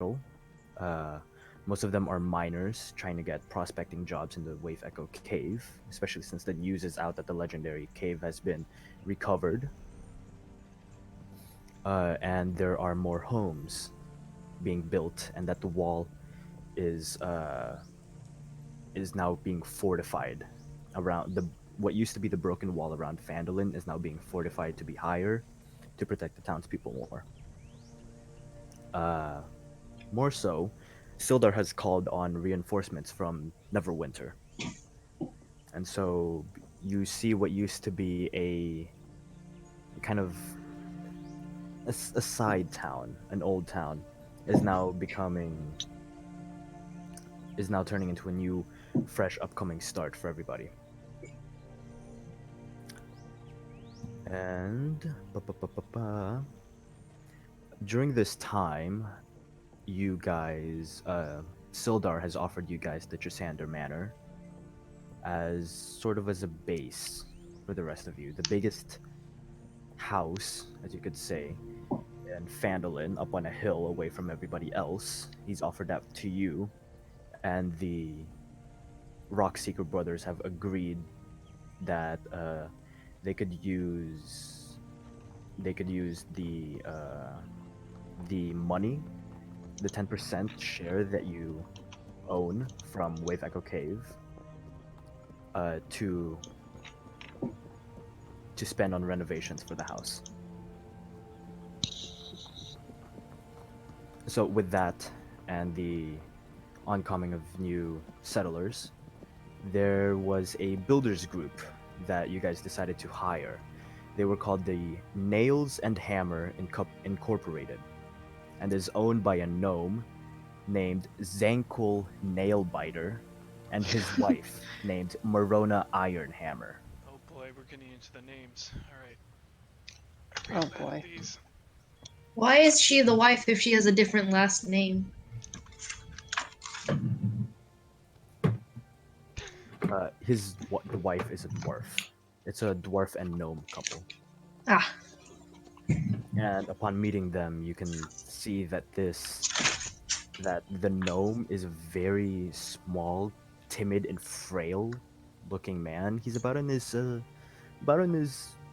Uh, Most of them are miners trying to get prospecting jobs in the Wave Echo Cave, especially since the news is out that the legendary cave has been recovered. And there are more homes being built, and that the wall is now being fortified around the what used to be the broken wall around Phandelver is now being fortified to be higher to protect the townspeople more. Uh, More so, Sildar has called on reinforcements from Neverwinter. And so you see what used to be a kind of a side town, an old town, is now turning into a new, fresh, upcoming start for everybody. And during this time, you guys, Sildar has offered you guys the Trisander Manor as sort of as a base for the rest of you. The biggest house, as you could say, in Phandelver, up on a hill away from everybody else. He's offered that to you, and the Rockseeker brothers have agreed that they could use the money, the 10% share that you own from Wave Echo Cave, to spend on renovations for the house. So with that and the oncoming of new settlers, there was a builders group that you guys decided to hire. They were called the Nails and Hammer Incorporated, and is owned by a gnome named Zankul Nailbiter and his wife named Morona Ironhammer. Oh boy, we're getting into the names. Alright. Oh boy. These. Why is she the wife if she has a different last name? The wife is a dwarf. It's a dwarf and gnome couple. Ah, And upon meeting them, you can see that the gnome is a very small, timid, and frail looking man. He's about in his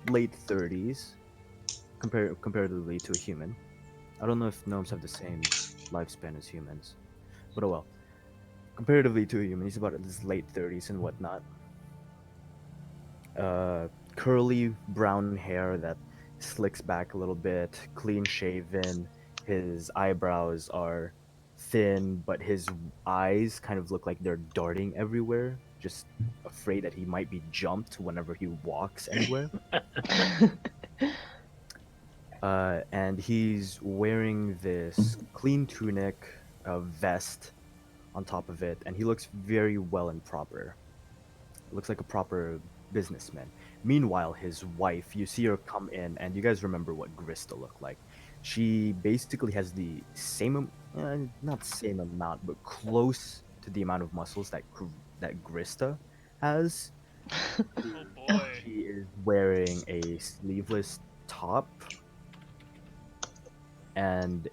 late 30s, comparatively to a human. I don't know if gnomes have the same lifespan as humans, but oh well. Comparatively to a human, he's about in his late 30s and whatnot. Curly brown hair that slicks back a little bit, clean shaven. His eyebrows are thin, but his eyes kind of look like they're darting everywhere, just afraid that he might be jumped whenever he walks anywhere. And he's wearing this clean tunic, a vest on top of it, and he looks very well and proper. Looks like a proper businessman. Meanwhile, his wife, you see her come in, and you guys remember what Grista looked like. She basically has the same, not same amount, but close to the amount of muscles that Grista has. Oh boy. She is wearing a sleeveless top and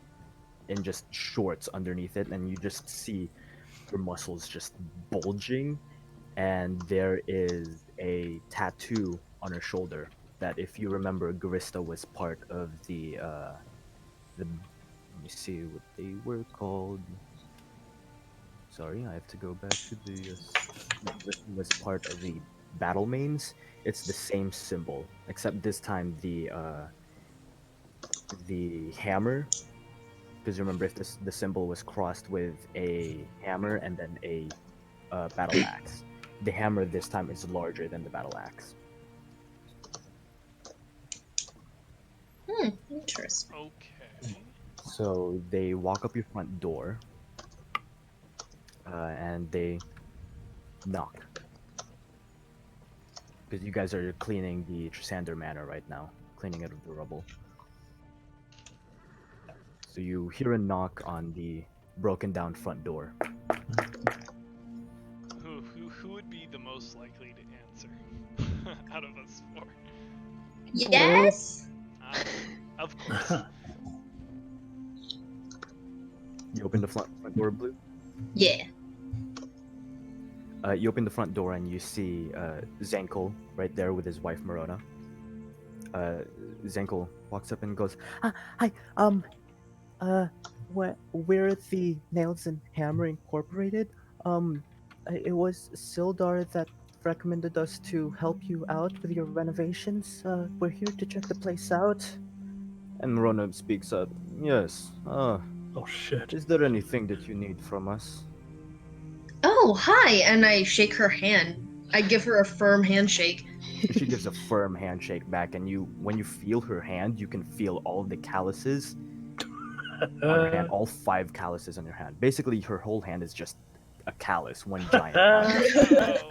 just shorts underneath it, and you just see her muscles just bulging, and there is a tattoo on her shoulder that, if you remember, Garista was part of the let me see what they were called. Sorry, I have to go back to the Garista was part of the battle mains. It's the same symbol, except this time the hammer, because remember, if the symbol was crossed with a hammer and then a battle axe, the hammer this time is larger than the battle axe. interesting. Okay. So they walk up your front door, and they knock, because you guys are cleaning the Trisander Manor right now, cleaning it of the rubble. So you hear a knock on the broken down front door. Who would be the most likely to answer out of us four? Yes? Of course. You open the front door, Blue. Yeah. You open the front door and you see Zankel right there with his wife Morona. Zankel walks up and goes, "Hi, we're the Nails and Hammer Incorporated. It was Sildar that recommended us to help you out with your renovations. We're here to check the place out." And Morona speaks up. Yes. Oh shit. Is there anything that you need from us? Oh, hi! And I shake her hand. I give her a firm handshake. She gives a firm handshake back, and when you feel her hand, you can feel all the calluses on her hand, all 5 calluses on her hand. Basically, her whole hand is just a callus, one giant callus. Oh,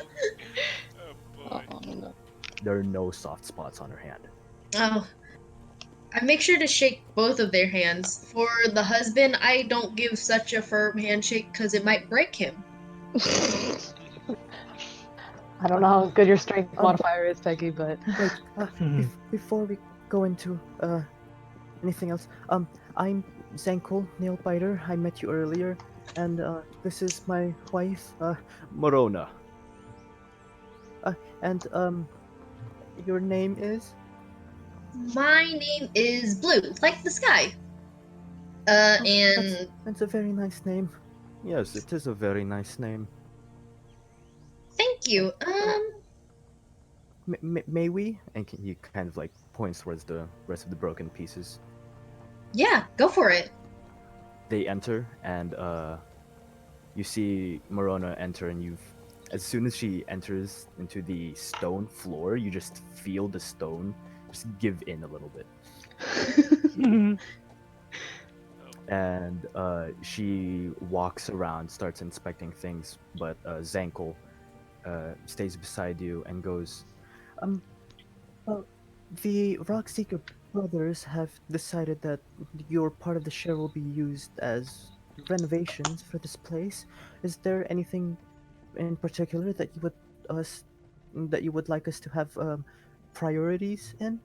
oh boy. Oh no. There are no soft spots on her hand. Oh. I make sure to shake both of their hands. For the husband, I don't give such a firm handshake because it might break him. I don't know how good your strength modifier is, Peggy, but Wait, before we go into anything else, I'm Zankel Nailbiter. I met you earlier, and this is my wife, Morona. And your name is? My name is Blue, like the sky. And That's a very nice name. Yes, it is a very nice name. thank you. May we? And he kind of like points towards the rest of the broken pieces. Yeah, go for it. They enter, and you see Morona enter, and as soon as she enters into the stone floor, you just feel the stone just give in a little bit. And she walks around, starts inspecting things, but Zankel stays beside you and goes, well, the Rockseeker brothers have decided that your part of the share will be used as renovations for this place. Is there anything in particular us that you would like us to have priorities in?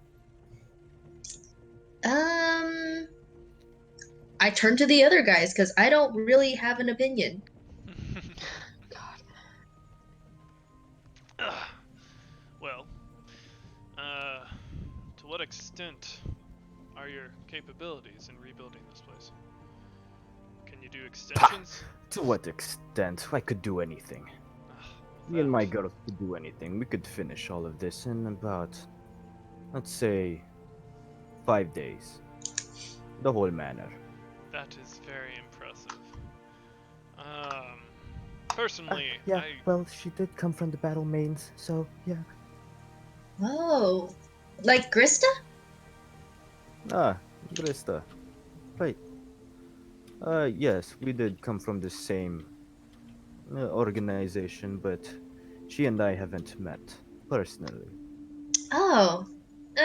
I turn to the other guys because I don't really have an opinion. Well, to what extent are your capabilities in rebuilding this place? Can you do extensions? To what extent? I could do anything. Ah, Me and my that- girl could do anything. We could finish all of this in about, let's say, 5 days. The whole manor. That is very impressive. Personally, Yeah, well, she did come from the battle mains, so yeah. Oh, like Grista? Grista. Right. Yes, we did come from the same organization, but she and I haven't met personally. Oh,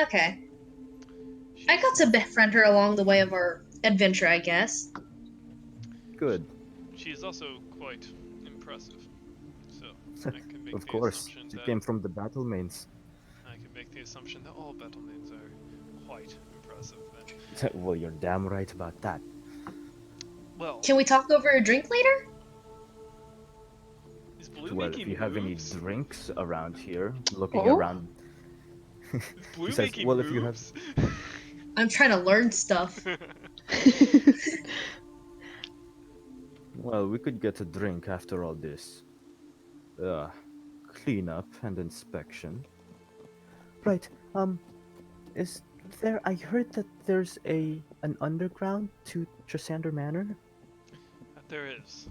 okay. I got to befriend her along the way of our adventure, I guess. Good. She is also quite impressive. So I can make Of the course, assumption she that came from the battle mains. I can make the assumption that all battle mains are quite impressive. Then, Well, you're damn right about that. well, Can we talk over a drink later? is Blue Well, making if you have any moves? drinks around here, looking Oh? around. Is Blue says, making well, moves? if you have- I'm trying to learn stuff. Well, we could get a drink after all this. Cleanup and inspection. Right. Is there? I heard that there's an underground to Trisander Manor. There is.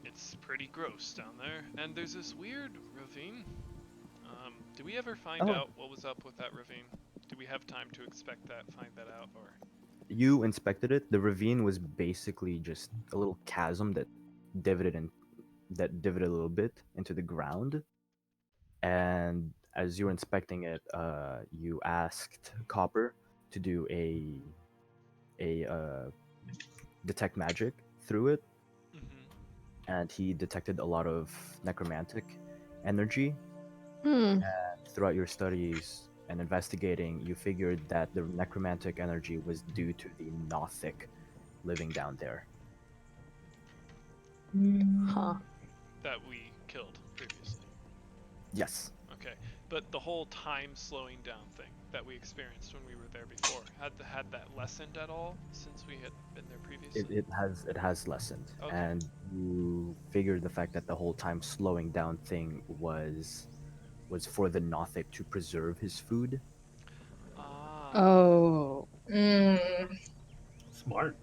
It's pretty gross down there, and there's this weird ravine. Did we ever find Oh. out what was up with that ravine? Do we have time to find that out, or? You inspected it. The ravine was basically just a little chasm that divoted a little bit into the ground. And as you were inspecting it, you asked Copper to do a detect magic through it, Mm-hmm. and he detected a lot of necromantic energy. Hmm. Throughout your studies and investigating, you figured that the necromantic energy was due to the Nothic living down there. Huh. that we killed previously. Yes. Okay, but the whole time slowing down thing that we experienced when we were there before, had that lessened at all since we had been there previously? It has lessened, Okay. and you figure the fact that the whole time slowing down thing was for the Nothic to preserve his food. Ah. Oh. Mm. Smart.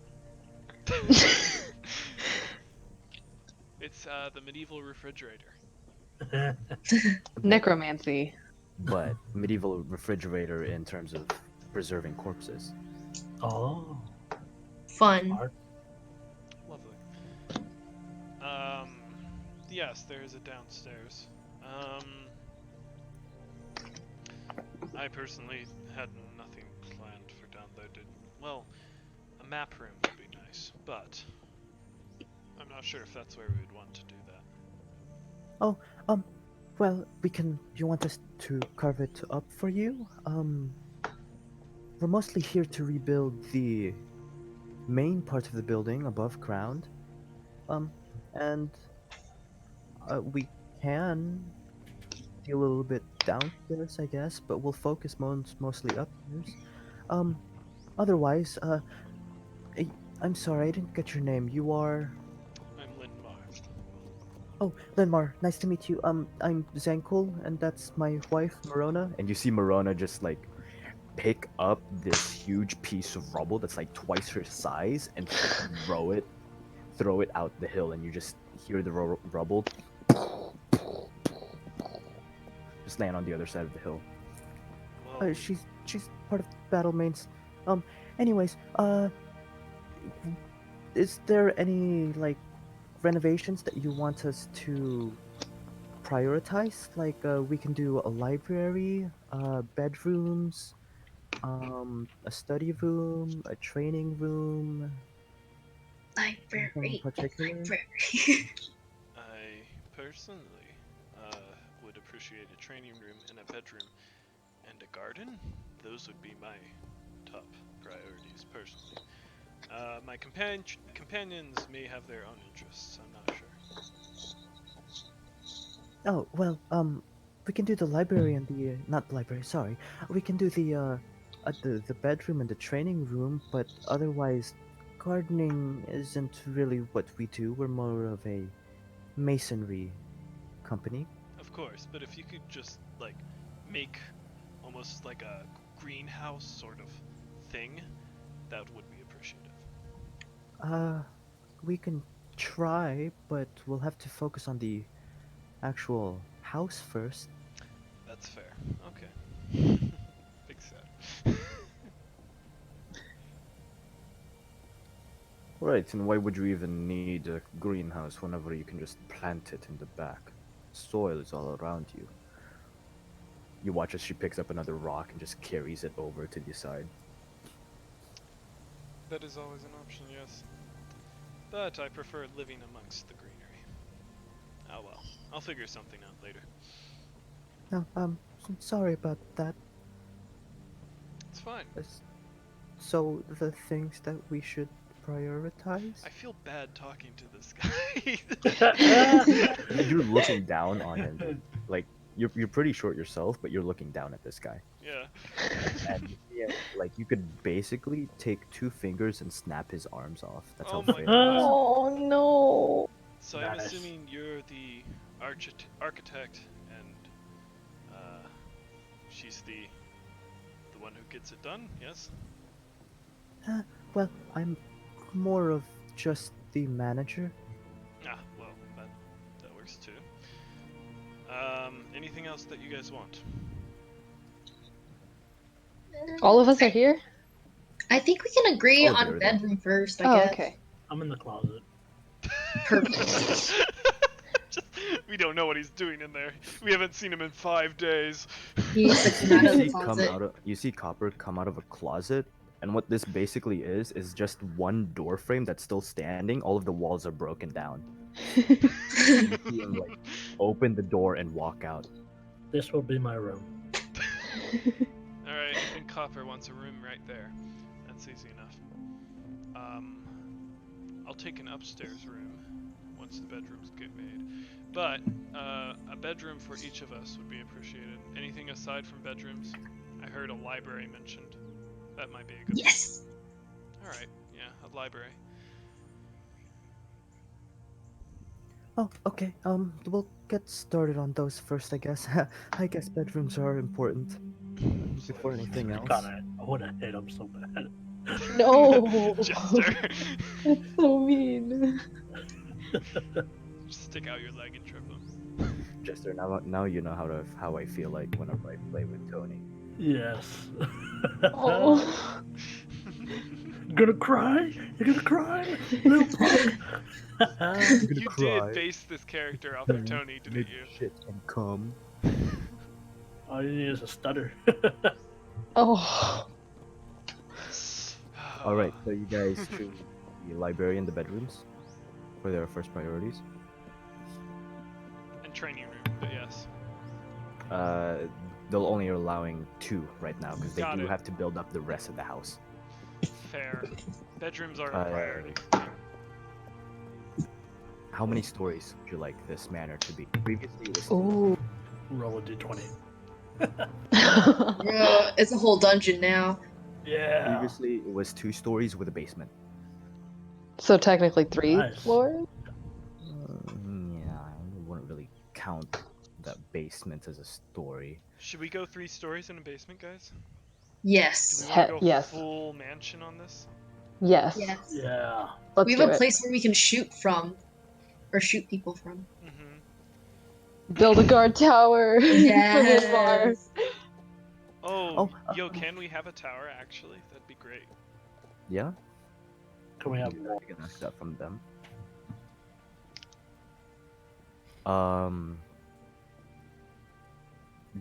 It's the medieval refrigerator. Necromancy. But medieval refrigerator in terms of preserving corpses. Oh, Fun. smart. Lovely. Yes, there is a downstairs. I personally had nothing planned for down there. Well, a map room would be nice, but I'm not sure if that's where we would want to do that. Oh, well, we can. You want us to carve it up for you? We're mostly here to rebuild the main part of the building above ground. And we can do a little bit downstairs, I guess, but we'll focus mostly upstairs. Um, otherwise, I'm sorry, I didn't get your name. You are. I'm Lindmar. Oh, Lindmar, nice to meet you. I'm Zankul, and that's my wife, Morona. And you see Morona just like pick up this huge piece of rubble that's like twice her size and throw it out the hill, and you just hear the rubble just land on the other side of the hill. Well, She's part of the battle mains. Anyways, is there any like renovations that you want us to prioritize? Like, we can do a library, bedrooms, a study room, a training room. Anything in Library. particular? Library. I personally would appreciate a training room and a bedroom and a garden. Those would be my top priorities personally. My companions may have their own interests. I'm not sure. Oh, well, we can do the library and the not the library, sorry. We can do the bedroom and the training room, but otherwise gardening isn't really what we do. We're more of a masonry company. Of course, but if you could just like make almost like a greenhouse sort of thing, that would be appreciative. Uh, we can try, but we'll have to focus on the actual house first. That's fair. Okay. Big sad. Right, and why would you even need a greenhouse whenever you can just plant it in the back? Soil is all around you. You watch as she picks up another rock and just carries it over to the side. That is always an option, yes. But I prefer living amongst the greenery. Oh well, I'll figure something out later. No, sorry about that. It's fine. So the things that we should prioritize? I feel bad talking to this guy. You're looking down on him. Like, you're pretty short yourself, but you're looking down at this guy. Yeah. And you see it, like, you could basically take 2 fingers and snap his arms off. That's Oh how my fit. God. Oh no. So I'm Nice. assuming you're the architect, and she's the one who gets it done. Yes. Well, I'm more of just the manager. Ah, well, that works too. Anything else that you guys want? All of us are here? I think we can agree Oh, on there. bedroom first, I Oh, guess. okay. I'm in the closet. Perfect. We don't know what he's doing in there. We haven't seen him in 5 days. He's the come out of the closet. You see Copper come out of a closet, and what this basically is just one door frame that's still standing. All of the walls are broken down. You see him, like, open the door and walk out. This will be my room. Alright, I think Copper wants a room right there. That's easy enough. I'll take an upstairs room once once the bedrooms get made. But a bedroom for each of us would be appreciated. Anything aside from bedrooms? I heard a library mentioned. That might be a good Yes. one. Alright, yeah, a library. Oh, okay. We'll get started on those first, I guess. I guess bedrooms are important before anything else. God, I would have hit him so bad. No. Jester. That's so mean. Just stick out your leg and trip him. Jester, now you know how I feel like whenever I play with Tony. Yes. Oh. You're gonna cry? You're gonna cry? Little punk. You did base this character off of Tony, didn't you? Shit and come. All you need is a stutter. Oh. All right, so you guys choose the library and the bedrooms for their first priorities. And training room, but yes. They'll only allowing 2 right now because they Got do it. have to build up the rest of the house. Fair. Bedrooms are a Uh, priority. How many stories would you like this manor to be? Previously, it was 2. Ooh. Roll a d20. It's a whole dungeon now. Yeah. Previously, it was 2 stories with a basement. So technically 3 Nice. floors? Yeah, I wouldn't really count that basement as a story. Should we go 3 stories in a basement, guys? Do Yes. we want to go Yes. full mansion on this? Yes. Yes. Yeah. Let's We do have a it. place where we can shoot from, or shoot people from. Mm-hmm. Build a guard tower for Lindmar. Yes. Oh, Oh, yo, can we have a tower, actually? That'd be great. Yeah? Can we have You more? can ask that from them.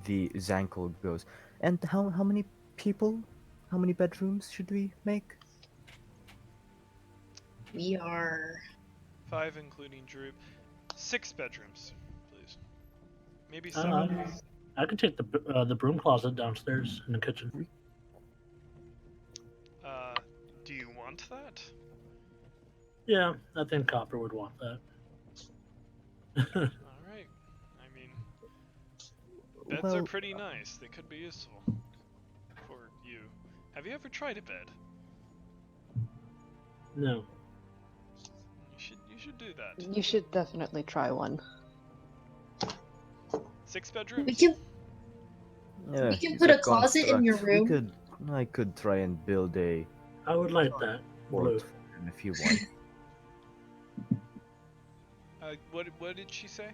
The Zankel goes, and how many people? How many bedrooms should we make? We are. 5 including Droop. 6 bedrooms, please. Maybe 7. I can take the broom closet downstairs in the kitchen. Do you want that? Yeah, I think Copper would want that. Alright. I mean, beds are Well, pretty nice. They could be useful for you. Have you ever tried a bed? No. You should do that. You should definitely try one. 6 bedrooms? We can. yeah, We can it's put a closet in your construct. room. I could try and build a I would like that. fort Blue. for him if you want. What did she say?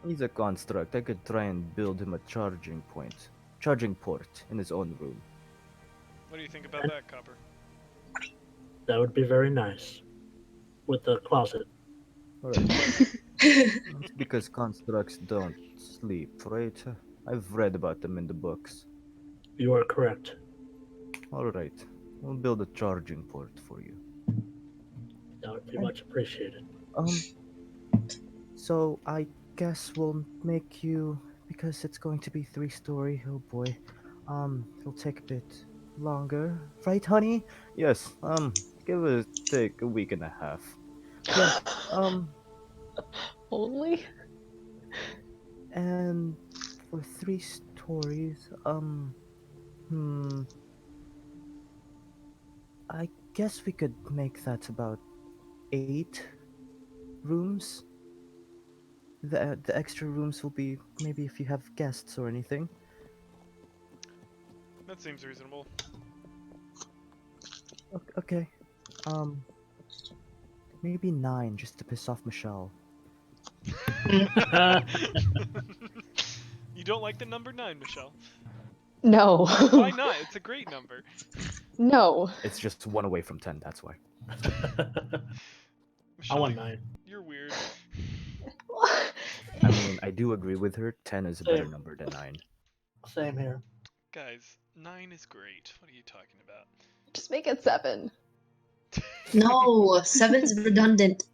He's a construct. I could try and build him a charging port in his own room. What do you think about that, Copper? That would be very nice. With the closet. Alright. It's because constructs don't sleep, right? I've read about them in the books. You are correct. Alright, we'll build a charging port for you. That would be much appreciated. So I guess we'll make you, because it's going to be 3-story, oh boy. It'll take a bit longer. Right, honey? Yes, take a week and a half. Yeah, Only? and for 3 stories, I guess we could make that about 8 rooms. The extra rooms will be maybe if you have guests or anything. That seems reasonable. Okay. Maybe 9 just to piss off Michelle. You don't like the number 9, Michelle? No. Why not? It's a great number. No. It's just 1 away from 10, that's why. I Michelle, want 9. you're weird. I mean, I do agree with her. 10 is a better Same. number than 9. Same here. Guys, 9 is great. What are you talking about? Just make it 7. No, 7's redundant.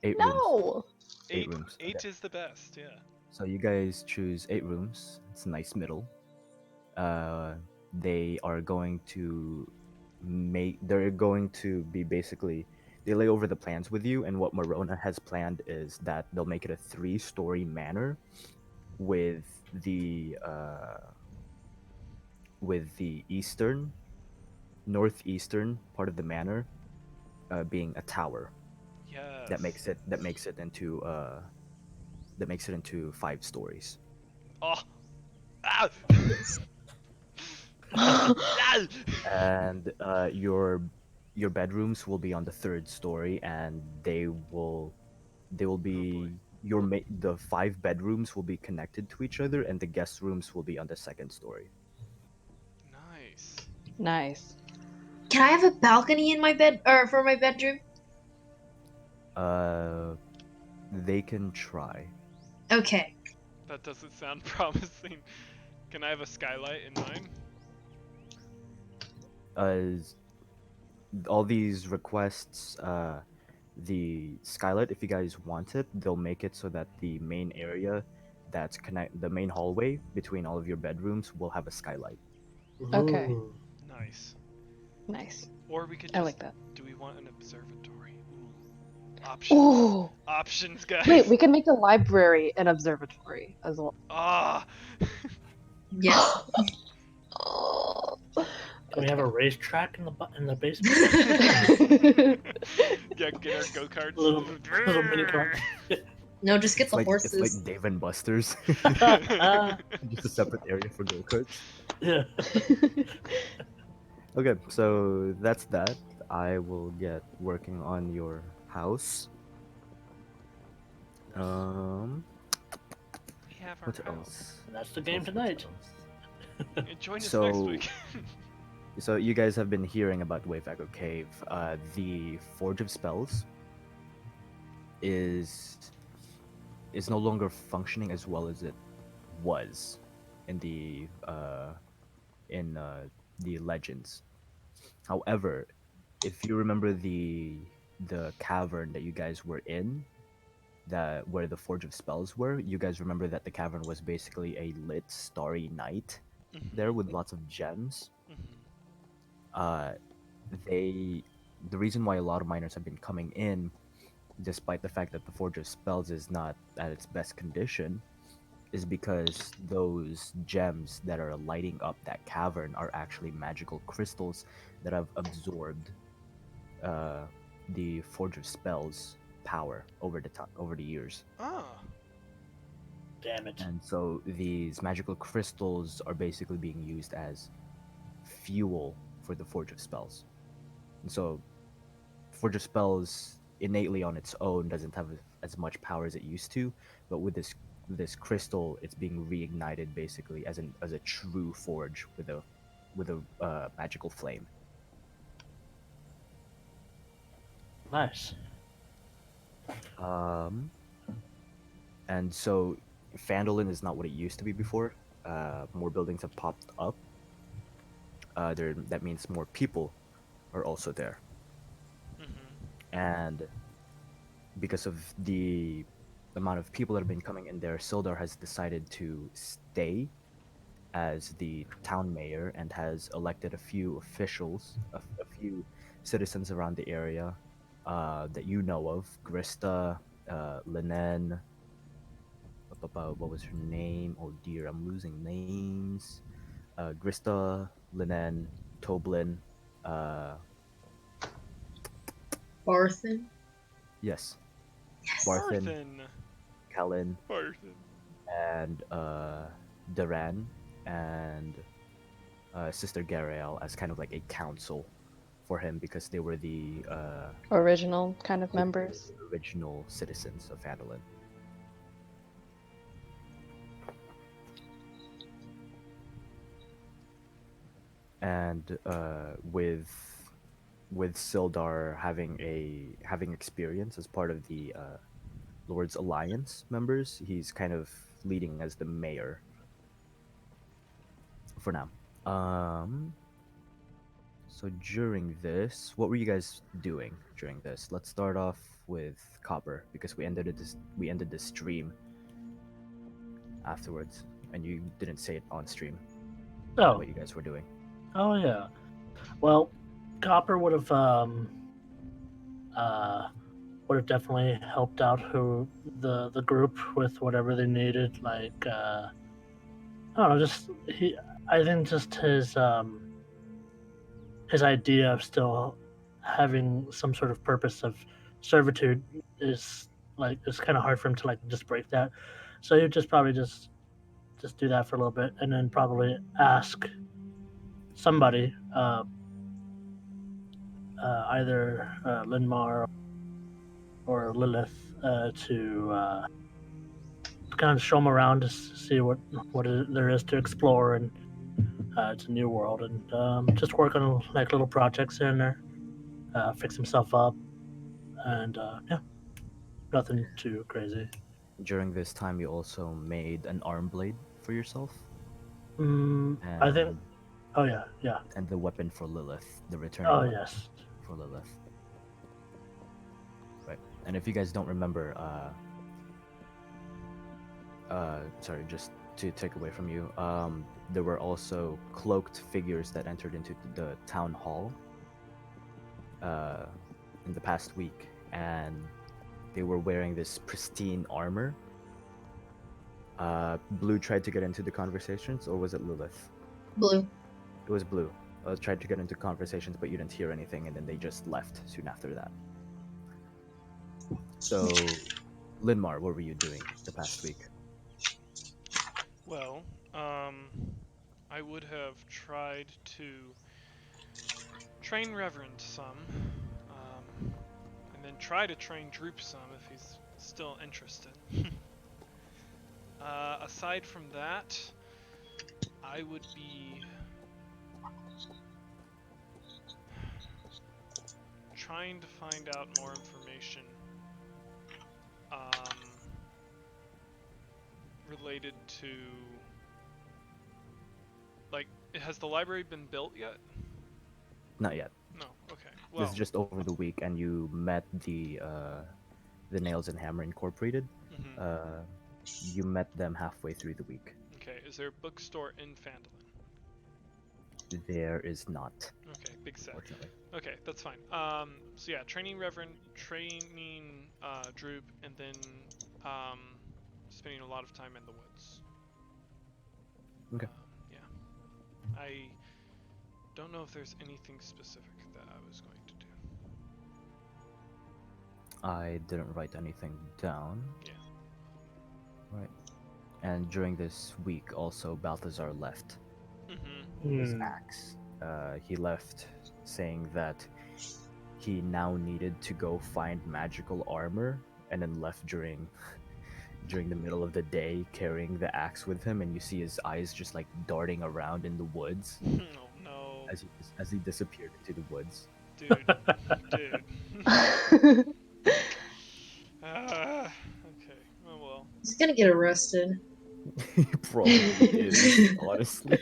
8 rooms. No. 8 rooms. 8 okay. is the best, yeah. So you guys choose 8 rooms. It's a nice middle. They are going to be basically they lay over the plans with you, and what Morona has planned is that they'll make it a 3-story manor with the northeastern part of the manor being a tower Yes. that makes it into 5 stories. Oh. Ah! And your bedrooms will be on the 3rd story, and they will be the 5 bedrooms will be connected to each other, and the guest rooms will be on the 2nd story. Nice. Nice. Can I have a balcony in my bed or for my bedroom? They can try. Okay. That doesn't sound promising. Can I have a skylight in mine? All these requests, the skylight, if you guys want it, they'll make it so that the main area the main hallway between all of your bedrooms will have a skylight. Okay. Ooh. Nice. Nice. Or we could I just. like that. Do we want an observatory? Ooh. Options. Ooh. Options, guys. Wait, we can make the library an observatory as well. Ah. Yes. Oh. Can we have a racetrack in the basement? Yeah, get our go-karts. little mini car. No, just get It's the like horses. Dave and Buster's, just a separate area for go-karts. Yeah. Okay, so that's that. I will get working on your house. We have our What house. else? And that's the game tonight. And join us next So- week. So you guys have been hearing about Wayfago Cave. The Forge of Spells is no longer functioning as well as it was in the legends. However, if you remember the cavern that you guys were in, where the Forge of Spells were, you guys remember that the cavern was basically a lit starry night there with lots of gems. The reason why a lot of miners have been coming in, despite the fact that the Forge of Spells is not at its best condition, is because those gems that are lighting up that cavern are actually magical crystals that have absorbed the Forge of Spells power over the years. Ah. Damn it. And so these magical crystals are basically being used as fuel for the Forge of Spells. And so Forge of Spells innately on its own doesn't have as much power as it used to, but with this crystal, it's being reignited basically as a true forge with a magical flame. Nice. And so Phandelver is not what it used to be before. More buildings have popped up. That means more people are also there. And because of the amount of people that have been coming in there, Sildar has decided to stay as the town mayor and has elected a few officials, a few citizens around the area that you know of. Grista, Linen, what was her name? Oh dear, I'm losing names. Grista, Linen, Toblin, Barthen. yes, Yes. Barthen, Kellen, Barthen. and Duran, and Sister Garael as kind of like a council for him because they were the Original kind of members. original citizens of Phandelver. And with Sildar having experience as part of the Lord's Alliance members, he's kind of leading as the mayor for now. So during this, what were you guys doing during this? Let's start off with Copper because we ended the stream afterwards, and you didn't say it on stream. Oh. What you guys were doing? Oh yeah. Well, Copper would have would have definitely helped out the group with whatever they needed. Like I don't know, I think just his idea of still having some sort of purpose of servitude is like it's kind of hard for him to like just break that. So you just do that for a little bit, and then probably ask somebody, either Lindmar or Lilith, to kind of show him around to see there is to explore, and it's a new world, and just work on like little projects here and there, fix himself up, and yeah, nothing too crazy. During this time, you also made an arm blade for yourself, I think. and Oh yeah, yeah. and the weapon for Lilith, the returning Oh weapon yes. for Lilith. Right. And if you guys don't remember, sorry, just to take away from you, there were also cloaked figures that entered into the town hall in the past week, and they were wearing this pristine armor. Blue tried to get into the conversations, or was it Lilith? Blue. It was Blue. Tried to get into conversations, but you didn't hear anything, and then they just left soon after that. So, Lindmar, what were you doing the past week? Well, I would have tried to train Reverend some, and then try to train Droops some if he's still interested. Aside from that, I would be trying to find out more information related to, like, has the library been built yet? Not yet. No. Okay. Well, This is just over the week, and you met the Nails and Hammer Incorporated. mhm. You met them halfway through the week. Okay. Is there a bookstore in Phandelver? There is not, Okay. Big set. unfortunately. Okay, that's fine. So yeah, training Reverend, training Droop, and then spending a lot of time in the woods. Okay. Yeah. I don't know if there's anything specific that I was going to do. I didn't write anything down. Yeah. Right. And during this week, also, Balthazar left Mm-hmm. his axe. He left saying that he now needed to go find magical armor, and then left during the middle of the day carrying the axe with him, and you see his eyes just like darting around in the woods Oh no. as he disappeared into the woods. Dude. Dude. Okay. Oh well. He's gonna get arrested. He probably is, honestly.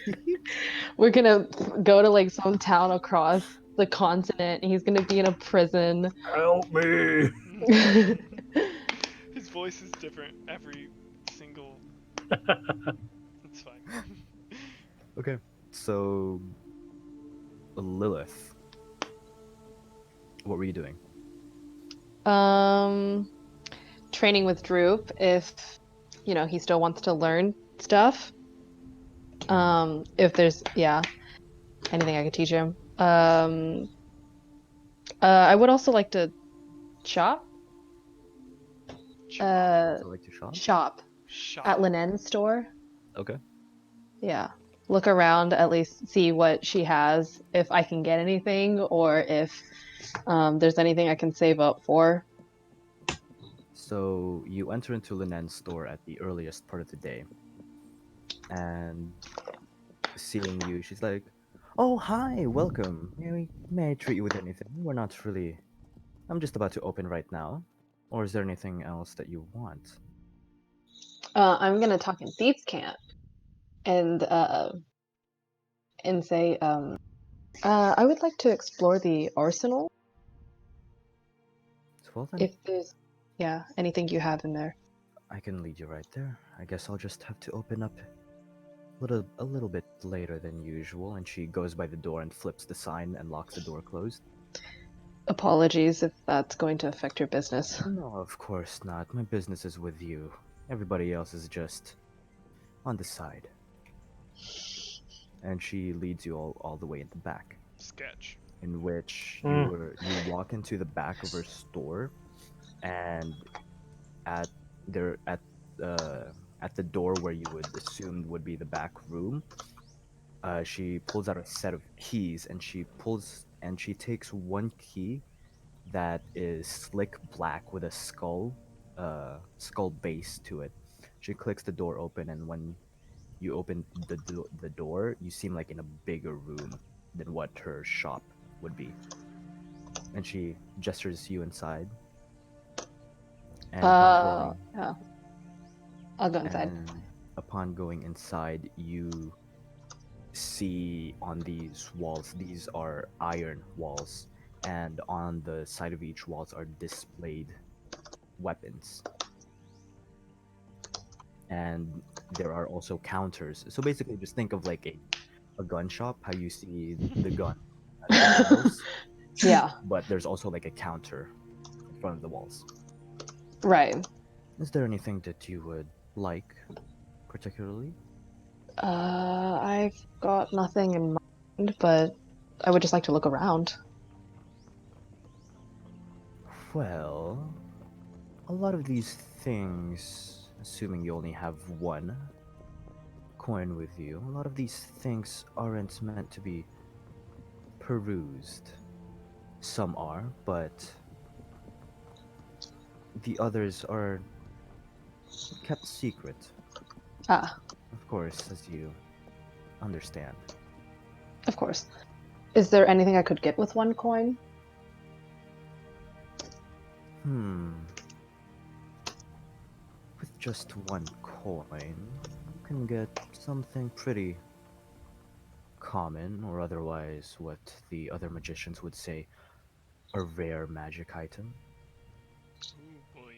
We're gonna go to like some town across the continent, and he's gonna be in a prison. Help me! His voice is different every single. It's fine. Okay, so Lilith, what were you doing? Training with Droop if he still wants to learn stuff. If there's anything I could teach him. I would also like to shop. So like to shop? Shop Shop. at Linen's store. Okay. Yeah. Look around, at least see what she has, if I can get anything, or if there's anything I can save up for. So you enter into Linen's store at the earliest part of the day, and seeing you, she's like, "Oh, hi, welcome. May I treat you with anything? We're not really. I'm just about to open right now. Or is there anything else that you want?" I'm gonna talk in Thieves' Camp and say, I would like to explore the arsenal. Well then, If there's anything you have in there. I can lead you right there. I guess I'll just have to open up a little bit later than usual. And she goes by the door and flips the sign and locks the door closed. Apologies if that's going to affect your business. No, of course not. My business is with you. Everybody else is just on the side. And she leads you all the way in the back, Sketch. in which Mm. you walk into the back of her store, and at there at the door where you would assume would be the back room, she pulls out a set of keys, and she takes one key that is slick black with a skull base to it. She clicks the door open, and when you open the door, you seem like in a bigger room than what her shop would be. And she gestures you inside. And Yeah. I'll go inside. upon going inside, you see on these walls, these are iron walls, and on the side of each walls are displayed weapons. And there are also counters. So basically, just think of like a gun shop, how you see the gun at the walls, Yeah, but there's also like a counter in front of the walls. right. Is there anything that you would like particularly? I've got nothing in mind, but I would just like to look around. Well, a lot of these things, assuming you only have one coin with you, a lot of these things aren't meant to be perused. Some are, but the others are kept secret. Ah, Of course, as you understand. of course. Is there anything I could get with one coin? With just one coin, you can get something pretty common, or otherwise what the other magicians would say, a rare magic item. Ooh boy.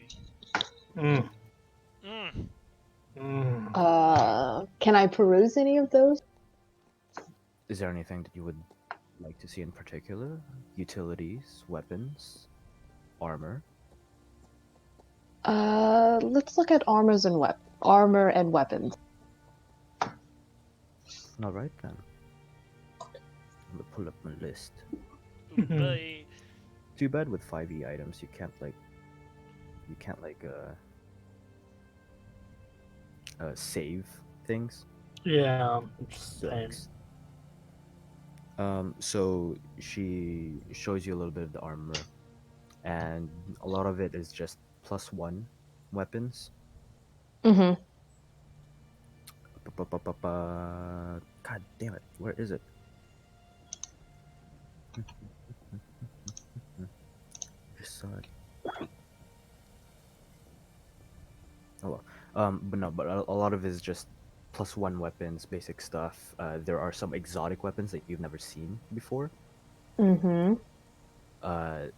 Mm. Mm. Can I peruse any of those? Is there anything that you would like to see in particular? Utilities, weapons, armor? Let's look at armor and weapons. Alright then. I'm gonna pull up my list. Ooh boy. Too bad with 5e items you can't save things. Yeah, it's pain. Sucks. So she shows you a little bit of the armor, and a lot of it is just +1 weapons. Mm-hmm. God damn it, where is it? Just saw it. Oh well. But no, but a lot of it is just +1 weapons, basic stuff. There are some exotic weapons that you've never seen before. Mm-hmm.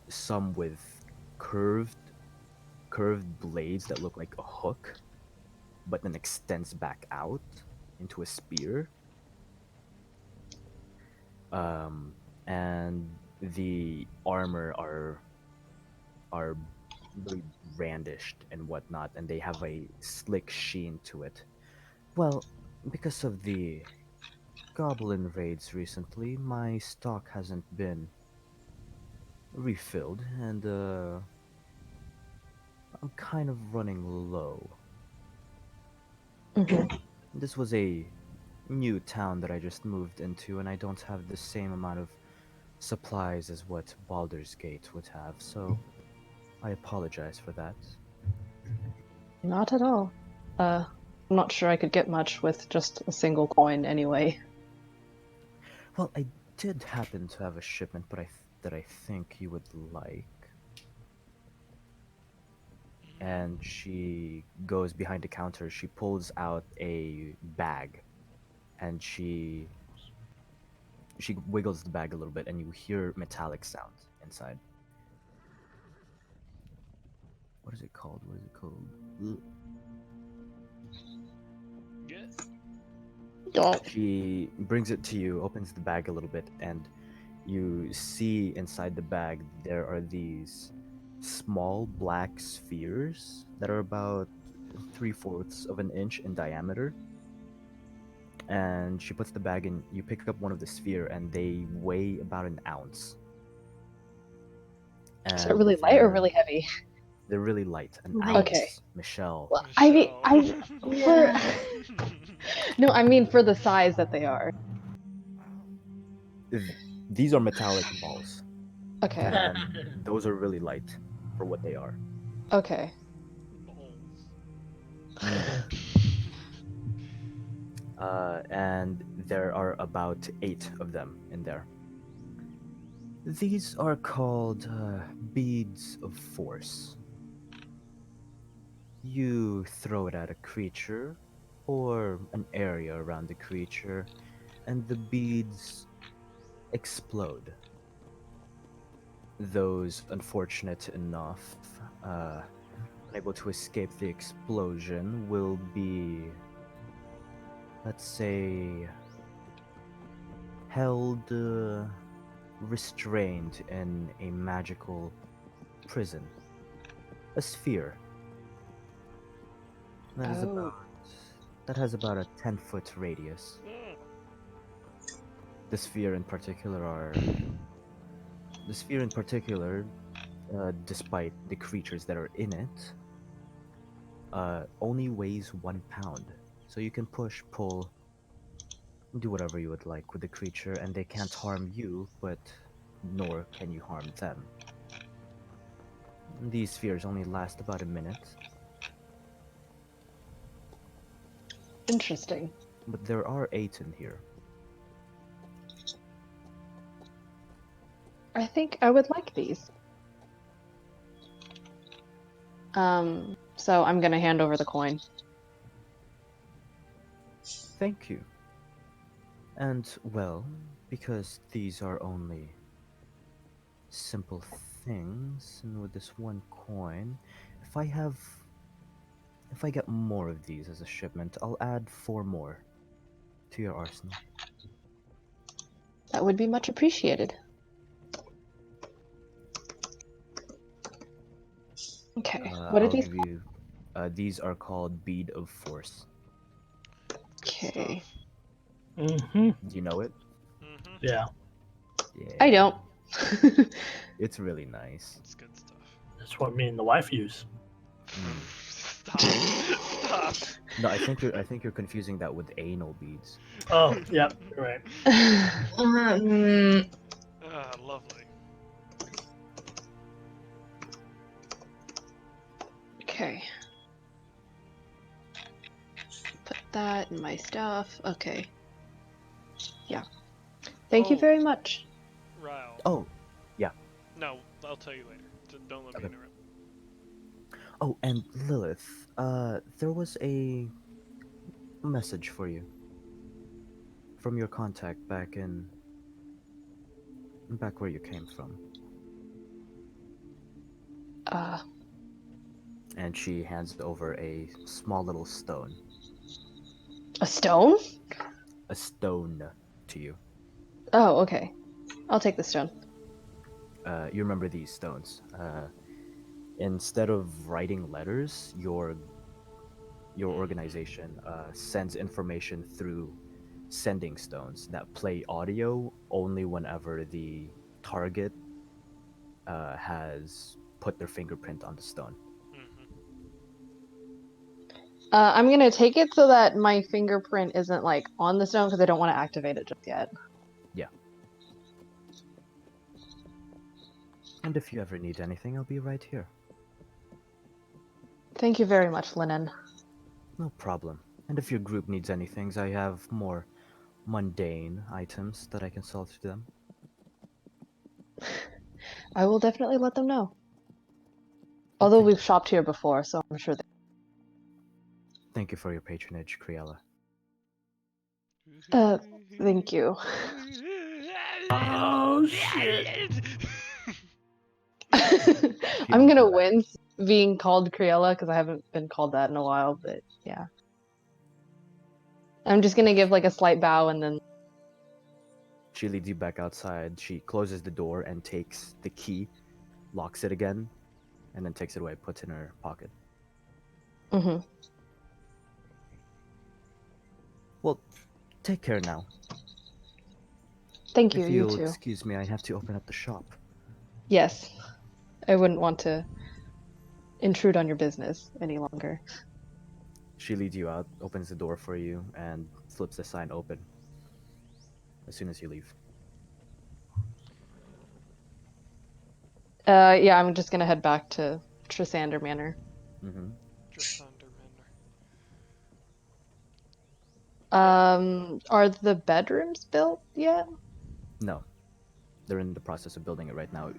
Some with curved curved blades that look like a hook, but then extends back out into a spear. And the armor are really brandished and whatnot, and they have a slick sheen to it. Well, because of the goblin raids recently, my stock hasn't been refilled, and I'm kind of running low. Mm-hmm. This was a new town that I just moved into, and I don't have the same amount of supplies as what Baldur's Gate would have, so I apologize for that. Not at all. I'm not sure I could get much with just a single coin anyway. Well, I did happen to have a shipment, but that I think you would like. And she goes behind the counter. She pulls out a bag, and she wiggles the bag a little bit, and you hear metallic sounds inside. What is it called? What is it called? Yes. Oh. She brings it to you, opens the bag a little bit, and You see inside the bag there are these small black spheres that are about 3/4 of an inch in diameter. And she puts the bag in. You pick up one of the sphere, and they weigh about an ounce. Is it And really light or really heavy? they're really light. An Light. ounce, Okay. Michelle. Well, I mean, Michelle. no, I mean for the size that they are. These are metallic balls, Okay. and those are really light for what they are. Okay. And there are about 8 of them in there. These are called beads of force. You throw it at a creature or an area around the creature, and the beads explode. Those unfortunate enough, unable to escape the explosion, will be, let's say, held restrained in a magical prison, a sphere that is Oh. that has about a 10-foot radius. The sphere in particular, despite the creatures that are in it, only weighs 1 pound. So you can push, pull, do whatever you would like with the creature, and they can't harm you, but nor can you harm them. These spheres only last about a minute, Interesting. but there are 8 in here. I think I would like these. So I'm gonna hand over the coin. Thank you. And, well, because these are only simple things, and with this 1 coin, if I get more of these as a shipment, I'll add 4 more to your arsenal. That would be much appreciated. Okay. What are I'll these? give you. These are called Bead of Force. Okay. Mm-hmm. Do you know it? Yeah, Yeah. I don't. It's really nice. It's good stuff. that's what me and the wife use. Stop. Stop. No, I think you're confusing that with anal beads. Oh, yeah, you're right. Ah, lovely. Okay. Put that in my stuff. Okay. Yeah. Thank you Oh. very much. Ryle. Oh, No, I'll tell you later. Don't let me Okay. interrupt. oh, and Lilith, there was a message for you from your contact back where you came from. And she hands over a small little stone. A stone? A stone to you. Oh, okay. I'll take the stone. You remember these stones. Instead of writing letters, your organization sends information through sending stones that play audio only whenever the target has put their fingerprint on the stone. I'm gonna take it so that my fingerprint isn't like on the stone because I don't want to activate it just yet. Yeah. And if you ever need anything, I'll be right here. Thank you very much, Lennon. No problem. And if your group needs anything, I have more mundane items that I can sell to them. I will definitely let them know. Although we've shopped here before, so I'm sure they... Thank you for your patronage, Criella. Thank you. Oh, shit. I'm gonna wince being called Criella because I haven't been called that in a while, but yeah. I'm just gonna give like a slight bow and then She leads you back outside. She closes the door and takes the key, locks it again, and then takes it away, puts it in her pocket. Mm-hmm. Well, take care now. Thank you. If You you'll too. excuse me, I have to open up the shop. Yes. I wouldn't want to intrude on your business any longer. She leads you out, opens the door for you, and flips the sign open as soon as you leave. Yeah, I'm just gonna head back to Trisander Manor. Mm-hmm. Dressander Manor. Are the bedrooms built yet? No, they're in the process of building it right now.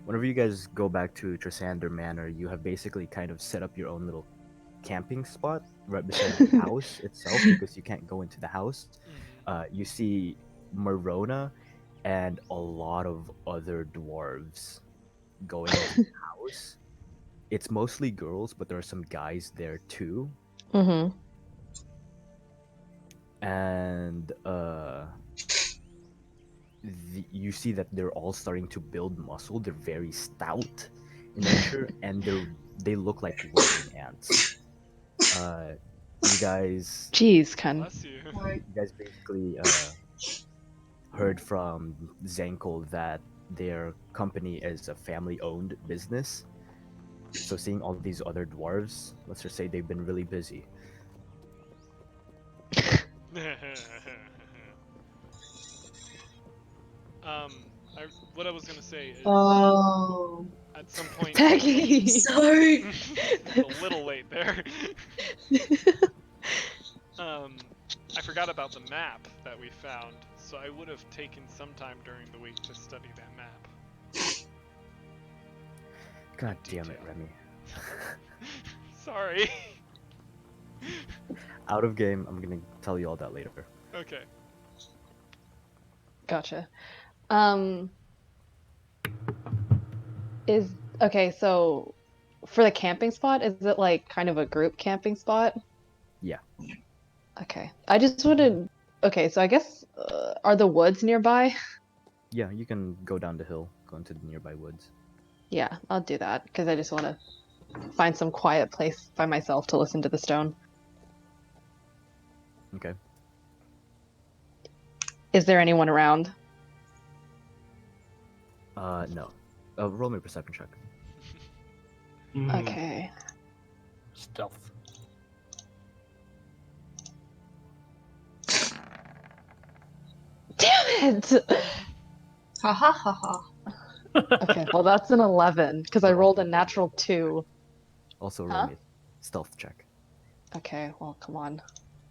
Whenever you guys go back to Trisander Manor, you have basically kind of set up your own little camping spot right beside the house itself because you can't go into the house. You see Marona and a lot of other dwarves going into the house. It's mostly girls, but there are some guys there too. Mm-hmm. And you see that they're all starting to build muscle. They're very stout in nature, and they look like working ants. You guys Jeez, Ken. Bless you. basically heard from Zankel that their company is a family-owned business. So seeing all these other dwarves, let's just say they've been really busy. What I was gonna say is, Oh, at some point, Peggy! sorry. a little late there. I forgot about the map that we found, so I would have taken some time during the week to study that map. God damn it, Remy. Sorry. Out of game, I'm gonna tell you all that later. Okay. Gotcha. Okay, so for the camping spot, is it like kind of a group camping spot? Yeah. Okay. I just wanted. Okay, so I guess are the woods nearby? Yeah, you can go down the hill, go into the nearby woods. Yeah, I'll do that because I just want to find some quiet place by myself to listen to the stone. Okay. Is there anyone around? No. Roll me a perception check. Okay. Stealth. Damn it! Ha ha ha ha. Okay, well that's an 11 because I rolled a natural 2. Also roll Huh? me a stealth check. Okay, well come on.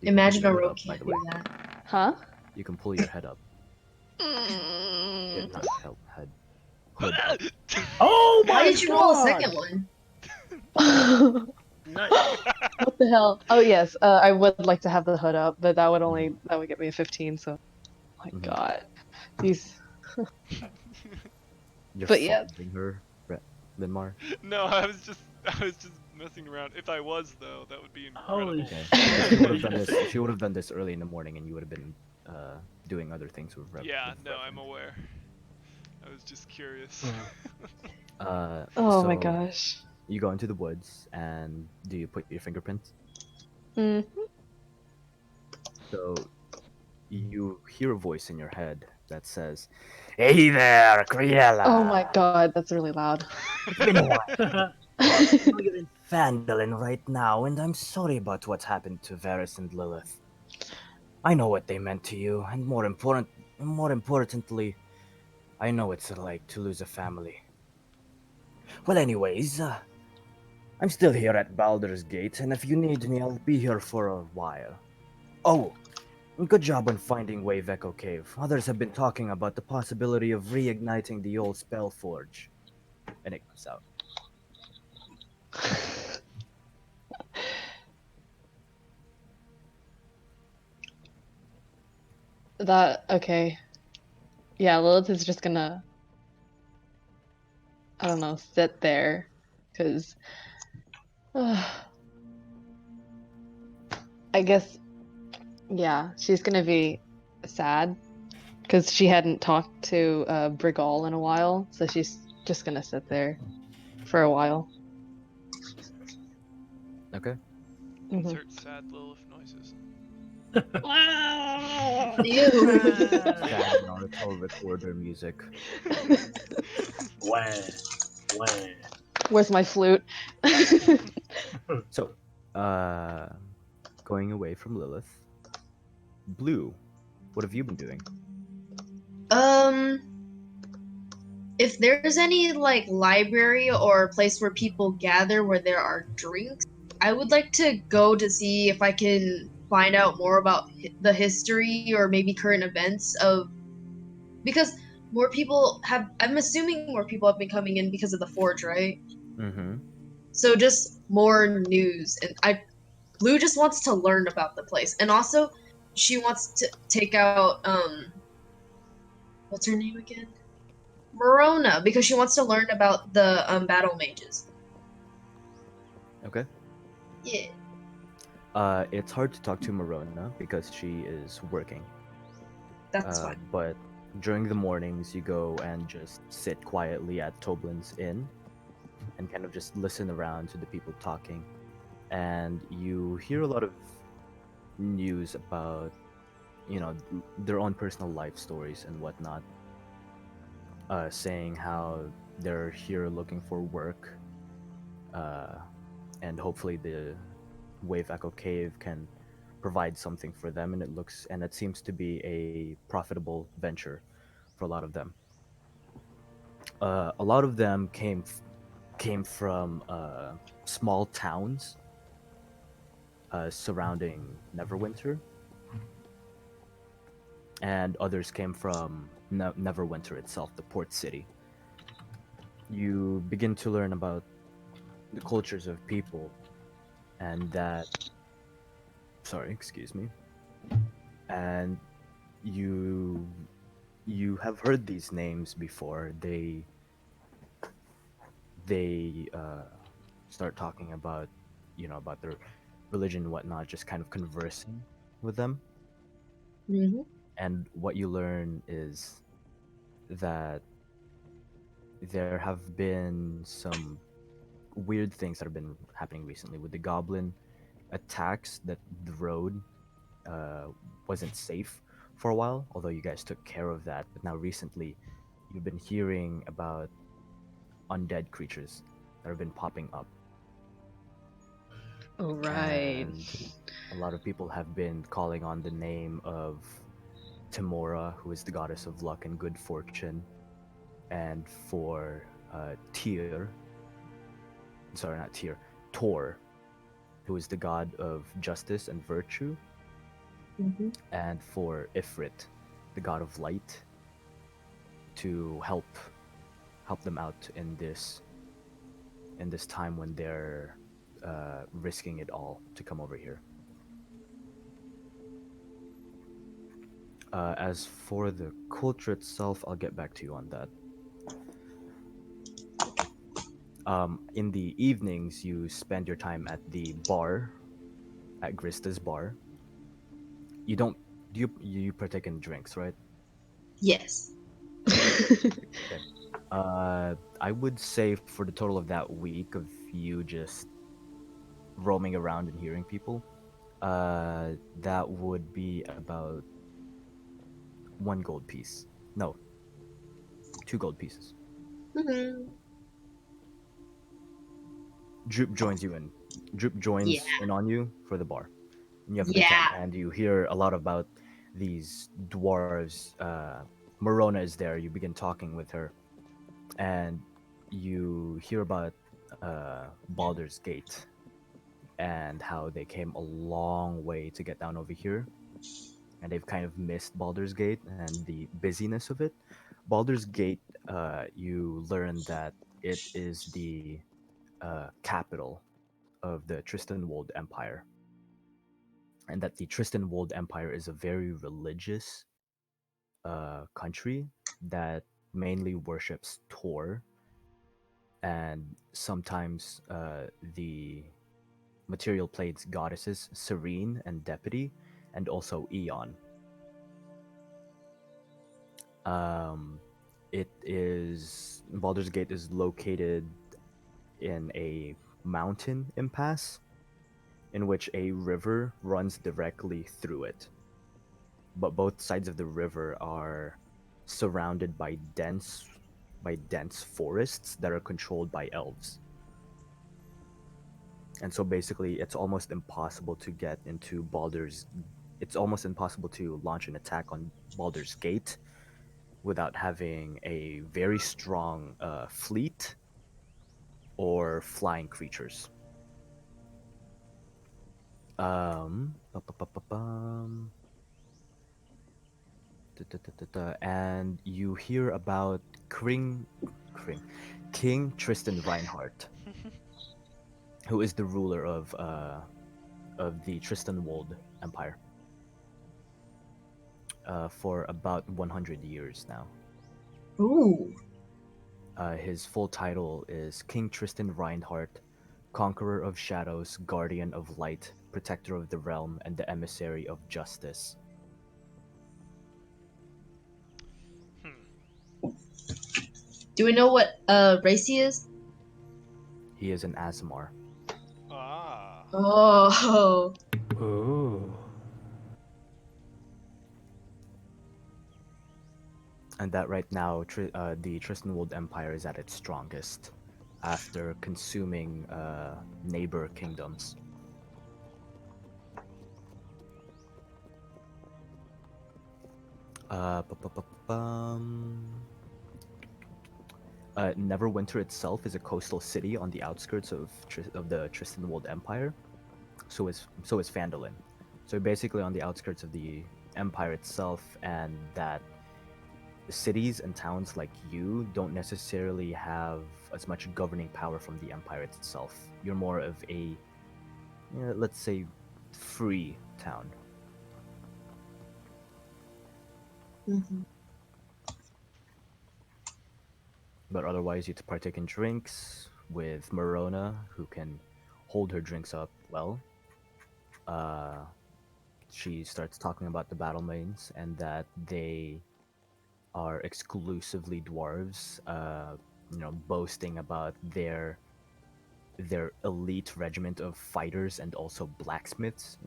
You can Imagine pull a your head rogue up, by can't the do way. that. Huh? You can pull your head up. Yeah, not head. Hood up. Oh my Why did you roll a God! second one? Nice. What the hell? Oh yes, I would like to have the hood up, but that would get me a 15. So, oh my Mhm. God, these. You're But yeah. following her, Lindmar. No, I was just messing around. If I was though, that would be incredible. Holy Okay. shit. She would have done this. She would have done this early in the morning, and you would have been doing other things with Yeah, with no, I'm Reverend. aware. I was just curious. Oh So my gosh. you go into the woods, and do you put your fingerprints? Mm. So you hear a voice in your head that says, "Hey there, Criella. Oh my God, that's really loud. It's been a while. I know you're in Phandelver right now, and I'm sorry about what happened to Varys and Lilith. I know what they meant to you, and more importantly, I know what it's like to lose a family. Well, anyways, I'm still here at Baldur's Gate, and if you need me, I'll be here for a while. Oh, good job on finding Wave Echo Cave. Others have been talking about the possibility of reigniting the old spell forge. And it comes out. Okay. Yeah, Lilith is just gonna, I don't know, sit there, because I guess, yeah, she's gonna be sad because she hadn't talked to Brigal in a while, so she's just gonna sit there for a while. Okay. Mhm. Insert sad Lilith noises. Ew. Sad Naruto recorder music. Wah, wah. Where's my flute? So, going away from Lilith. Blue, what have you been doing? If there's any like library or place where people gather where there are drinks, I would like to go to see if I can find out more about the history or maybe current events of, because more people have, I'm assuming more people have been coming in because of the forge, right? Mm-hmm. So just more news, and Blue just wants to learn about the place, and also she wants to take out what's her name again? Morona, because she wants to learn about the battle mages. Okay. Yeah, It's hard to talk to Morona because she is working. that's fine. But during the mornings, you go and just sit quietly at Toblin's Inn and kind of just listen around to the people talking. And you hear a lot of news about, their own personal life stories and whatnot, saying how they're here looking for work, and hopefully the Wave Echo Cave can provide something for them, and it seems to be a profitable venture for a lot of them. A lot of them came from small towns surrounding Neverwinter, and others came from Neverwinter itself, the port city. You begin to learn about the cultures of people, and that. Sorry, excuse me. And you you have heard these names before. They start talking about, about their religion and whatnot, just kind of conversing with them. Mm-hmm. And what you learn is that there have been some weird things that have been happening recently with the goblin attacks, that the road uh, wasn't safe for a while, although you guys took care of that. But now recently, you've been hearing about undead creatures that have been popping up. Oh, right. And a lot of people have been calling on the name of Timora, who is the goddess of luck and good fortune, and for Tyr, sorry, not Tyr, Tor, who is the god of justice and virtue, Mm-hmm. and for Ifrit, the god of light, to help them out in this time when they're risking it all to come over here. As for the culture itself, I'll get back to you on that. In the evenings, you spend your time at the bar, at Grista's bar. You don't you partake in drinks, right? Yes. Okay. I would say for the total of that week of you just roaming around and hearing people, that would be about 1 gold piece. No, 2 gold pieces. Mm-hmm. Droop joins you in. Droop Yeah. joins in on you for the bar, and you have a good time. Yeah. And you hear a lot about these dwarves. Morona is there. You begin talking with her, and you hear about Baldur's Gate and how they came a long way to get down over here, and they've kind of missed Baldur's Gate and the busyness of it. Baldur's Gate, you learn that it is the capital of the Tristanwold Empire, and that the Tristanwold Empire is a very religious country that mainly worships Tor, and sometimes the material planes goddesses Serene and Deputy, and also Eon. Baldur's Gate is located in a mountain impasse in which a river runs directly through it. But both sides of the river are surrounded by dense forests that are controlled by elves. And so basically it's almost impossible to get into Baldur's it's almost impossible to launch an attack on Baldur's Gate without having a very strong fleet or flying creatures. Ba-ba-ba-ba-bum. And you hear about King Tristan Reinhardt, who is the ruler of the Tristanwold Empire for about 100 years now. Ooh. His full title is King Tristan Reinhardt, Conqueror of Shadows, Guardian of Light, Protector of the Realm, and the Emissary of Justice. Do we know what race he is? He is an Aasimar. Ah. Oh. Ooh. And that right now, the Tristanwold Empire is at its strongest after consuming neighbor kingdoms. Neverwinter itself is a coastal city on the outskirts of the Tristanwold Empire. So is Phandalin. So basically on the outskirts of the empire itself, and that the cities and towns like you don't necessarily have as much governing power from the empire itself. You're more of a, let's say, free town. Mm-hmm. But otherwise, you partake in drinks with Morona, who can hold her drinks up well. She starts talking about the battle mains and that they are exclusively dwarves, boasting about their elite regiment of fighters and also blacksmiths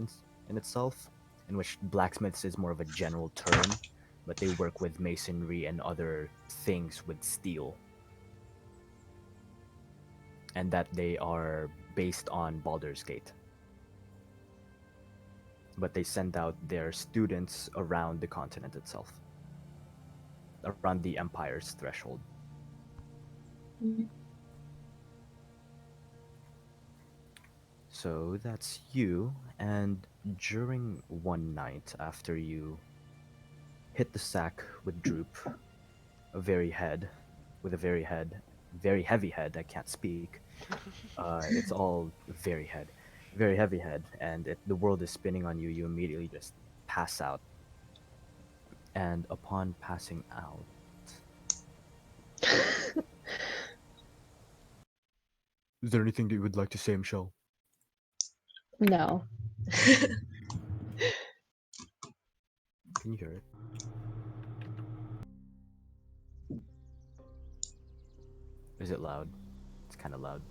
in itself, in which blacksmiths is more of a general term, but they work with masonry and other things with steel. And that they are based on Baldur's Gate. But they send out their students around the continent itself, around the Empire's threshold. Mm-hmm. So that's you, and during one night after you hit the sack with Droop, very heavy head, I can't speak. It's all very heavy head, and the world is spinning on you. You immediately just pass out. And upon passing out, is there anything that you would like to say, Michelle? No. Can you hear it? Is it loud? It's kind of loud.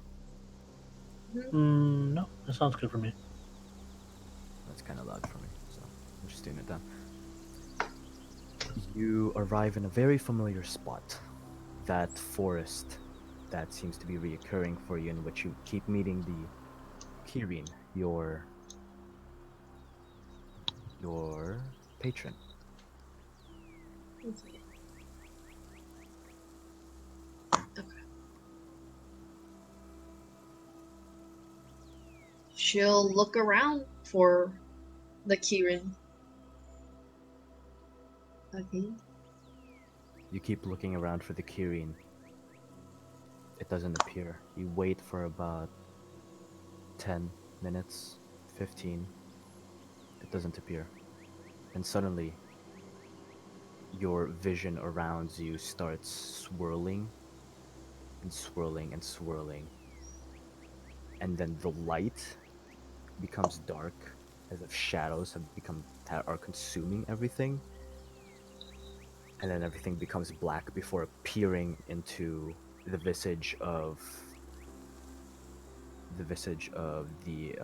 No, that sounds good for me. That's kind of loud for me, so I'm just doing it down. You arrive in a very familiar spot, that forest that seems to be reoccurring for you, in which you keep meeting the Kirin, your patron. She'll look around for the Kirin. Okay. You keep looking around for the Kirin. It doesn't appear. You wait for about 10 minutes, 15. It doesn't appear. And suddenly, your vision around you starts swirling and swirling and swirling. And then the light becomes dark, as if shadows are consuming everything. and then everything becomes black before appearing into the visage of the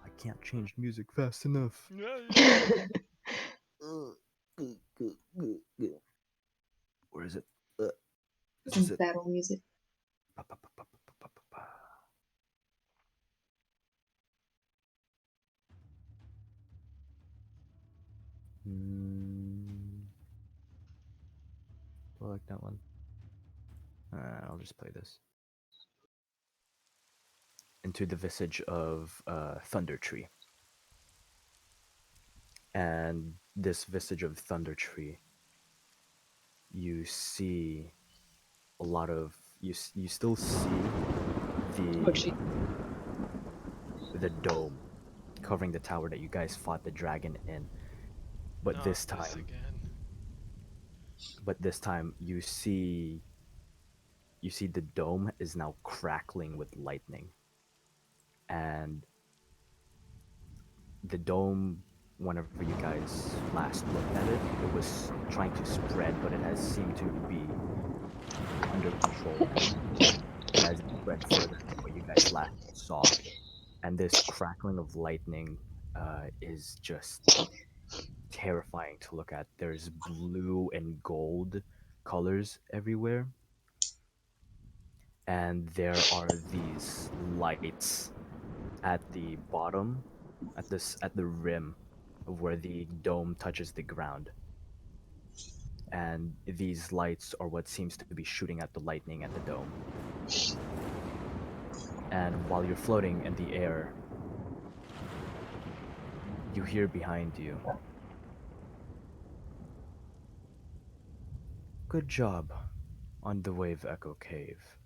I can't change music fast enough. Where is it? This is Some it. battle music. I like that one. I'll just play this. Into the visage of Thunder Tree. And this visage of Thunder Tree, you see a lot of you still see Oh, gee. the dome covering the tower that you guys fought the dragon in. But Not this this time, again. you see the dome is now crackling with lightning. And the dome, whenever you guys last looked at it, it was trying to spread, but it has seemed to be under control now. It has spread further than what you guys last saw. And this crackling of lightning is just terrifying to look at. There's blue and gold colors everywhere. And there are these lights at the bottom, at the rim of where the dome touches the ground. And these lights are what seems to be shooting at the lightning at the dome. And while you're floating in the air, you hear behind you, "Good job on the Wave Echo Cave."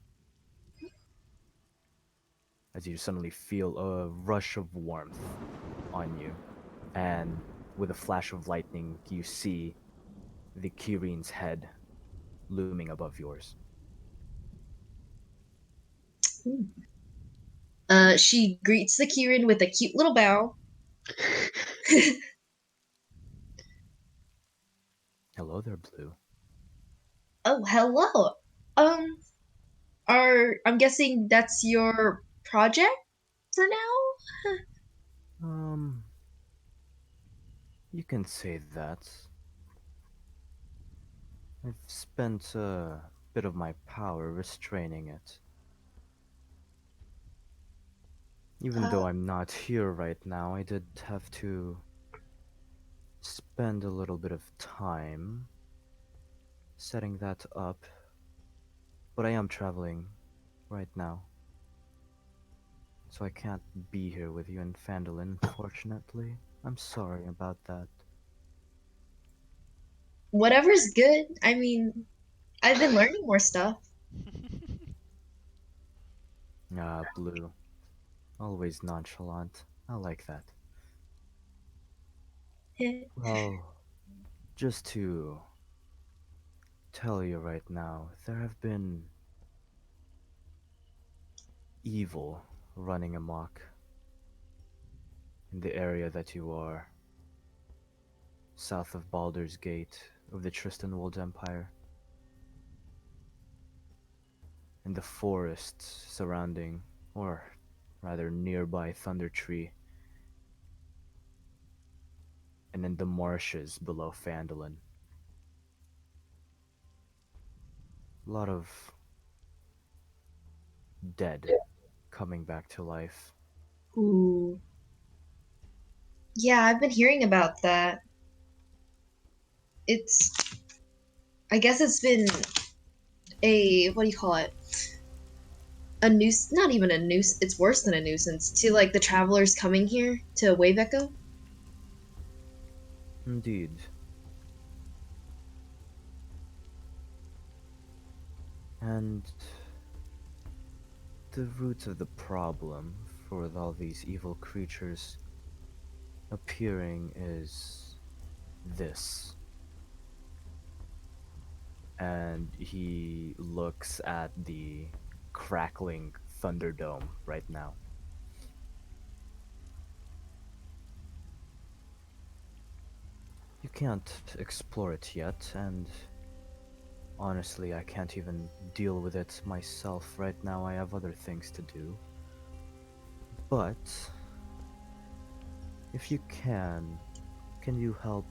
As you suddenly feel a rush of warmth on you, and with a flash of lightning, you see the Kirin's head looming above yours. She greets the Kirin with a cute little bow. Hello there, Blue. Oh, hello. I'm guessing that's your project for now? Um, you can say that. I've spent a bit of my power restraining it. Even though I'm not here right now, I did have to spend a little bit of time setting that up. But I am traveling right now, so I can't be here with you in Phandalin, unfortunately. I'm sorry about that. Whatever's good. I mean, I've been learning more stuff. Ah, Blue. Always nonchalant. I like that. Well, just to tell you right now, there have been evil running amok in the area that you are, south of Baldur's Gate of the Tristanwold Empire, in the forests surrounding, or rather nearby Thunder Tree, and in the marshes below Phandalin. A lot of dead coming back to life. Ooh. Yeah, I've been hearing about that. It's, I guess it's been what do you call it? A noose, not even a noose, it's worse than a nuisance to like the travelers coming here to Wave Echo. Indeed. And the root of the problem for all these evil creatures appearing is this. And he looks at the crackling Thunderdome right now. You can't explore it yet, and honestly, I can't even deal with it myself right now. I have other things to do. But if you can you help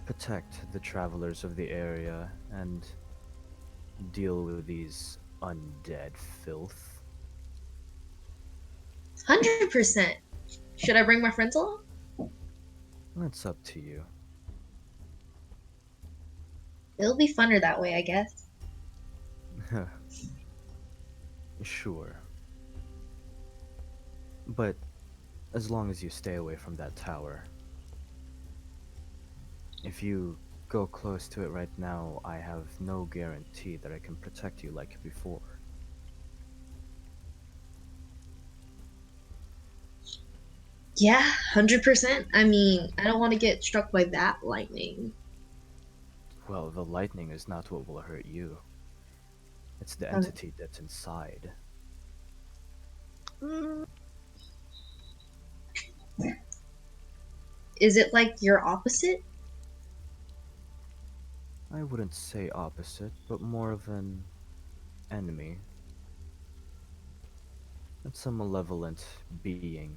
protect the travelers of the area and deal with these undead filth? 100%. Should I bring my friends along? That's up to you. It'll be funner that way, I guess. Sure. But as long as you stay away from that tower. If you go close to it right now, I have no guarantee that I can protect you like before. Yeah, 100%. I mean, I don't want to get struck by that lightning. Well, the lightning is not what will hurt you. It's the Okay. entity that's inside. Is it like your opposite? I wouldn't say opposite, but more of an enemy. It's a malevolent being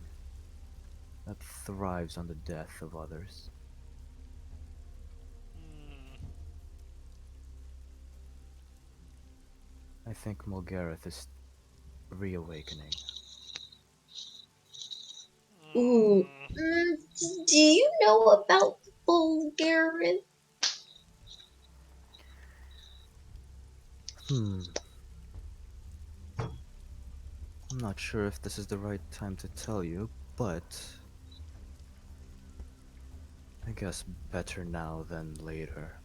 that thrives on the death of others. Hmm. I think Mulgareth is reawakening. Ooh. Do you know about Bulgarian? I'm not sure if this is the right time to tell you, but I guess better now than later.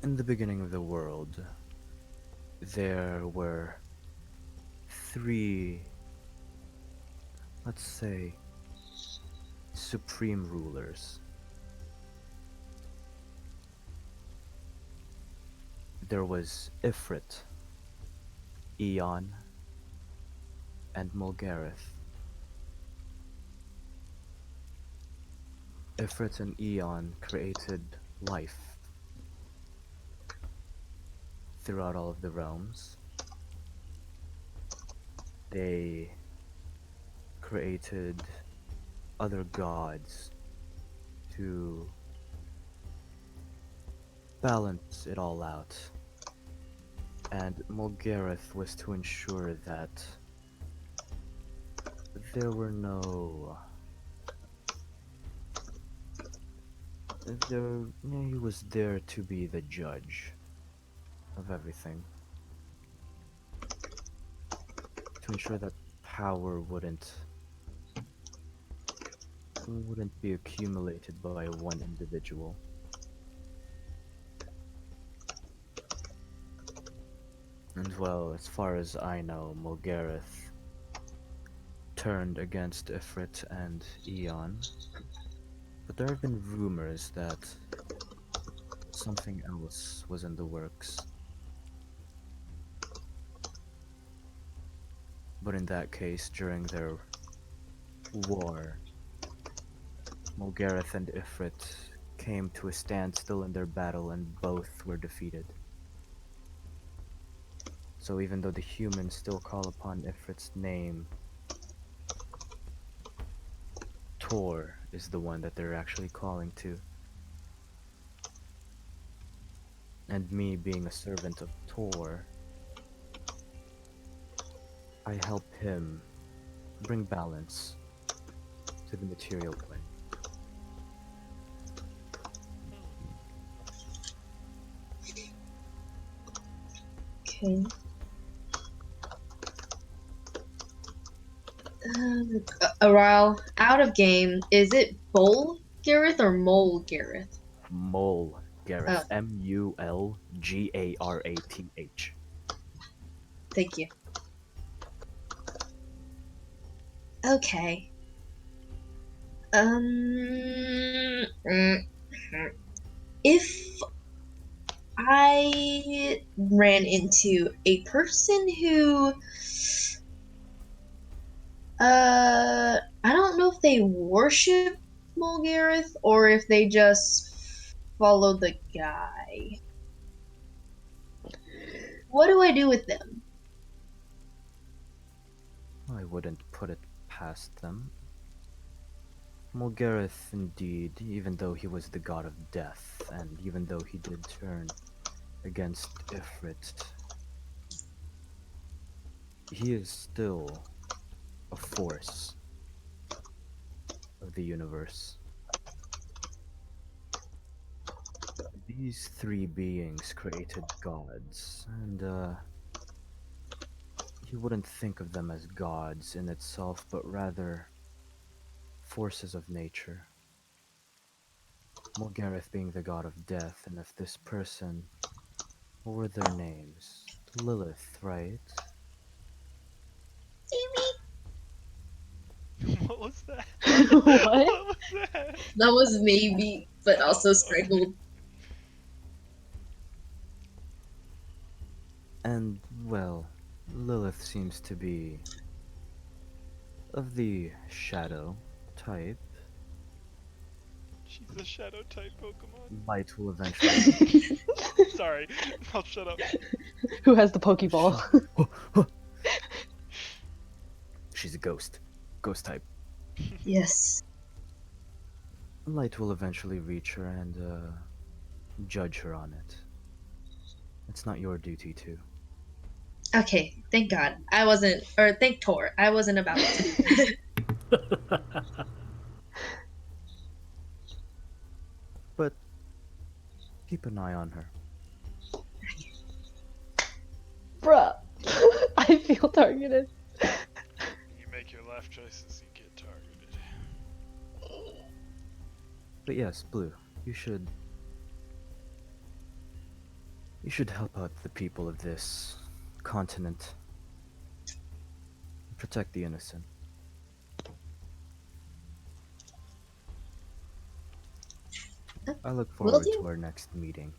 In the beginning of the world, there were three, let's say, supreme rulers. There was Ifrit, Eon, and Mulgareth. Ifrit and Eon created life throughout all of the realms. They created other gods to balance it all out. And Mulgareth was to ensure that there were no... he was there to be the judge of everything. To ensure that power wouldn't be accumulated by one individual. And well, as far as I know, Mulgareth turned against Ifrit and Eon. But there have been rumors that something else was in the works. But in that case, during their war, Mulgareth and Ifrit came to a standstill in their battle and both were defeated. So even though the humans still call upon Ifrit's name, Tor is the one that they're actually calling to. And me being a servant of Tor, I help him bring balance to the material plane. Okay. Aral, out of game, is it Bulgareth or Mulgareth? Mulgareth. Oh, Mulgarath. thank you. Okay. If I ran into a person who I don't know if they worship Mulgareth or if they just follow the guy. What do I do with them? I wouldn't put it past them. Mulgareth, indeed, even though he was the god of death, and even though he did turn against Ifrit, he is still a force of the universe. These three beings created gods, and he wouldn't think of them as gods in itself, but rather forces of nature. Mulgareth being the god of death, and if this person, what were their names? Lilith, right? What was that? What? What was that? That was maybe, but also Oh, okay. strangled. And, well, Lilith seems to be of the shadow type. She's a shadow type Pokemon. Light will eventually. Sorry, I'll shut up. Who has the Pokeball? She's a ghost. Ghost type. Yes. Light will eventually reach her and judge her on it. It's not your duty to. Okay, thank God. I wasn't, or thank Tor. I wasn't about to do this. But keep an eye on her. Bruh. I feel targeted. You make your life choices, you get targeted. But yes, Blue, you should help out the people of this continent. Protect the innocent. I look Will forward do. to our next meeting.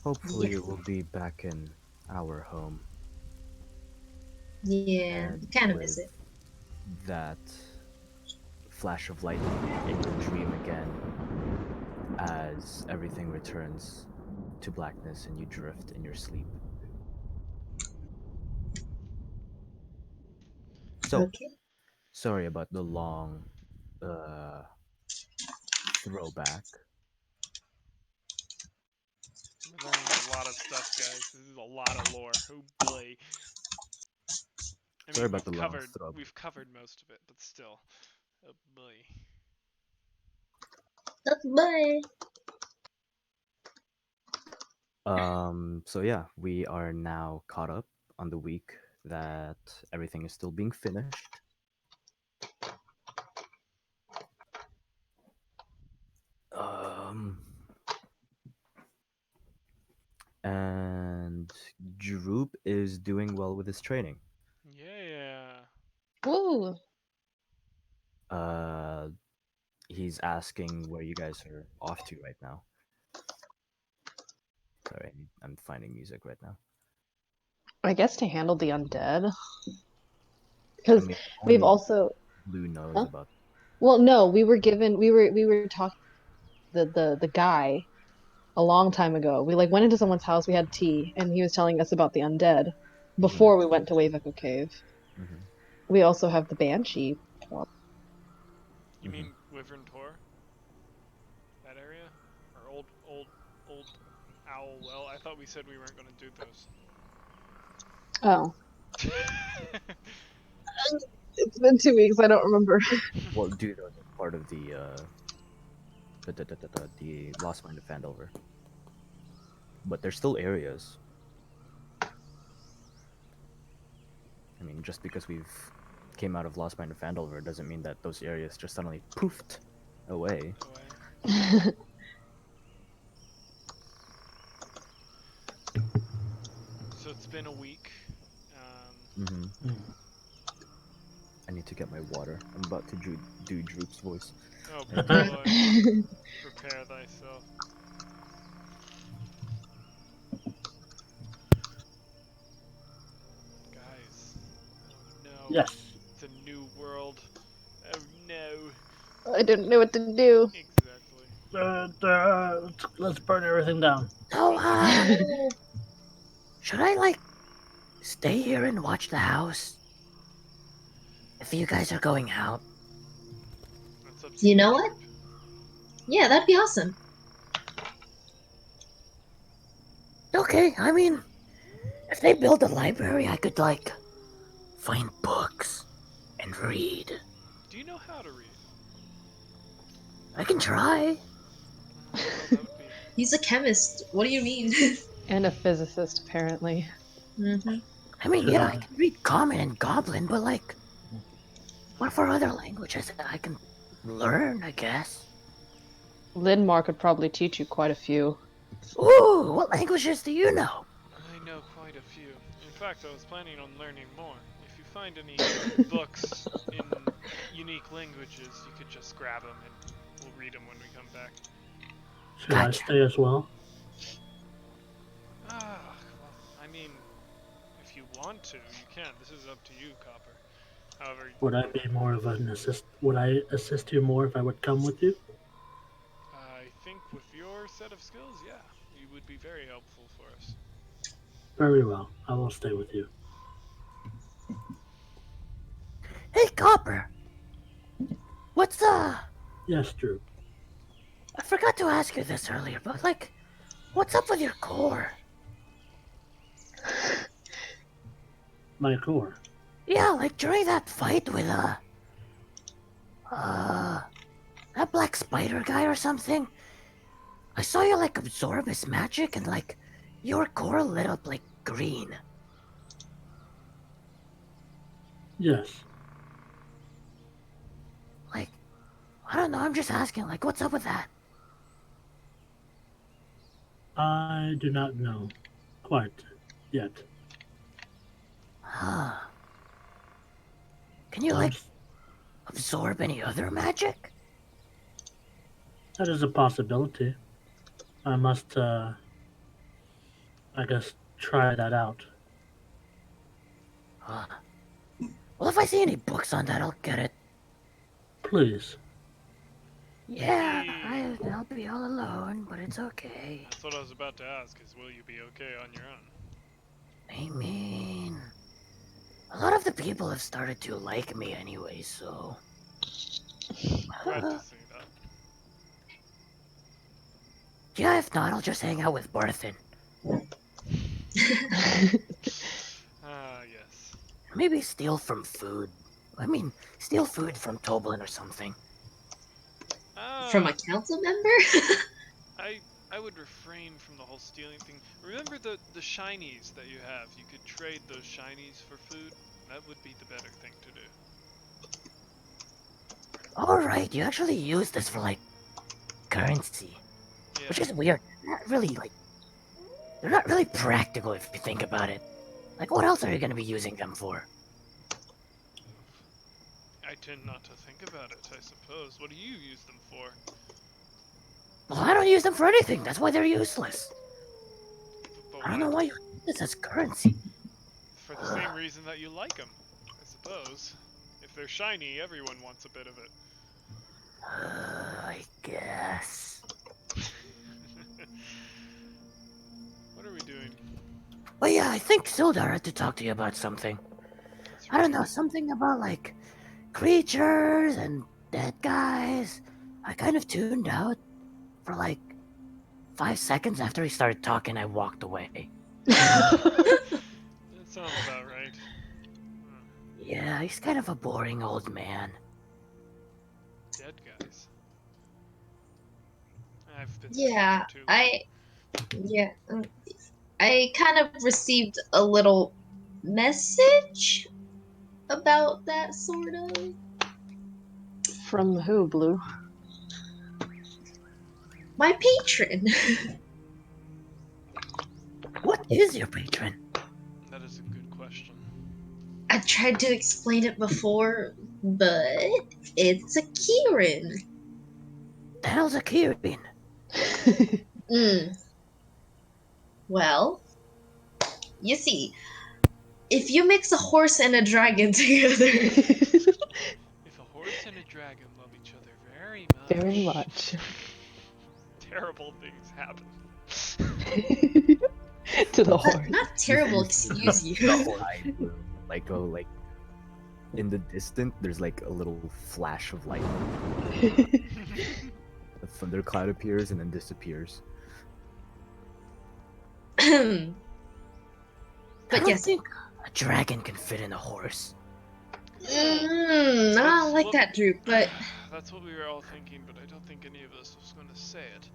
Hopefully it will be back in our home. Yeah, And kind of with miss it. that flash of lightning in your dream again, as everything returns to blackness and you drift in your sleep. So, Okay. sorry about the long throwback. We're learning a lot of stuff, guys. This is a lot of lore. Oh boy. I Sorry mean, about the long throwback. we've covered most of it, but still. Oh boy. Bye. So yeah, we are now caught up on the week that everything is still being finished. Um, and Droop is doing well with his training. Yeah. Woo. Uh, he's asking where you guys are off to right now. Sorry, I'm finding music right now. I guess to handle the undead. I Because mean, we've only also Blue knows huh? about. Well, no, we were talking the guy a long time ago. We like went into someone's house, we had tea, and he was telling us about the undead before we went to Wave Echo Cave. Mm-hmm. We also have the Banshee. You mean Wyvern Tor? That area? Or old Owl Well? I thought we said we weren't gonna do those. Oh, it's been 2 weeks. I don't remember. Well, dude, those are part of the Lost Mine of Phandelver. But they're still areas. I mean, just because we've came out of Lost Mine of Phandelver doesn't mean that those areas just suddenly poofed away. So it's been a week. I need to get my water. I'm about to do Droop's voice. Oh I need to- boy. Prepare thyself. Guys. Oh no. Yes. I didn't know what to do. Exactly. Let's burn everything down. So, Oh, should I, like, stay here and watch the house? If you guys are going out. That's up to you know what? Droop. Yeah, that'd be awesome. Okay, I mean, if they build a library, I could, like, find books and read. Do you know how to read? I can try. Well, that would be. He's a chemist. What do you mean? And a physicist, apparently. hmm I mean, yeah, I can read Common and Goblin, but, like, what for other languages that I can learn, I guess? Lindmar could probably teach you quite a few. Ooh, what languages do you know? I know quite a few. In fact, I was planning on learning more. If you find any books in unique languages, you could just grab them and we'll read them when we come back. Should I stay as well? Ah, well, I mean, if you want to, you can. This is up to you, Copper. However, Would I be more of an assist? Would I assist you more if I would come with you? I think with your set of skills, yeah, you would be very helpful for us. Very well. I will stay with you. Hey, Copper. What's, Yes, Drew. I forgot to ask you this earlier, but, like, what's up with your core? My core. Yeah, like during that fight with, that black spider guy or something. I saw you, like, absorb his magic and, like, your core lit up, like, green. Yes. Like, I don't know, I'm just asking, like, what's up with that? I do not know quite yet. Huh. Can you, like, absorb any other magic? That is a possibility. I must, I guess, try that out. Huh. Well, if I see any books on that, I'll get it. Please. Yeah, I'll be all alone, but it's okay. That's what I was about to ask, is will you be okay on your own? I mean, a lot of the people have started to like me anyway, so... Glad to see that. Yeah, if not, I'll just hang out with Barthen. Ah, yes. Maybe steal from food. I mean, steal food from Toblin or something. From a council member? I would refrain from the whole stealing thing. Remember the shinies that you have? You could trade those shinies for food. That would be the better thing to do. Alright, you actually use this for, like, currency. Yeah. Which is weird. Not really, like... They're not really practical if you think about it. Like, what else are you gonna be using them for? I tend not to think about it, I suppose. What do you use them for? Well, I don't use them for anything. That's why they're useless. But I don't know why you use this as currency. For the same reason that you like them, I suppose. If they're shiny, everyone wants a bit of it. I guess. What are we doing? Well, yeah, I think Sildar had to talk to you about something. I don't know, something about, like, creatures and dead guys. I kind of tuned out for, like, 5 seconds after he started talking. I walked away. That sounds about right. Yeah, he's kind of a boring old man. Dead guys. I've been Yeah, too. I kind of received a little message about that, sort of. From who, Blue? My patron. What is your patron? That is a good question. I tried to explain it before, but it's a Kieran. The hell's a Kirin? Well, you see, if you mix a horse and a dragon together, If a horse and a dragon love each other Very much. Terrible things happen. To the horse. Not terrible, excuse you. Sky blue. Like like in the distance, there's like a little flash of lightning. A thundercloud appears and then disappears. But I don't yes. think a dragon can fit in a horse. I don't like that, Droop, but That's what we were all thinking, but I don't think any of us was going to say it.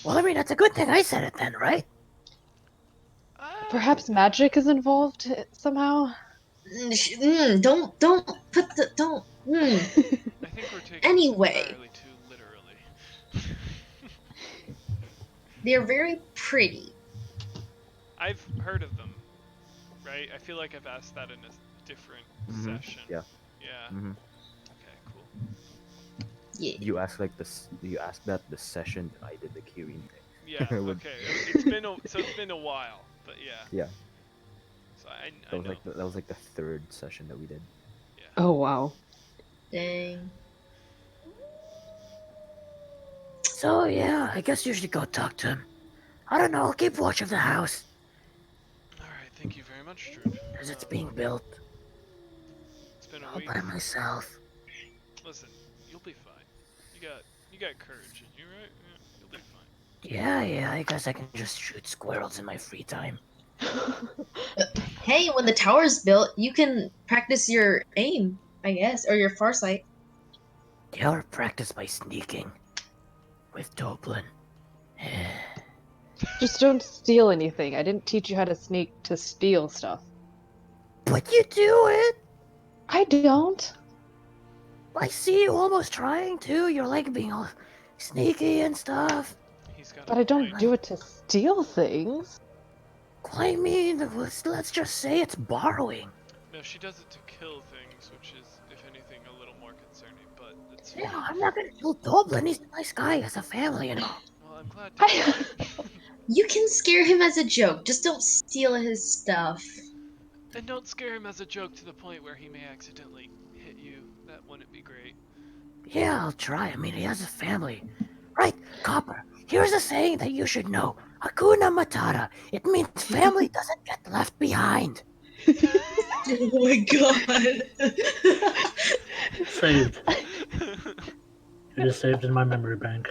Well, I mean, that's a good thing I said it then, right? Perhaps magic is involved somehow? don't put the don't. I think we're taking Anyway. this entirely too literally. They're very pretty. I've heard of them, right? I feel like I've asked that in a different session. Yeah. Yeah. Mm-hmm. Okay, cool. Yeah. You asked you asked that the session I did the Kirin thing. Yeah. Would- Okay. It's been a while, but yeah. Yeah. So I That was know. like that was like the third session that we did. Yeah. Oh, wow. Dang. So, yeah, I guess you should go talk to him. I don't know, I'll keep watch of the house, All right. Thank you very much, Drew. as it's being built It's been a all week. by myself. Listen, you'll be fine. You got courage in you, right? Yeah, you'll be fine. Yeah, I guess I can just shoot squirrels in my free time. Hey, when the tower's built, you can practice your aim, I guess, or your farsight. Yeah, or practice by sneaking. With Dublin. Just don't steal anything. I didn't teach you how to sneak to steal stuff. But you do it! I don't. I see you almost trying to. You're like being all sneaky and stuff. He's got. But I don't do it to steal things. I mean, let's just say it's borrowing. No, she does it to kill things, which is, if anything, a little more concerning. But it's. Yeah, I'm not gonna kill Dublin. He's a nice guy, has a family and all. Well, I'm glad to. You can scare him as a joke, just don't steal his stuff. And don't scare him as a joke to the point where he may accidentally hit you. That wouldn't be great. Yeah, I'll try. I mean, he has a family. Right, Copper, here's a saying that you should know. Hakuna Matata. It means family doesn't get left behind. Oh my god. Saved. It is saved in my memory bank.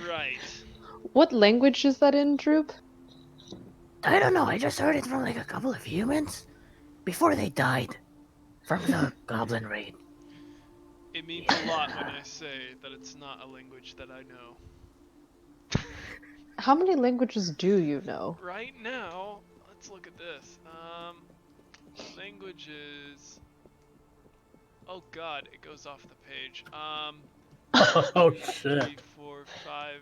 Right. What language is that in, Droop? I don't know, I just heard it from like a couple of humans before they died from the goblin raid. It means a lot when I say that it's not a language that I know. How many languages do you know? Right now, let's look at this. Languages. Oh god, it goes off the page. Oh shit. 3, 4, 5,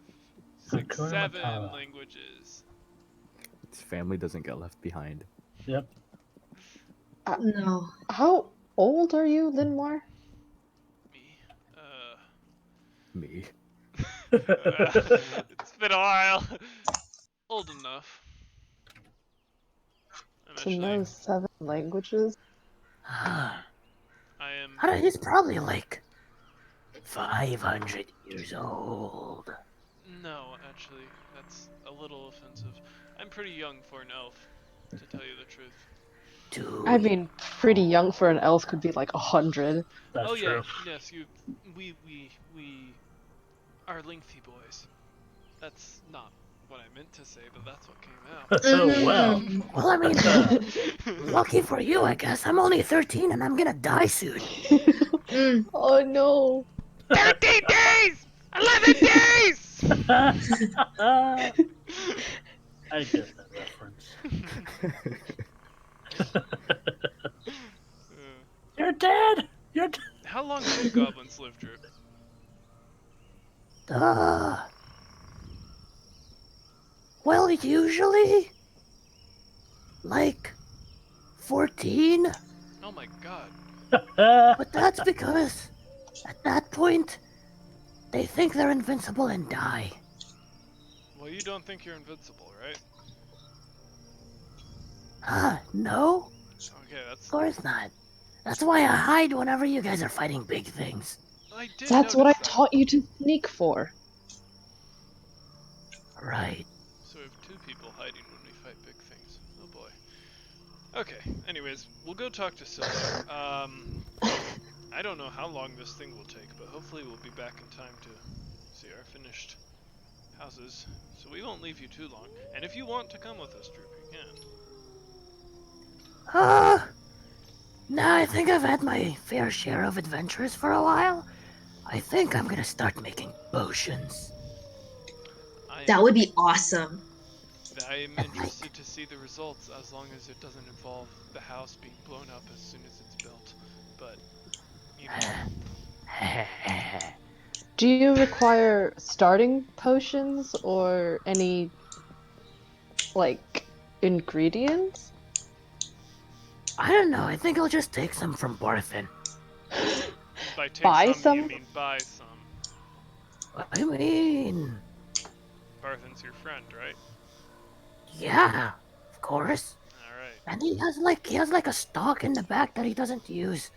6, Hakuna 7 Matata. languages. Its family doesn't get left behind. Yep. No. How old are you, Lindmar? Me. Me. It's been a while. Old enough. I'm To know 7 languages? I I am. don't know, he's probably like 500 years old. No, actually, that's a little offensive. I'm pretty young for an elf, to tell you the truth. Dude. I mean, pretty young for an elf could be like 100. That's Oh true. yeah, yes, we are lengthy boys. That's not what I meant to say, but that's what came out. Oh well. Well, I mean, lucky for you, I guess. I'm only 13 and I'm gonna die soon. Oh no. 13 days! 11 days! I get that reference. You're dead! You're dead! How long do goblins live, Drew? Well, usually, like 14, Oh my god. but that's because at that point, they think they're invincible and die. Well, you don't think you're invincible, right? No, Okay, of course not. That's why I hide whenever you guys are fighting big things. I did That's what I notice that. taught you to sneak for. Right. So we have two people hiding when we fight big things. Oh boy. Okay, anyways, we'll go talk to Sildar. I don't know how long this thing will take, but hopefully we'll be back in time to see our finished houses. So we won't leave you too long. And if you want to come with us, Droop, you can. Now I think I've had my fair share of adventures for a while. I think I'm gonna start making potions. That would be awesome. I am interested to see the results as long as it doesn't involve the house being blown up as soon as it's built. But, you know. Do you require starting potions or any, like, ingredients? I don't know, I think I'll just take some from Barthen. By take Buy some, you some? mean buy some. I mean, Barthen's your friend, right? yeah, of course. Alright. And he has like a stock in the back that he doesn't use.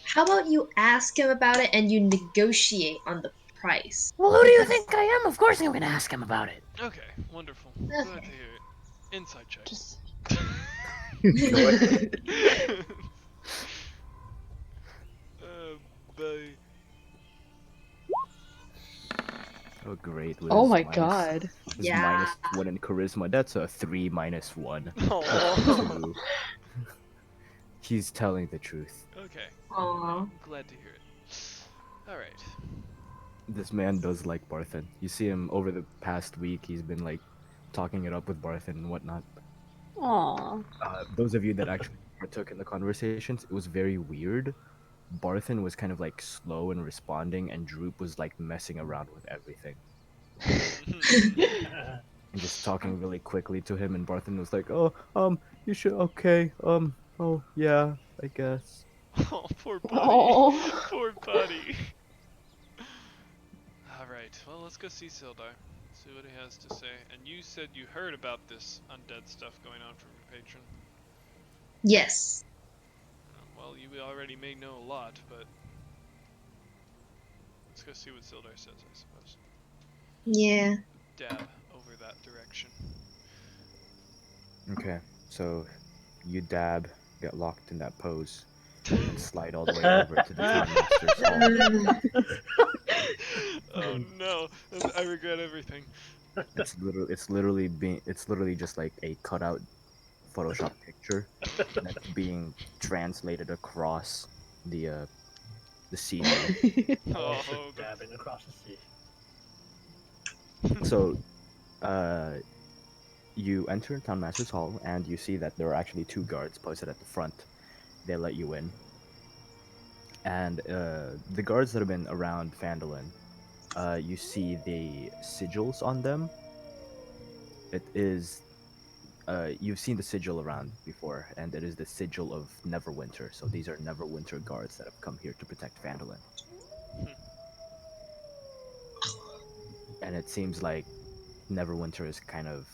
How about you ask him about it and you negotiate on the price? Well, who do you Because- think I am? Of course I'm gonna ask him about it. Okay, wonderful. Glad to Okay. hear it. Inside check. Just Bye. Oh, great. With Oh his my minus- god. His Yeah. -1 in charisma. That's a 3 -1. Aw. Two. He's telling the truth. Okay, Aw. glad to hear it. Alright. This man does like Barthen. You see him over the past week. He's been like talking it up with Barthen and whatnot. Aw. Those of you that actually partook in the conversations, it was very weird. Barthen was kind of like slow in responding, and Droop was like messing around with everything and just talking really quickly to him. And Barthen was like, "Oh, you should okay, oh yeah, I guess." Oh, poor buddy. Oh. Poor buddy. Alright, well, let's go see Sildar. See what he has to say. And you said you heard about this undead stuff going on from your patron. Yes. Well, you already may know a lot, but let's go see what Sildar says, I suppose. Yeah. Dab over that direction. Okay, so you dab, get locked in that pose, and slide all the way over to the Town Master's hall. Oh no, I regret everything. It's literally just like a cutout Photoshop picture that's being translated across the scenery. Oh, Dabbing across the sea. So, you enter Town Master's Hall, and you see that there are actually 2 guards posted at the front. They let you in. And the guards that have been around Phandelver, you see the sigils on them. It is, you've seen the sigil around before, and it is the sigil of Neverwinter. So these are Neverwinter guards that have come here to protect Phandelver. And it seems like Neverwinter is kind of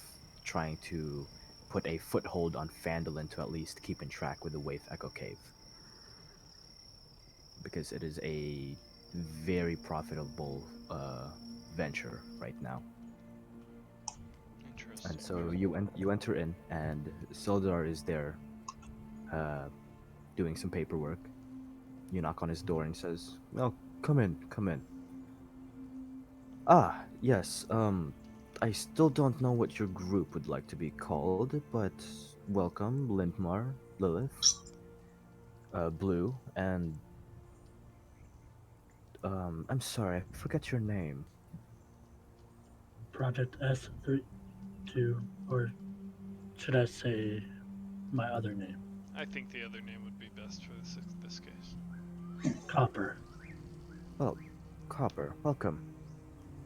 trying to put a foothold on Phandelver to at least keep in track with the Waif Echo Cave. Because it is a very profitable venture right now. interesting. And so you enter in, and Sildar is there doing some paperwork. You knock on his door and says, "Well, come in, come in." Ah, yes, I still don't know what your group would like to be called, but welcome, Lindmar, Lilith, Blue, and I'm sorry, I forget your name. Project S32, or should I say my other name? I think the other name would be best for this case. Copper. Well, Copper, welcome.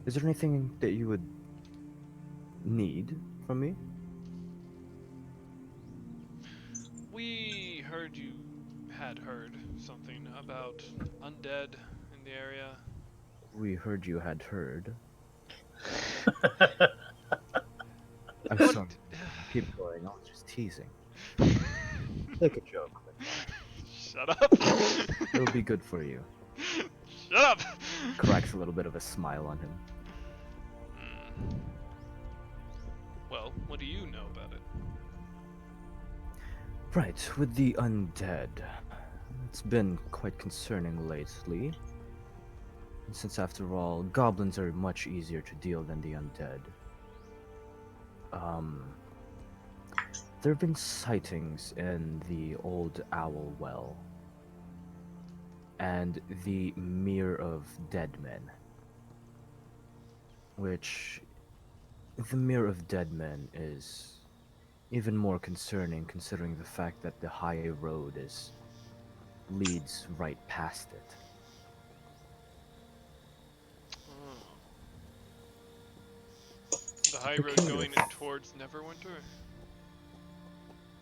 Is there anything that you would need from me? We heard you had heard something about undead in the area. We heard you had heard. I'm What- sorry. Keep going. I was just teasing. Make a joke. Shut up. It'll be good for you. Shut up. Cracks a little bit of a smile on him. Hmm. Well, what do you know about it? Right, with the undead. It's been quite concerning lately. Since after all, goblins are much easier to deal than the undead. There have been sightings in the old owl well and the Mere of Dead Men, which the Mere of Dead Men is even more concerning considering the fact that the high road leads right past it. Oh. The high The road king going of- towards Neverwinter?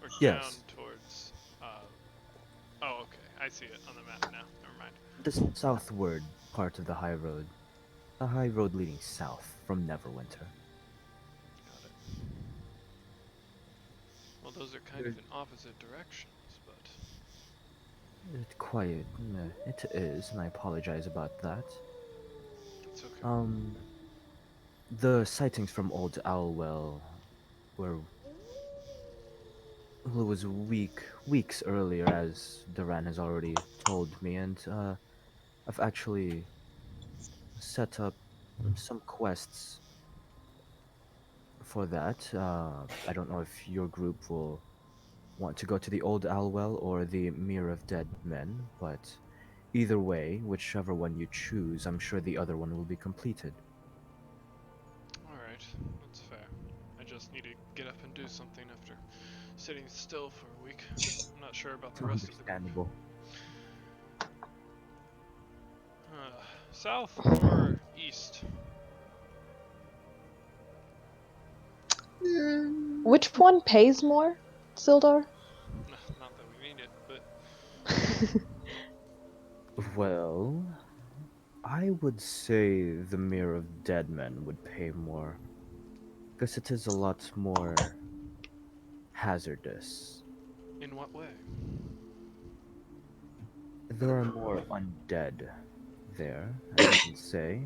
Or Yes. down towards... Oh, okay. I see it on the map now. Never mind. The southward part of the high road. The high road leading south from Neverwinter. Got it. Well, those are kind of in opposite directions, but... It is, and I apologize about that. It's okay. The sightings from Old Owlwell was weeks earlier, as Duran has already told me, and I've actually set up some quests for that. I don't know if your group will want to go to the Old Owlwell or the Mere of Dead Men, but either way, whichever one you choose, I'm sure the other one will be completed. Alright, that's fair. I just need to get up and do something after sitting still for a week. I'm not sure about the rest of the group. Understandable. South or east? Which one pays more, Sildar? Not that we need it, but Well, I would say the Mere of Dead Men would pay more, because it is a lot more hazardous. in what way? There are more undead there, as you can say.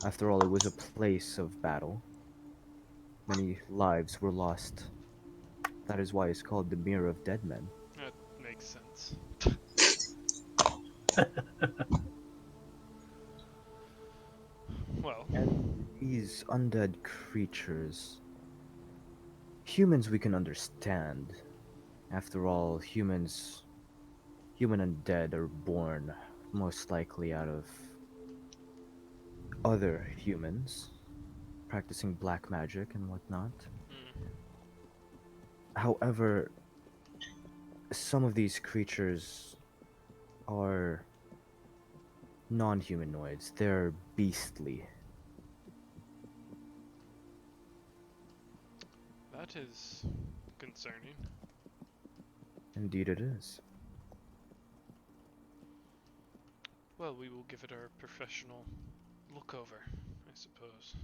After all, it was a place of battle. Many lives were lost. That is why it's called the Mere of Dead Men. That makes sense. Well, And these undead creatures, humans we can understand. After all, human and dead are born most likely out of other humans, practicing black magic and whatnot. However, some of these creatures are non-humanoids. They're beastly. that is concerning. Indeed it is. Well, we will give it our professional look over, I suppose.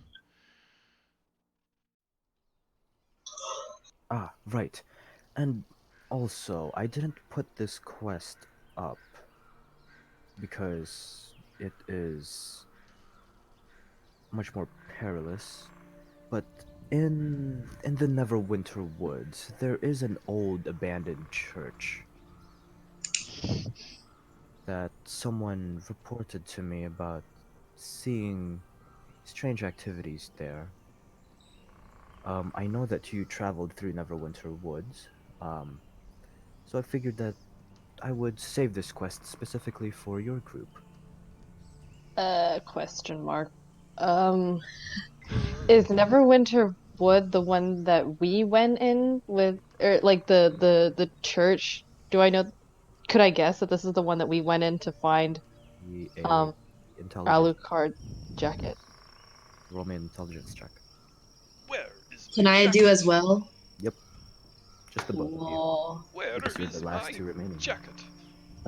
Ah, right. And also, I didn't put this quest up because it is much more perilous. But in the Neverwinter woods, there is an old abandoned church that someone reported to me about seeing strange activities there. I know that you traveled through Neverwinter woods, so I figured that I would save this quest specifically for your group. Question mark. Is Neverwinter Wood the one that we went in with, or like the church? Do I know? Could I guess that this is the one that we went in to find A intelligence. Alucard jacket? Roll me an intelligence check. Where is Can my I jacket? do as well? Yep. Just the both of you. Cool. Where Because you're is the last my two remaining. jacket?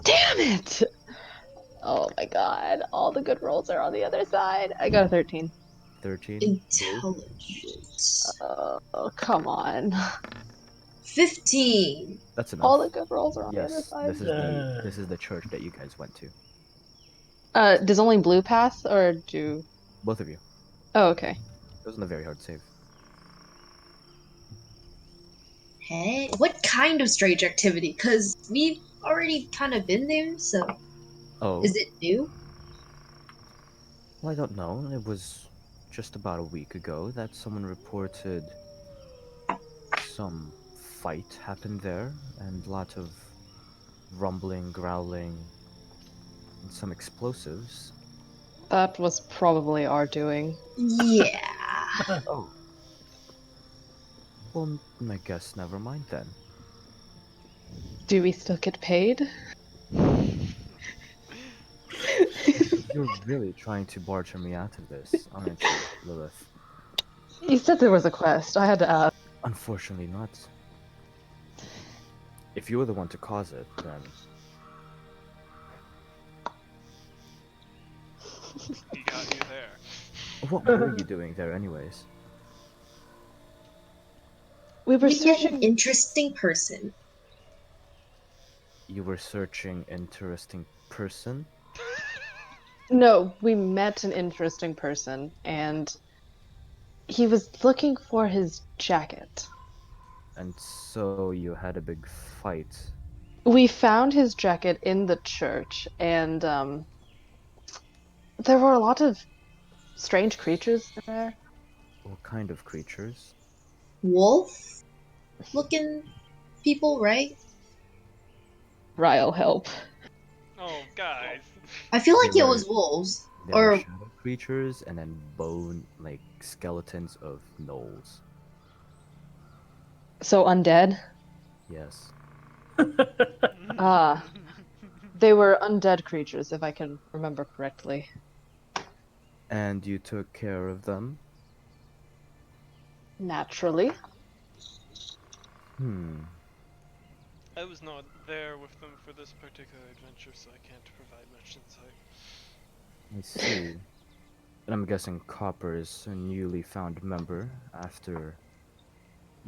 Damn it! Oh my god, all the good rolls are on the other side. I got a 13. 13. Blue. Intelligence. Oh, come on. 15. That's enough. All the good rolls are on the other Yes, side. this is the church that you guys went to. Does only blue pass, or do... Both of you. Oh, okay. It wasn't a very hard save. Hey, what kind of strange activity? Because we've already kind of been there, so Oh, is it new? well, I don't know. It was just about a week ago that someone reported some fight happened there, and a lot of rumbling, growling, and some explosives. That was probably our doing. Yeah. Oh, well, I guess never mind then. Do we still get paid? You're really trying to barter me out of this, aren't you, Lilith? You said there was a quest. I had to ask. Unfortunately not. If you were the one to cause it, then He got you there. what were you doing there anyways? We were We met an searching... interesting person. You were searching interesting person? No, we met an interesting person, and he was looking for his jacket. And so you had a big fight. We found his jacket in the church, and there were a lot of strange creatures in there. What kind of creatures? Wolf looking people, right? Ryle, help. Oh, guys. I feel like They it were was wolves. they were Or shadow creatures and then bone like skeletons of gnolls. So undead? Yes. Ah, they were undead creatures, if I can remember correctly. And you took care of them? Naturally. I was not there with them for this particular adventure, so I can't provide much insight. I see. And I'm guessing Copper is a newly found member after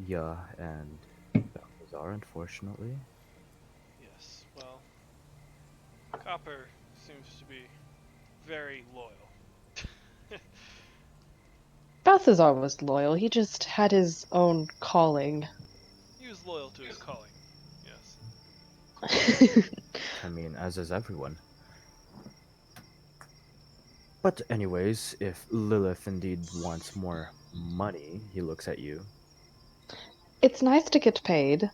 Ya and Balthazar, unfortunately. Yes, well, Copper seems to be very loyal. Balthazar was loyal, he just had his own calling. He was loyal to his calling, yes. I mean, as is everyone. But anyways, if Lilith indeed wants more money, he looks at you. It's nice to get paid.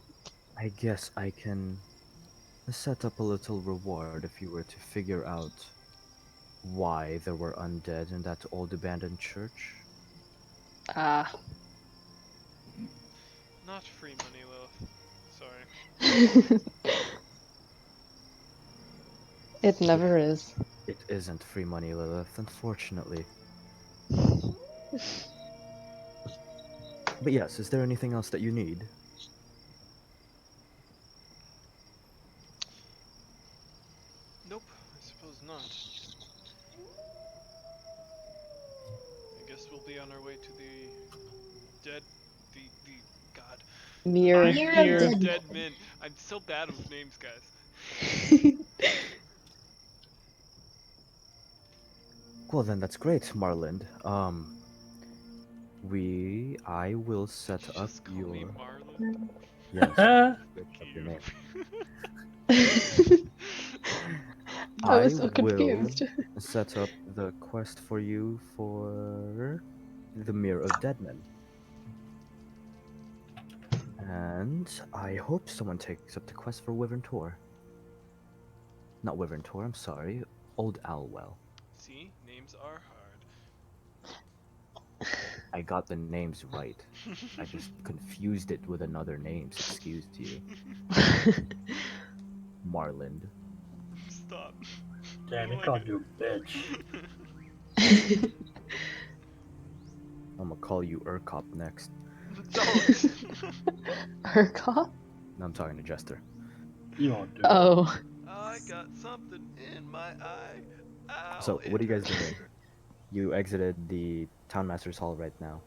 I guess I can set up a little reward if you were to figure out why there were undead in that old abandoned church. Ah. Not free money, Lilith. Sorry. It never is. It isn't free money, Lilith, unfortunately. But yes, is there anything else that you need? Nope, I suppose not. I guess we'll be on our way to the god. Mere Mere of Mere Dead of Men. Dead Men. I'm so bad with names, guys. Well then, that's great, Marland. I will set Did you up just call your... me Marlin? Yes, Thank up your name. I was so will confused. set up the quest for you for the Mirror of Dead Men. And I hope someone takes up the quest for Wyvern Tor. Not Wyvern Tor, I'm sorry. Old Alwell. See, names are I got the names right. I just confused it with another names, excuse you. Marland. Stop. Damn, he I called you a bitch. I'm gonna call you Urkop next. Don't. Urkop? No, I'm talking to Jester. You won't do Oh. I got something in my eye. Ow, So, what are you it guys doing? hurt. You exited the Town Master's Hall right now.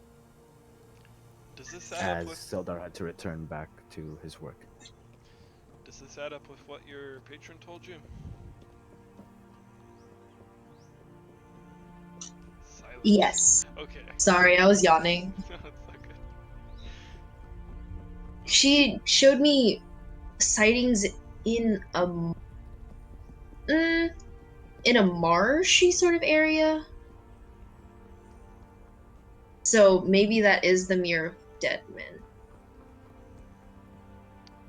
Does this add as up with Sildar had to return back to his work. Does this add up with what your patron told you? Silence. Yes. Okay. Sorry, I was yawning. No, it's okay. She showed me sightings in a in a marshy sort of area. So maybe that is the Mirror of Dead Men.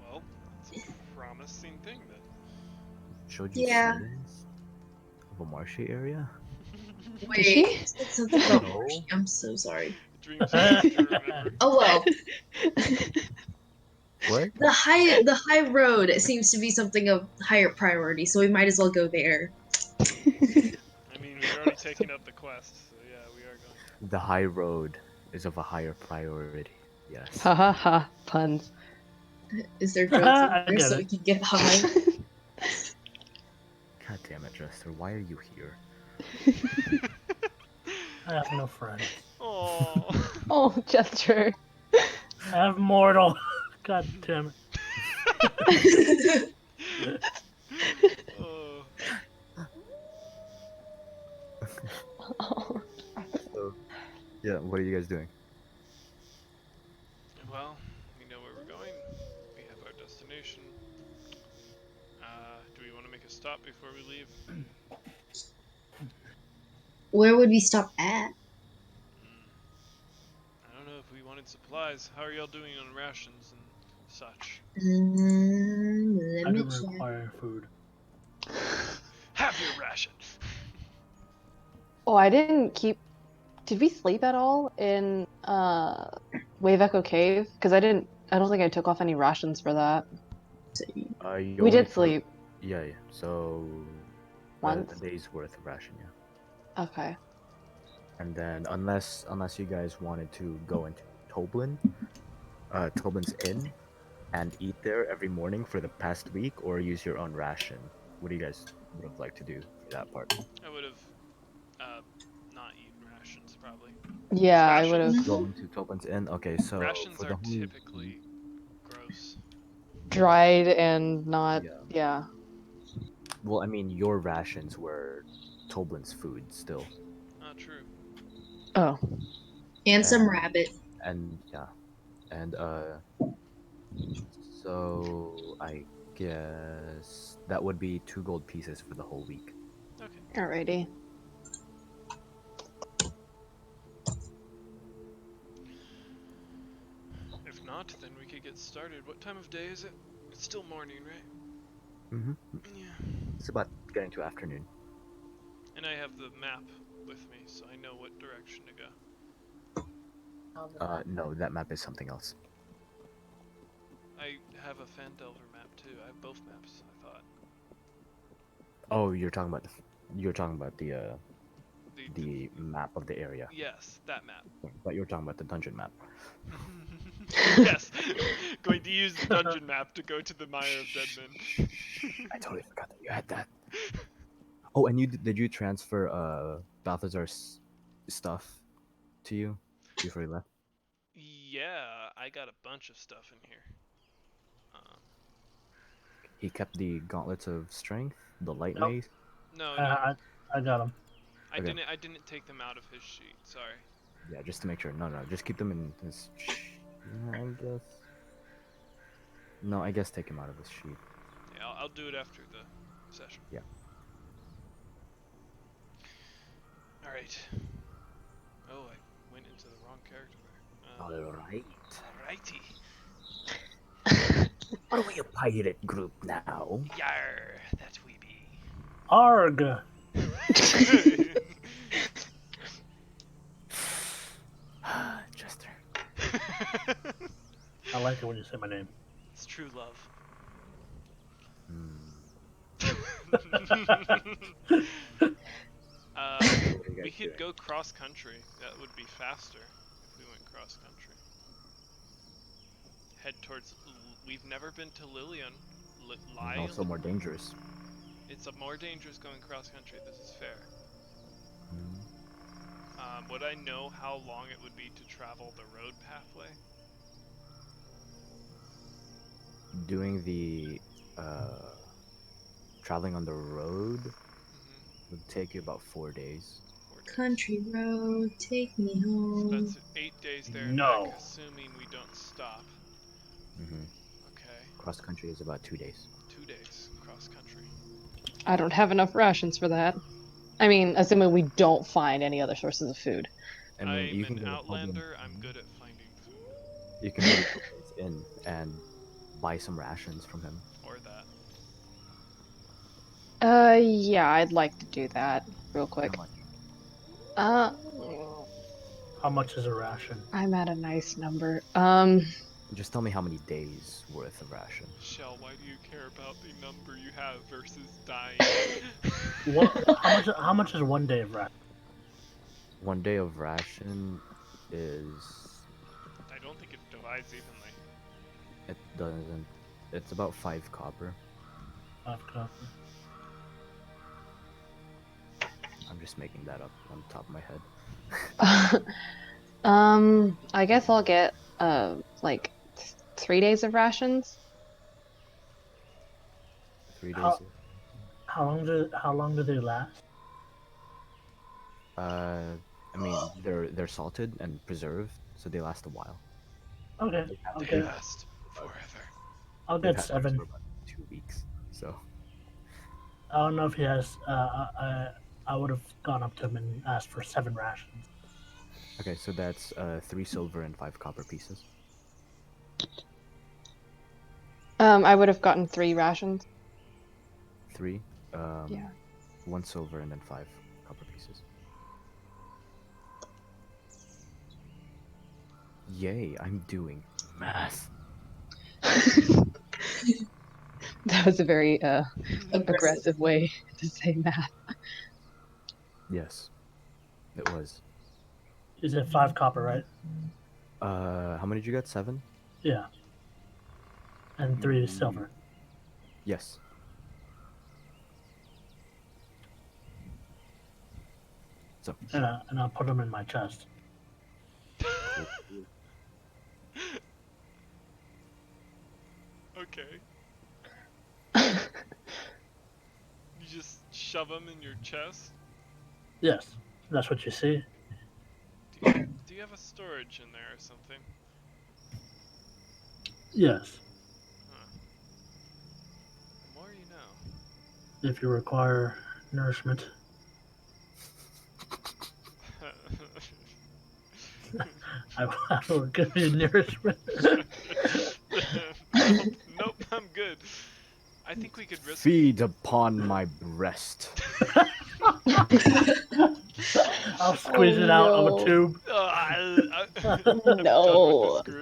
Well, it's a promising thing then. Showed you Yeah. sightings of a marshy area? Wait, Did she? you said something about No. marshy. I'm so sorry. Dreams have to remember. Oh well. What? The high road seems to be something of higher priority, so we might as well go there. I mean, we've already taken up the quest, so yeah, we are going. The high road is of a higher priority. Yes. Ha ha ha. Puns. Is there drugs in I there get so it. we can get high? God damn it, Jester. Why are you here? I have no friends. Oh. Oh, Chester. I have mortal. God damn it. Oh. Oh. So, yeah, what are you guys doing? Well, we know where we're going. We have our destination. Do we want to make a stop before we leave? Where would we stop at? I don't know if we wanted supplies. How are y'all doing on rations and such? I Let me do check. require food. Have your ration. Oh, I didn't keep. Did we sleep at all in Wave Echo Cave? Because I didn't. I don't think I took off any rations for that. You We only did took- sleep Yeah, yeah. So, a once. day's worth of ration, yeah. Okay. And then, unless you guys wanted to go into Toblin, Toblin's Inn, and eat there every morning for the past week, or use your own ration. What do you guys would have liked to do for that part? I would have not eaten rations probably. Yeah, I would Rations? have Go into Toblin's Inn. Okay, so Rations for are the whole typically gross. dried and not. Yeah. Yeah. Well, I mean, your rations were Toblin's food still, Not true. Oh. And some And- rabbit. and yeah, and so I guess that would be 2 gold pieces for the whole week. Okay. Alrighty. If not, then we could get started. What time of day is it? It's still morning, right? Mm-hmm. Yeah. It's about getting to afternoon. And I have the map with me, so I know what direction to go. No, that map is something else. I have a Phandelver map too. I have both maps, I thought. Oh, you're talking about the map of the area. Yes, that map. But you're talking about the dungeon map. Yes, going to use the dungeon map to go to the Mire of Dead Men. I totally forgot that you had that. Oh, and did you transfer Balthazar's stuff to you before you left? Yeah, I got a bunch of stuff in here. He kept the gauntlets of strength, the light Nope. mace. No, I got him. Okay. I didn't take them out of his sheet. Sorry. Yeah, just to make sure. No, just keep them in his. I guess. No, I guess take him out of his sheet. Yeah, I'll do it after the session. Yeah. All right. Oh, I went into the wrong character there. All right. Righty. Are we a pirate group now? Yar, that we be. Arg! Chester. I like it when you say my name. It's true love. We could go cross country. That would be faster if we went cross country. Head towards. We've never been to Lilian. And also more dangerous. It's more dangerous going cross country. This is fair. Mm. Would I know how long it would be to travel the road pathway? doing the traveling on the road Mm-hmm. would take you about 4 days. 4 days. Country road, take me home. So that's 8 days there and No. back, assuming we don't stop. Hmm Okay. Cross country is about 2 days. 2 days cross country. I don't have enough rations for that. I mean, assuming we don't find any other sources of food. I mean, I'm you can an go to outlander. I'm good at finding food. You can go to Pilgrim's Inn and buy some rations from him. Or that. Yeah, I'd like to do that real quick. How much? Uh, How much is a ration? I'm at a nice number. Just tell me how many days worth of ration. Shell, why do you care about the number you have versus dying? How much is 1 day of ration? 1 day of ration is I don't think it divides evenly. it doesn't. It's about 5 copper. 5 copper. I'm just making that up on top of my head. I guess I'll get like 3 days of rations. 3 days. How- How long do they last? I mean, they're salted and preserved, so they last a while. Okay. They Okay. last forever. I'll They've get had theirs 7. for about 2 weeks. So I don't know if he has. I would have gone up to him and asked for 7 rations. okay, so that's 3 silver and 5 copper pieces. I would have gotten 3 rations. 3. Yeah. 1 silver and then 5 copper pieces. Yay! I'm doing math. That was a very aggressive way to say math. Yes, it was. You said 5 copper, right? How many did you get? 7? Yeah. And 3 silver. Yes. So And I'll put them in my chest. Okay. You just shove them in your chest? Yes, that's what you see. Do you have a storage in there or something? Yes. Huh. The more you know. If you require nourishment. I will give you nourishment. Nope, I'm good. I think we could risk. feed upon my breast. I'll squeeze it out of a tube. I'm No. done with this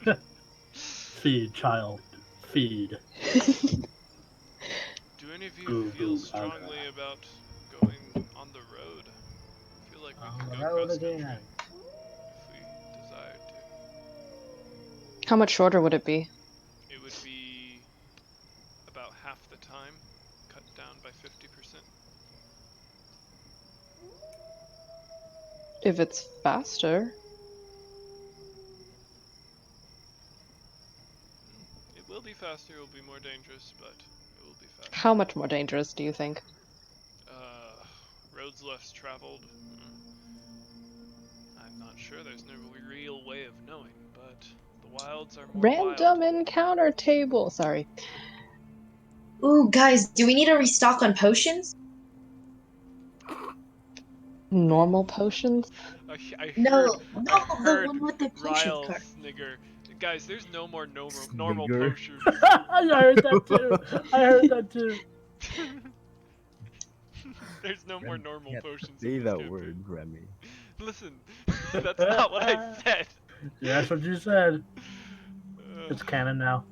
group. Feed, child. Feed. Do any of you Goo, feel goo, strongly gaga. about going on the road? I feel like we On could the go road cross country again. if we desired to. How much shorter would it be? It would be about half the time, cut down by 50%. If it's faster. It will be faster, it will be more dangerous, but it will be faster. How much more dangerous do you think? Roads less traveled. I'm not sure, there's no real way of knowing, but the wilds are more Random wild. encounter table. Sorry. Ooh, guys, do we need to restock on potions? Normal potions? I No, the heard one with the potion Ryle card. snigger. Guys, there's no more normal Snigger. potions. I heard that too. I heard that too. There's no more Remy, normal can't potions. Say in this that campaign. word, Remy. Listen, that's not what I said. Yeah, that's what you said. It's canon now.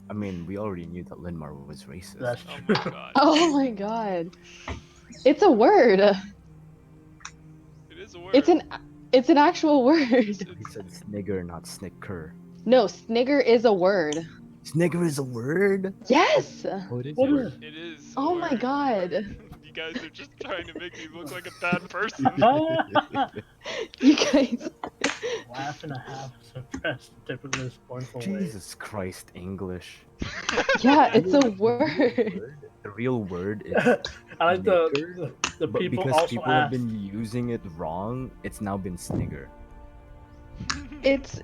I mean, we already knew that Lindmar was racist. That's Oh true. my god. Oh my god. It's a word. It is a word. It's an actual word. He said snigger, not snicker. No, snigger is a word. Snigger is a word? Yes. Oh, it is What a word. is? It is. a Oh my word. god. You guys are just trying to make me look like a bad person. You guys. laugh and a half suppressed, typically scornful way. Jesus Christ, English. Yeah, it's a The word. real word is I like snicker, the but people because also people have asked. been using it wrong, it's now been snigger. It's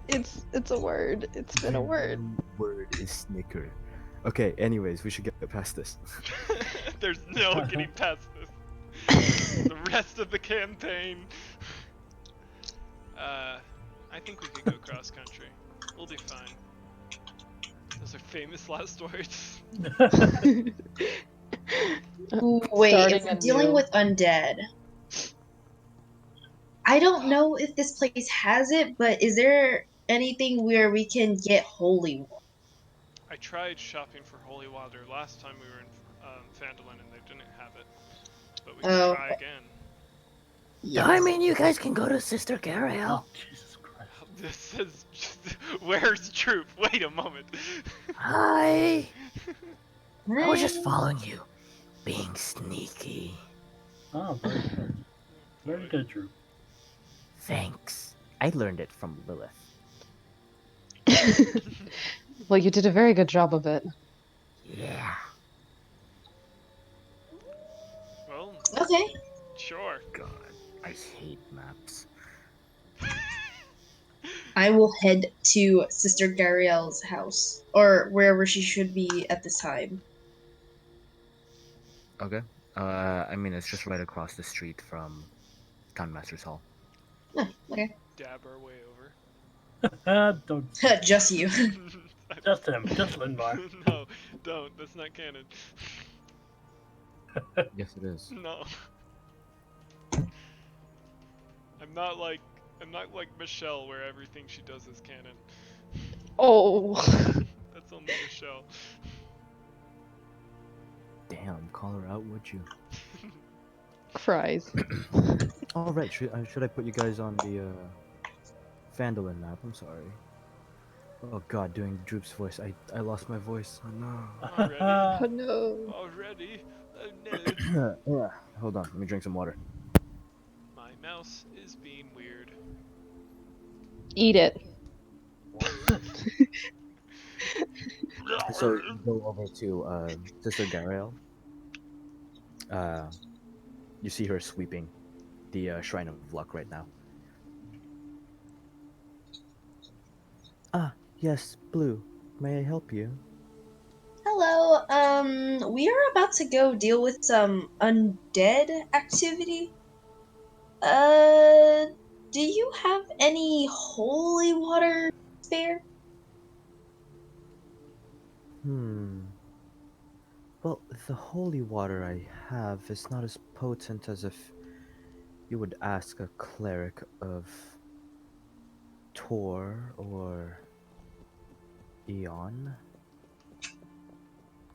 a word. It's been a word. The word is snicker. Okay, anyways, we should get past this. There's no getting past this. The rest of the campaign. I think we could go cross country. We'll be fine. Those are famous last words. Ooh, wait, Starting if we're dealing anew. with undead, I don't know if this place has it, but is there anything where we can get holy water? I tried shopping for holy water last time we were in Phandalin and they didn't have it. But we can Oh, try again. yes. I mean, you guys can go to Sister Garael. Oh, Jesus Christ. This is just, where's Troop? Wait a moment. Hi. I was just Right. following you, being sneaky. Oh, very good. Very good, Drew. Thanks. I learned it from Lilith. Well, you did a very good job of it. Yeah. Well, Okay. sure. God, I hate maps. I will head to Sister Gariel's house, or wherever she should be at this time. Okay. I mean, it's just right across the street from Gunmaster's Hall. Oh, okay. Dab our way over. Don't. Just you. Just him. Just Lindmar. No, don't. That's not canon. Yes, it is. No. I'm not like Michelle where everything she does is canon. Oh. That's only Michelle. Damn, call her out, would you? Cries. All right, should I put you guys on the Phandalin map? I'm sorry. Oh God, doing Droop's voice. I lost my voice. Oh no. Oh Already? no. Already? Oh no. Hold on, let me drink some water. My mouse is being weird. Eat it. So you go over to Sister Garael. You see her sweeping the Shrine of Luck right now. Ah, yes, Blue. May I help you? Hello. We are about to go deal with some undead activity. Uh, do you have any holy water spare? Well, the holy water I have is not as potent as if you would ask a cleric of Tor or Eon.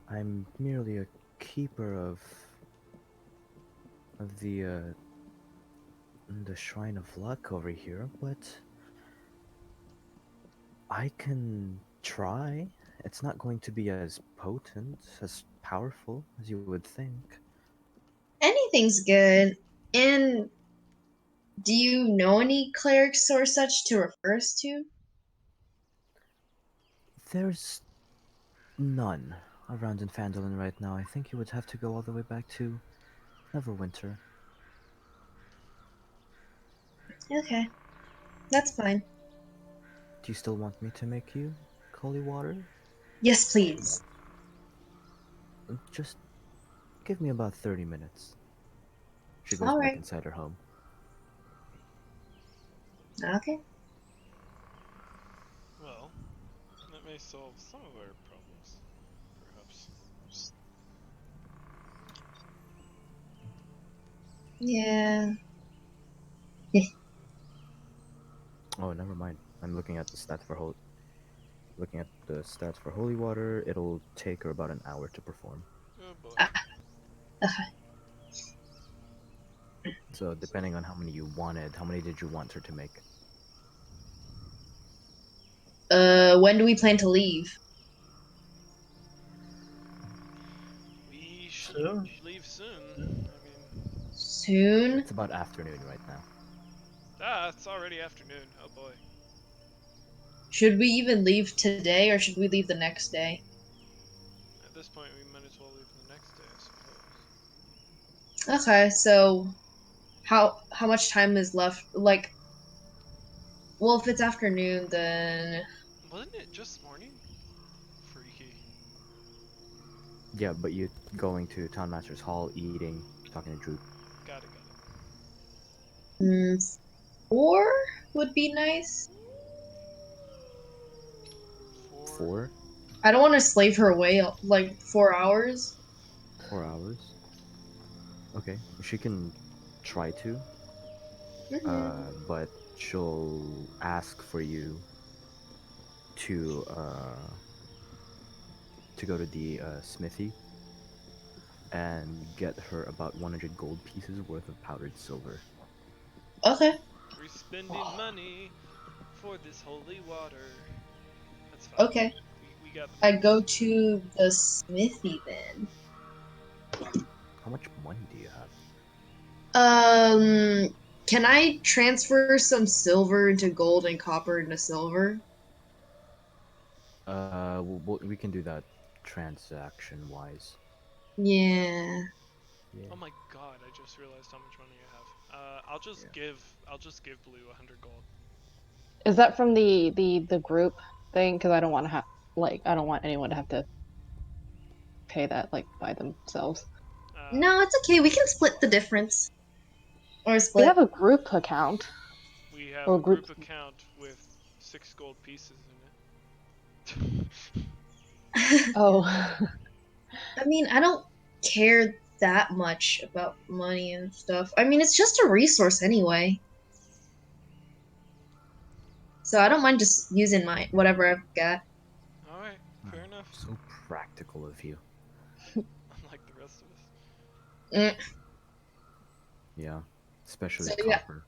I'm merely a keeper of the Shrine of Luck over here, but I can try. It's not going to be as potent, as powerful as you would think. Anything's good. And do you know any clerics or such to refer us to? There's none around in Phandalin right now. I think you would have to go all the way back to Neverwinter. Okay, that's fine. Do you still want me to make you holy water? Yes, please. Just give me about 30 minutes. She goes All back right. inside her home. Okay. Well, that may solve some of our problems, perhaps. Yeah. Oh, never mind. I'm looking at the stats for holy water. It'll take her about an hour to perform. Oh boy. So depending on how many you wanted, how many did you want her to make? When do we plan to leave? We should Soon? leave soon. I mean, Soon? It's about afternoon right now. it's already afternoon. Oh boy. Should we even leave today or should we leave the next day? At this point, we might as well leave the next day, I suppose. Okay, so how much time is left? Like, well, if it's afternoon, then Wasn't it just morning? Freaky. Yeah, but you're going to Town Master's Hall, eating, talking to Droop. Got it. 4 would be nice. 4. 4? I don't want to slave her away like 4 hours. 4 hours? Okay, she can try to, but she'll ask for you to go to the smithy and get her about 100 gold pieces worth of powdered silver. Okay. We're spending money for this holy water. That's fine. Okay. We got the I money. go to the smithy then. How much money do you have? Can I transfer some silver into gold and copper into silver? We can do that transaction-wise. Yeah. Yeah. Oh my god, I just realized how much money I have. I'll just give Blue 100 gold. Is that from the group thing? Because I don't want to have I don't want anyone to have to pay that like by themselves. No, it's okay. We can split the difference. Or We split. have a group account. We have Or a group group- account with 6 gold pieces in it. Oh, I mean, I don't care that much about money and stuff. I mean, it's just a resource anyway. So I don't mind just using my whatever I've got. Alright, fair enough. So practical of you. Unlike the rest of us. Mm. Yeah, especially So, yeah. copper.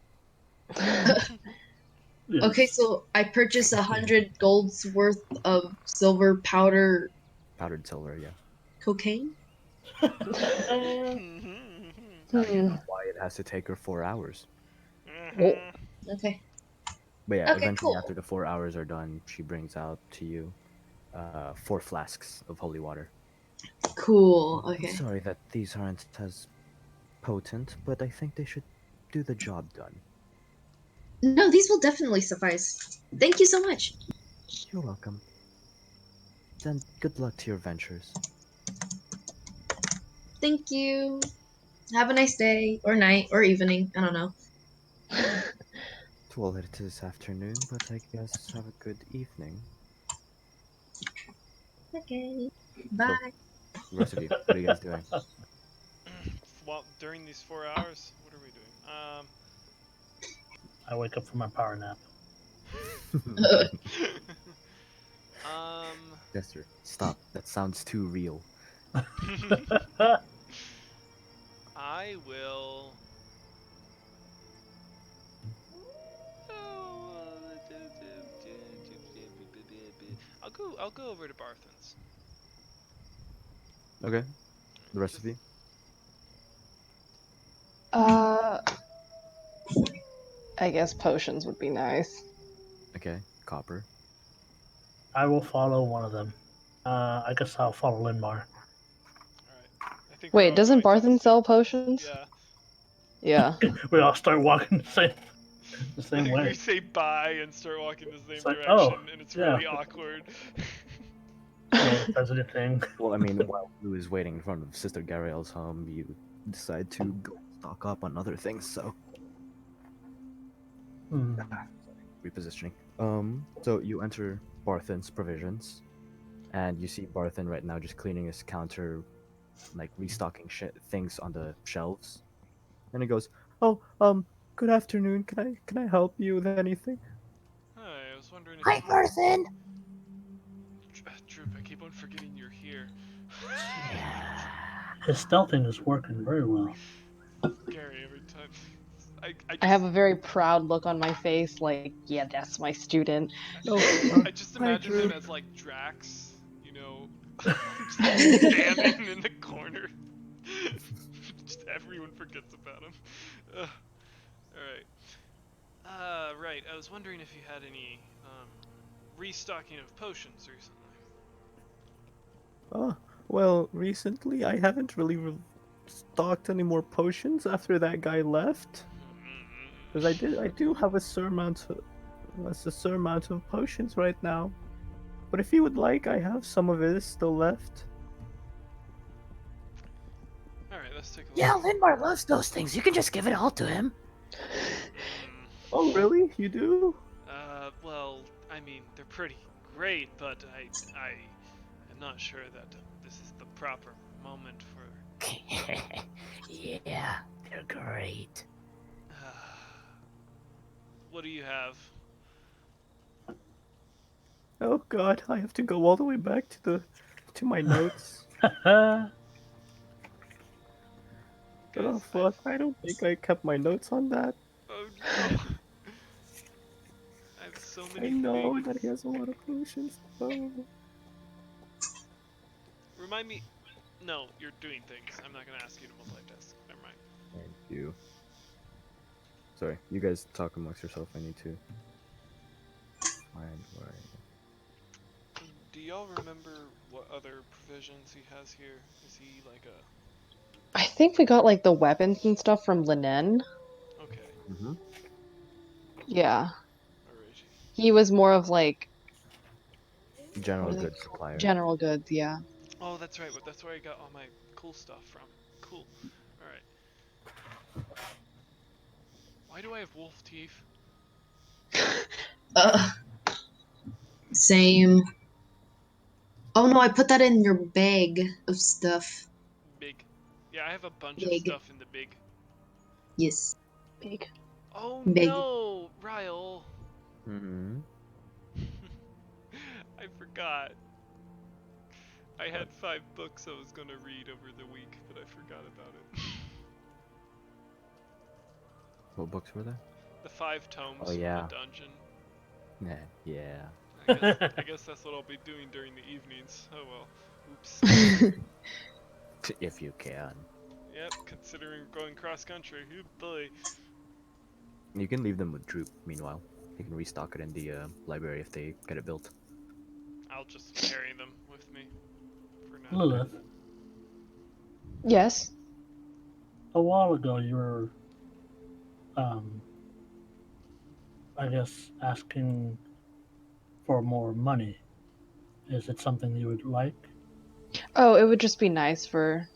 Okay, so I purchased 100 gold's worth of silver powder Powdered silver, yeah. cocaine. Now you know why it has to take her 4 hours. Okay. But yeah, Okay, eventually cool. after the 4 hours are done, she brings out to you 4 flasks of holy water. Cool. I'm Okay. sorry that these aren't as potent, but I think they should do the job done. No, these will definitely suffice. Thank you so much. You're welcome. Then good luck to your ventures. Thank you. Have a nice day or night or evening. I don't know. Well, it is afternoon, but I guess have a good evening. Okay. So, Bye. the rest of you, what are you guys doing? Well, during these 4 hours, what are we doing? I wake up from my power nap. Jester, stop. That sounds too real. I will. I'll go over to Barthen's. Okay. The rest of you? I guess potions would be nice. Okay. Copper. I will follow one of them. I guess I'll follow Lindmar. Alright. I think we're Wait, all doesn't going to the Barthen same sell place. potions? Yeah. Yeah. We all start walking the same We way. say bye and start walking the same It's like, direction, oh, and it's yeah. really awkward. No one says anything. Well, I mean, while Blue is waiting in front of Sister Gariel's home, you decide to go stock up on other things, so. Repositioning. So you enter Barthen's provisions, and you see Barthen right now just cleaning his counter, like restocking things on the shelves. And he goes, "Oh, good afternoon. Can I help you with anything?" Hi, I was wondering if Hi, you could... Barthen. Droop, I keep on forgetting you're here. His stealthing is working very well. Gary, every time. I have a very proud look on my face, like, yeah, that's my student. I just Hi, imagine him Droop. as like Drax, you know, just standing in the corner. Just everyone forgets about him. Alright. Right, I was wondering if you had any restocking of potions recently. Oh, well, recently I haven't really stocked any more potions after that guy left. Because I do have a surmount of potions right now. But if you would like, I have some of it still left. Alright, let's take a Yeah, look. Lindmar loves those things. You can just give it all to him. Oh, really? You do? Well, I mean, they're pretty great, but I am not sure that this is the proper moment for... Yeah, they're great. What do you have? Oh God, I have to go all the way back to my notes. Uh, Oh Guys, fuck, I don't think I kept my notes on that. Oh no! I have so I many know things. that he has a lot of potions. Oh. Remind me... No, you're doing things. I'm not gonna ask you to multitask. Never mind. Thank you. Sorry, you guys talk amongst yourself. I need to find where Do y'all remember what other provisions he has here? Is he like a... I think we got like the weapons and stuff from Linen. Okay, Mm-hmm. Yeah. alrighty. He was more of like what General are they goods called? supplier. General goods, yeah. Oh, that's right. That's where I got all my cool stuff from. Cool. Alright. Why do I have wolf teeth? Same. Oh no, I put that in your bag of stuff. Big. Yeah, I have a bunch of Big. stuff in the big. Yes. Big. Oh Big. no, Ryle. Mm-hmm. I forgot. I had 5 books I was gonna read over the week, but I forgot about it. What books were there? The 5 tomes Oh, from yeah. the dungeon. Yeah. I guess that's what I'll be doing during the evenings. Oh well. Oops. If you can. Yep, considering going cross country. Oh boy. You can leave them with Droop, meanwhile. You can restock it in the library if they get it built. I'll just carry them with me for now. Lilith, Yes. a while ago you were, I guess, asking for more money. Is it something you would like? Oh, it would just be nice for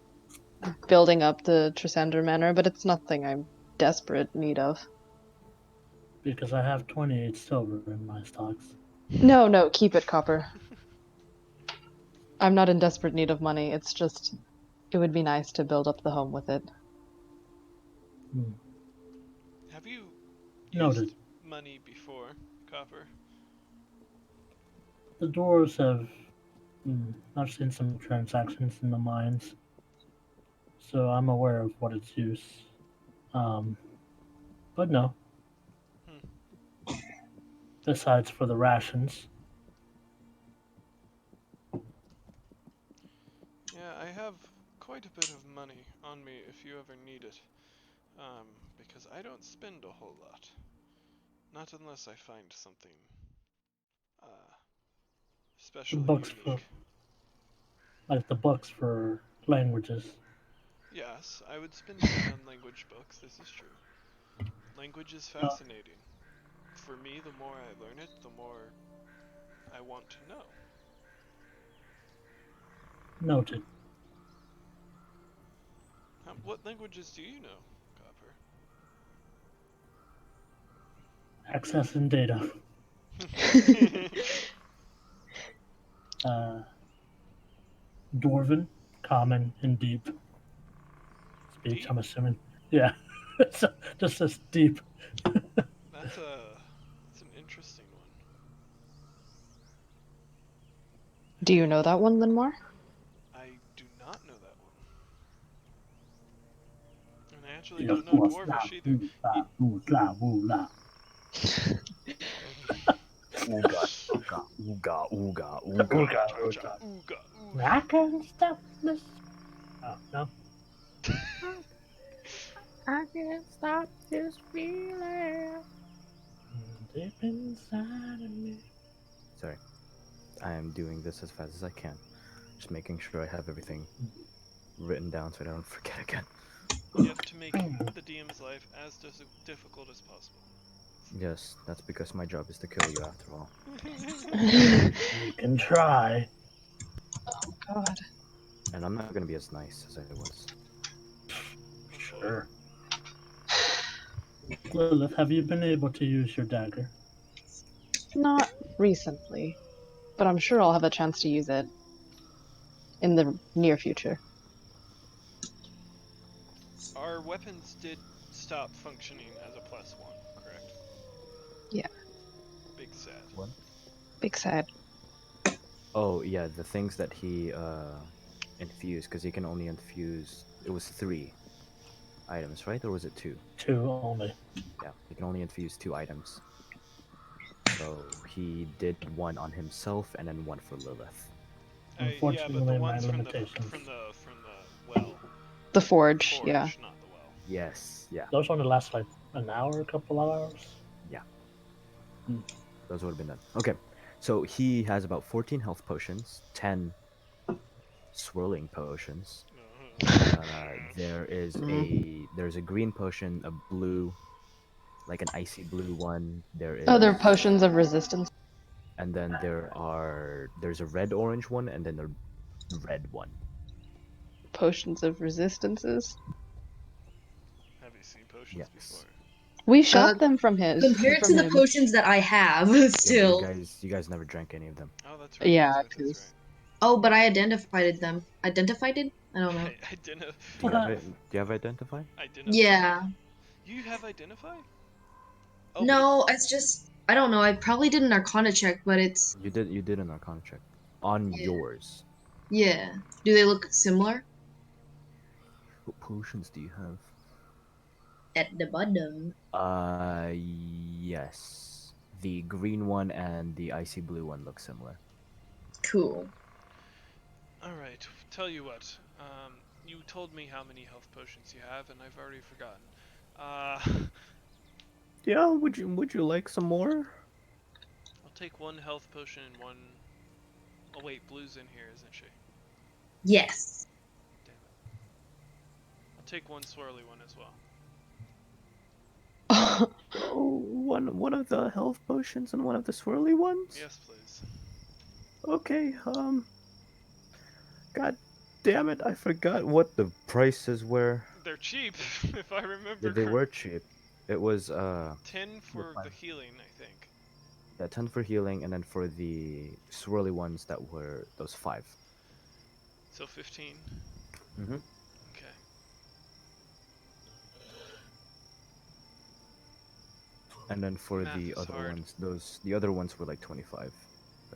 building up the Trisander Manor, but it's nothing I'm desperate need of. Because I have 28 silver in my stocks. No, keep it, Copper. I'm not in desperate need of money. It's just, it would be nice to build up the home with it. Hmm. Have you Noted. used money before, Copper? The dwarves have. I've seen some transactions in the mines, so I'm aware of what its use. But no. Besides for the rations. Yeah, I have quite a bit of money on me if you ever need it. Because I don't spend a whole lot. Not unless I find something, The especially books unique. for. Like the books for languages. Yes, I would spend money on language books, this is true. Language is fascinating. For me, the more I learn it, the more I want to know. Noted. What languages do you know, Access and data. Copper? Dwarven, common, and deep speech, Deep? I'm assuming. Yeah. So, just as deep. That's an interesting one. Do you know that one, Linmar? I do not know that one. And I actually don't know Dwarvish either. Ooga, ooga, ooga, ooga, ooga. Ooga, I can't stop this. Oh, no. I can't stop this feeling. Deep inside of me. Sorry. I am doing this as fast as I can. Just making sure I have everything written down so I don't forget again. You have to make the DM's life as difficult as possible. Yes, that's because my job is to kill you after all. We can try. God. And I'm not gonna be as nice as I was. Sure. Lilith, have you been able to use your dagger? Not recently, but I'm sure I'll have a chance to use it in the near future. Our weapons did stop functioning as a +1, correct? Yeah. Big sad. What? Big sad. Oh yeah, the things that he infused, because he can only infuse. It was 3 items, right? Or was it 2? 2 only. Yeah, he can only infuse 2 items. So he did 1 on himself and then 1 for Lilith. Yeah, Unfortunately, but the my ones from the limitations. well, The forge, yeah. not the well. Yes, yeah, Those only last like an hour, a couple of hours. yeah. Hmm. Those would have been done. Okay, so he has about 14 health potions, 10 swirling potions. There's a green potion, a blue, like an icy blue one. Oh, they're potions of resistance. And then there's a red orange one, and then a red one. Potions of resistances. Have you seen potions Yes. before? We shot them from his. Compared from to the him. potions that I have, Yeah, still. you guys never drank any of them. Oh, that's right. Yeah, that's right. because Oh, but I identified them. Identified it? I don't know. Do you have identify? Identify. Yeah. You have identify? Oh, No, it's just I don't know. I probably did an Arcana check, but it's You did an Arcana check on Yeah. yours. yeah. Do they look similar? What potions do you have? At the bottom. Yes. The green one and the icy blue one look similar. Cool. All right. Tell you what. You told me how many health potions you have, and I've already forgotten. Yeah, would you like some more? I'll take 1 health potion and 1. Oh wait, Blue's in here, isn't she? Yes. Damn it. I'll take 1 swirly one as well. One of the health potions and one of the swirly ones? Yes, please. Okay, God damn it, I forgot what the prices were. They're cheap, if I remember. They were cheap. It was 10 for the healing, I think. yeah, 10 for healing, and then for the swirly ones that were those 5. So 15. Mm-hmm. Okay. And then for Math the is other hard. ones, the other ones were like 25, if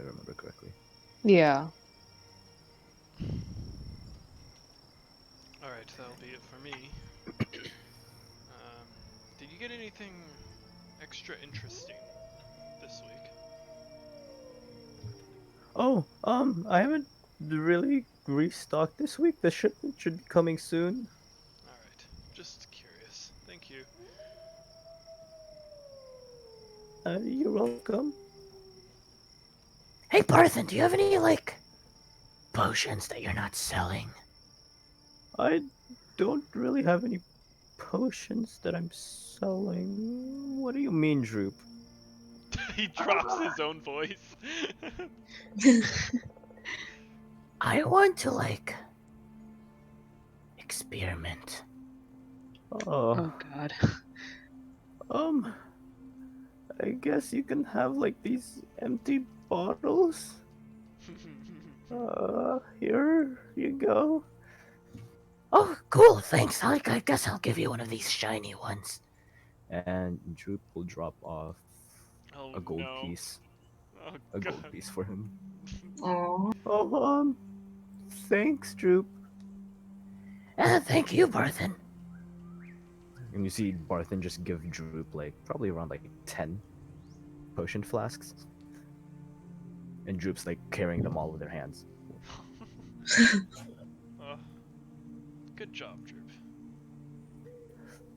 I remember correctly. yeah. Alright, that'll be it for me. Did you get anything extra interesting this week? Oh, I haven't really restocked this week. The shipment should be coming soon. Alright, just curious. Thank you. You're welcome. Hey, Parthen, do you have any, like, potions that you're not selling? I don't really have any potions that I'm selling. What do you mean, Droop? He drops his own voice. I want to, like, experiment. Oh God. I guess you can have like these empty bottles. Here you go. Oh, cool, thanks. I guess I'll give you one of these shiny ones. And Droop will drop off Oh, a gold no. piece. Oh, A God. gold piece for him. Aw. Oh, thanks, Droop. Thank you, Parthen. And you see Barthen just give Droop like probably around like 10 potion flasks. And Droop's like carrying them all with their hands. Good job, Droop.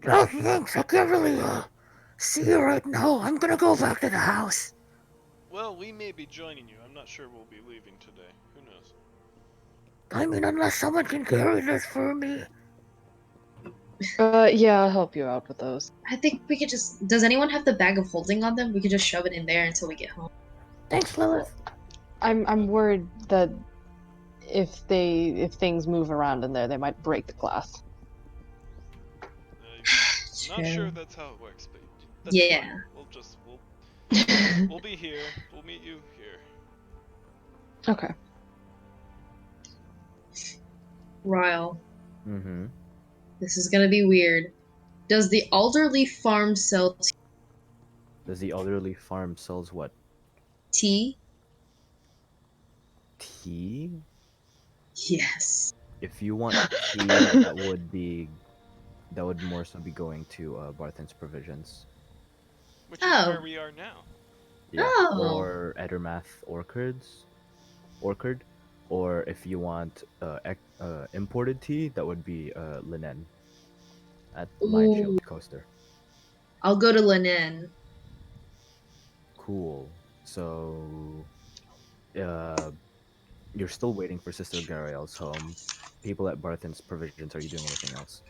Oh, thanks. I can't really see you right now. I'm gonna go back to the house. Well, we may be joining you. I'm not sure we'll be leaving today. Who knows? I mean, unless someone can carry this for me. Yeah, I'll help you out with those. I think we could just. Does anyone have the bag of holding on them? We could just shove it in there until we get home. Thanks, Lilith. I'm worried that if things move around in there, they might break the glass. Not sure that's how it works, but that's Yeah. fine. We'll be here. We'll meet you here. Okay. Ryle, Mm-hmm. this is gonna be weird. Does the Alderley farm sell Does the elderly farm sells what? tea? Tea? Yes. If you want tea, that would more so be going to Barthen's Provisions. Which is Oh. where we are now. Yeah. Oh. Or Edermath Orchard. Or if you want imported tea, that would be Linen at Lion Ooh. Shield Coaster. I'll go to Linen. Cool. So, you're still waiting for Sister Gariel's home. People at Barthen's Provisions, are you doing anything else?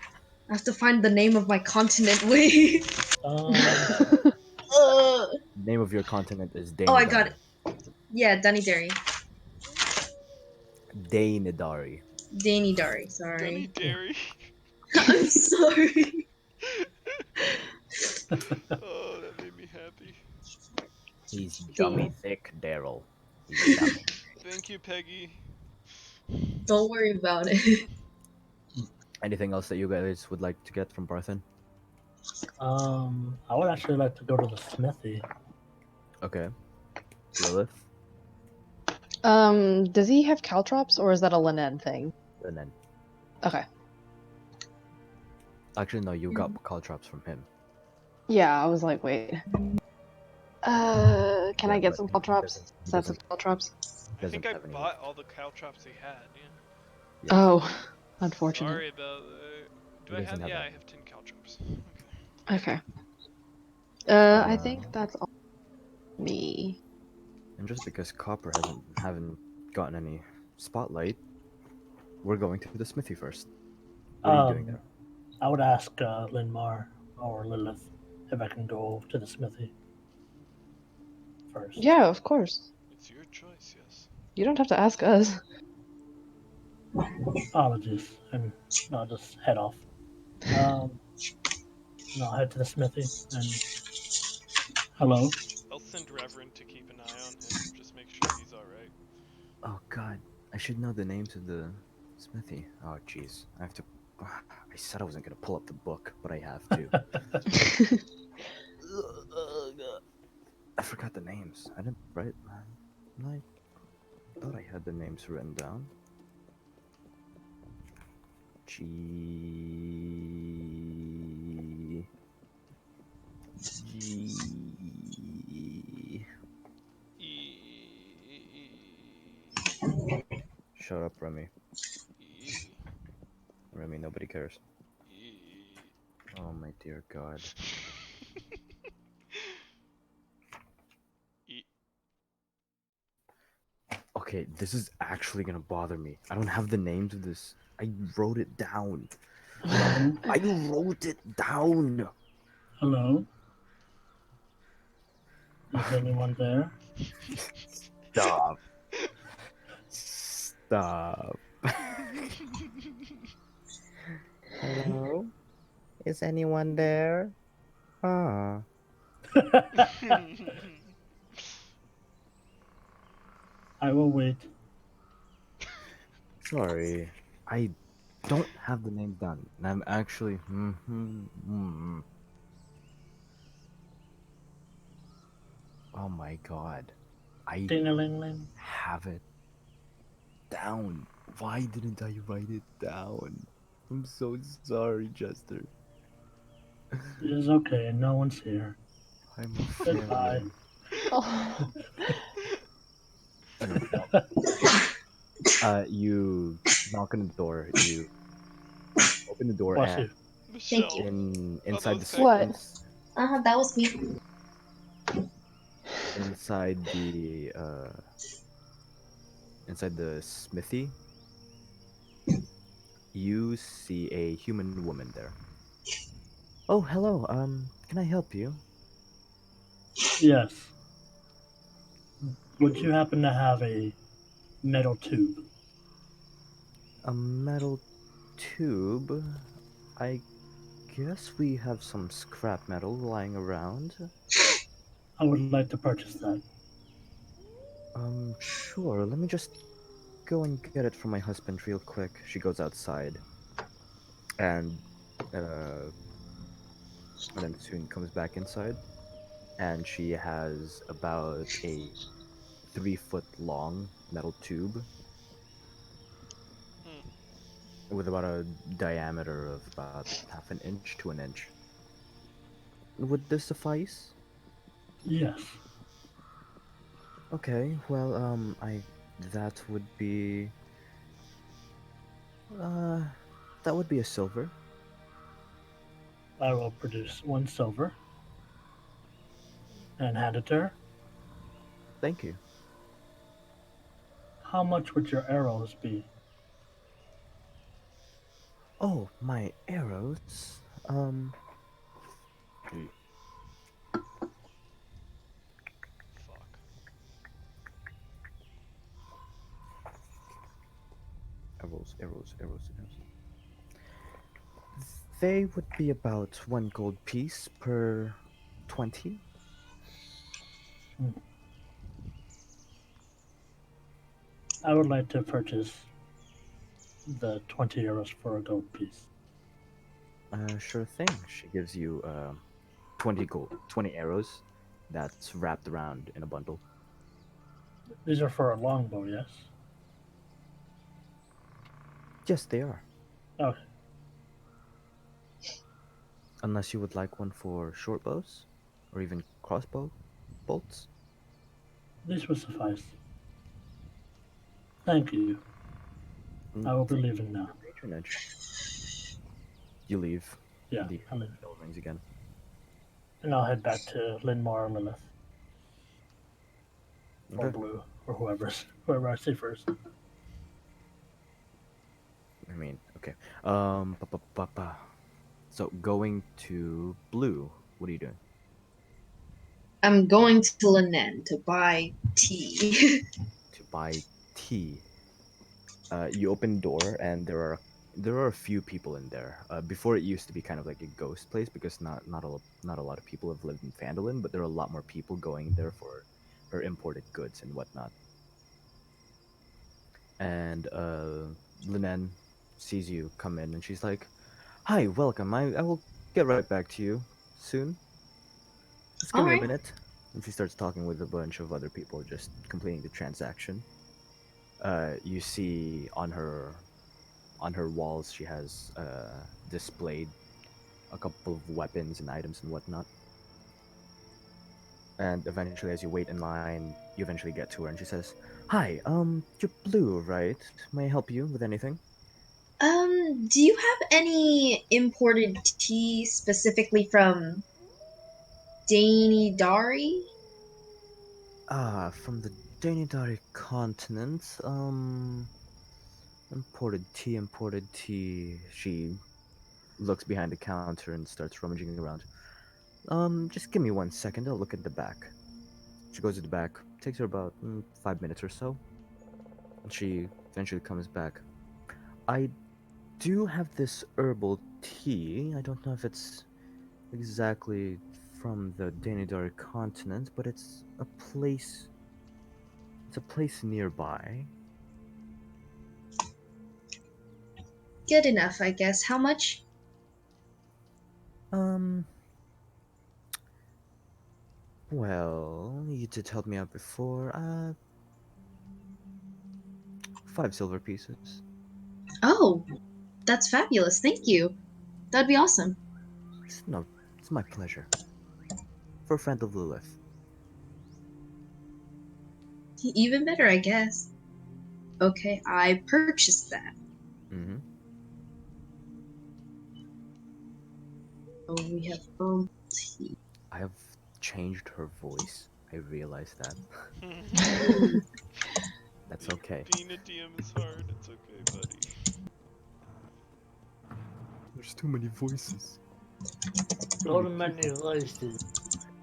I have to find the name of my continent. Wait. Name of your continent is Oh, I got Dainidari. it. Yeah, Dunny Dainidari. Danny Dunny sorry. Dairy. I'm sorry. Oh, that made me happy. He's dummy thick, Daryl. He's dummy. Thank you, Peggy. Don't worry about it. Anything else that you guys would like to get from Barthen? I would actually like to go to the smithy. Okay. Lilith? Does he have caltrops, or is that a Linen thing? And then... Okay. Actually, no, you got caltrops from him. Yeah, I was like, wait. Can Yeah, I get but some he caltrops? he Sets of doesn't- caltrops? I think I have any bought left. all the caltrops he had. Yeah. Yeah. Oh, unfortunate. Sorry about that. Do He I doesn't have? have Yeah, any. I have 10 caltrops. Okay. I think that's all. Me. And just because Copper haven't gotten any spotlight, we're going to the smithy first. What are you doing there? I would ask Lindmar or Lilith if I can go to the smithy first. Yeah, of course. It's your choice, yes. You don't have to ask us. Apologies, and I'll just head off. And I'll head to the smithy and hello. I'll send Reverend to keep an eye on him. Just make sure he's alright. Oh God, I should know the names of the smithy. Oh jeez, I have to. I said I wasn't gonna pull up the book, but I have to. I forgot the names. I didn't write. I thought I had the names written down. G. Shut up, Remy. Remy, nobody cares. Oh my dear God. Okay, this is actually gonna bother me. I don't have the names of this. I wrote it down. I wrote it down. Hello. Is anyone there? Stop. Stop. Hello? Is anyone there? Ah. I will wait. Sorry. I don't have the name down. And I'm actually. Oh my God. I Ding-a-ling-ling. have it down. Why didn't I write it down? I'm so sorry, Chester. It is okay. No one's here. I'm a Goodbye. Oh. You knock on the door. You open the door Bless and you. Michelle. you. inside the What? suite. That was me. inside the smithy, you see a human woman there. Oh, hello. Can I help you? Yes. Would you happen to have a metal tube? A metal tube? I guess we have some scrap metal lying around. I would like to purchase that. Sure. Let me just go and get it from my husband real quick. She goes outside and uh and then soon comes back inside, and she has about a 3 foot long metal tube Hmm. with about a diameter of about half an inch to an inch. Would this suffice? Yes. Okay, well, that would be, uh, that would be a silver. I will produce 1 silver and hand it to her. Thank you. How much would your arrows be? Oh, my arrows. Hmm, Fuck. arrows. They would be about 1 gold piece per 20. Hmm. I would like to purchase the 20 arrows for a gold piece. Sure thing. She gives you 20 arrows that's wrapped around in a bundle. These are for a longbow, yes? Yes, they are. Okay. Unless you would like one for short bows or even crossbow bolts. These will suffice. Thank you. I will be Thank leaving you for now. your patronage. You leave. Yeah, The I'll leave. bell rings again. And I'll head back to Lindmar or Lilith or Okay. Blue or whoever I see first. I mean, okay. So going to blue. What are you doing? I'm going to Linen to buy tea. To buy tea. You open the door and there are a few people in there. Before it used to be kind of like a ghost place because not a lot of people have lived in Phandalin, but there are a lot more people going there for imported goods and whatnot. And Linen sees you come in and she's like, "Hi, welcome. I will get right back to you soon. Just give All me a right. minute." And she starts talking with a bunch of other people, just completing the transaction. You see on her walls she has displayed a couple of weapons and items and whatnot. And eventually, as you wait in line, you eventually get to her, and she says, "Hi, you're Blue, right? May I help you with anything?" Do you have any imported tea specifically from Dari? Ah, from the Danidari continent. Imported tea. She looks behind the counter and starts rummaging around. Just give me 1 second. I'll look at the back. She goes to the back. Takes her about 5 minutes or so, and she eventually comes back. I do have this herbal tea. I don't know if it's exactly from the Danidari continent, but it's a place nearby. Good enough, I guess. How much? Um, well, you did help me out before. 5 silver pieces. Oh, that's fabulous. Thank you. That'd be awesome. No, it's my pleasure. For a friend of Lilith. Even better, I guess. Okay, I purchased that. Mm-hmm. Oh, we have tea. I have changed her voice. I realize that. That's okay. Being a DM is hard. It's okay, buddy. There's too many voices. So many voices.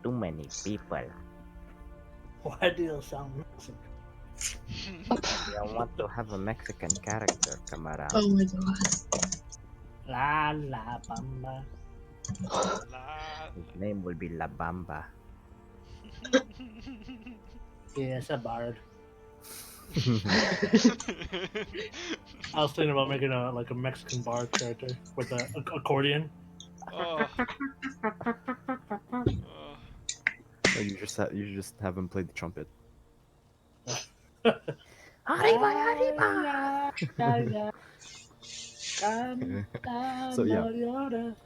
Too many people. Why do you sound Mexican? I want to have a Mexican character come around. Oh my god. La la bamba. La. His name will be La Bamba. Yes, a bard. I was thinking about making a Mexican bard character with a accordion. Oh. Oh. No, you just have him play the trumpet. Arriba, arriba! So yeah,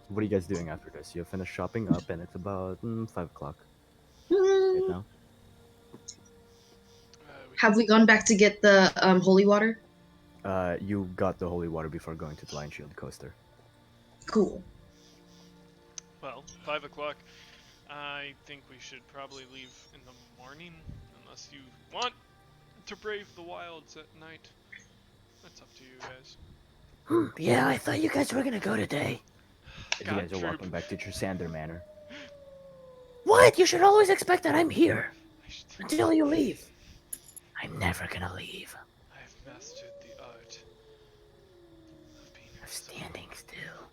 what are you guys doing after this? You have finished shopping up, and it's about 5 o'clock right now. Have we gone back to get the holy water? You got the holy water before going to the Lion Shield coaster. Cool. Well, 5 o'clock. I think we should probably leave in the morning, unless you want to brave the wilds at night. That's up to you guys. Yeah, I thought you guys were gonna go today. As you guys are walking back to Trisander Manor. What? You should always expect that I'm here until you leave. I'm never gonna leave. I've mastered the art of being I'm standing still.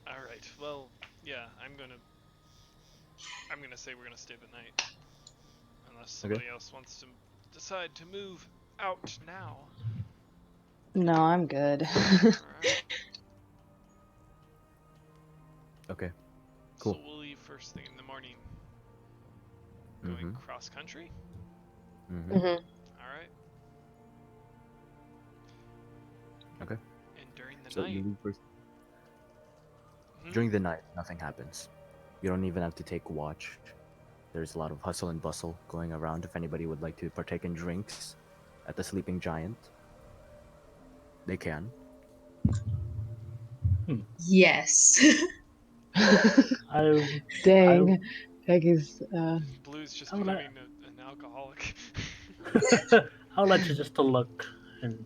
Alright, well, yeah, I'm gonna say we're gonna stay the night. Unless somebody else wants to decide to move out now. No, I'm good. Alright. Okay. Cool. So we'll leave first thing in the morning. Going cross country? Mm-hmm. Alright. Okay. And during the So night. you leave first. During the night, nothing happens. You don't even have to take watch. There's a lot of hustle and bustle going around. If anybody would like to partake in drinks at the Sleeping Giant, they can. Yes. Dang. Peggy's Blue's just I'm becoming an alcoholic. I'll let you just to look and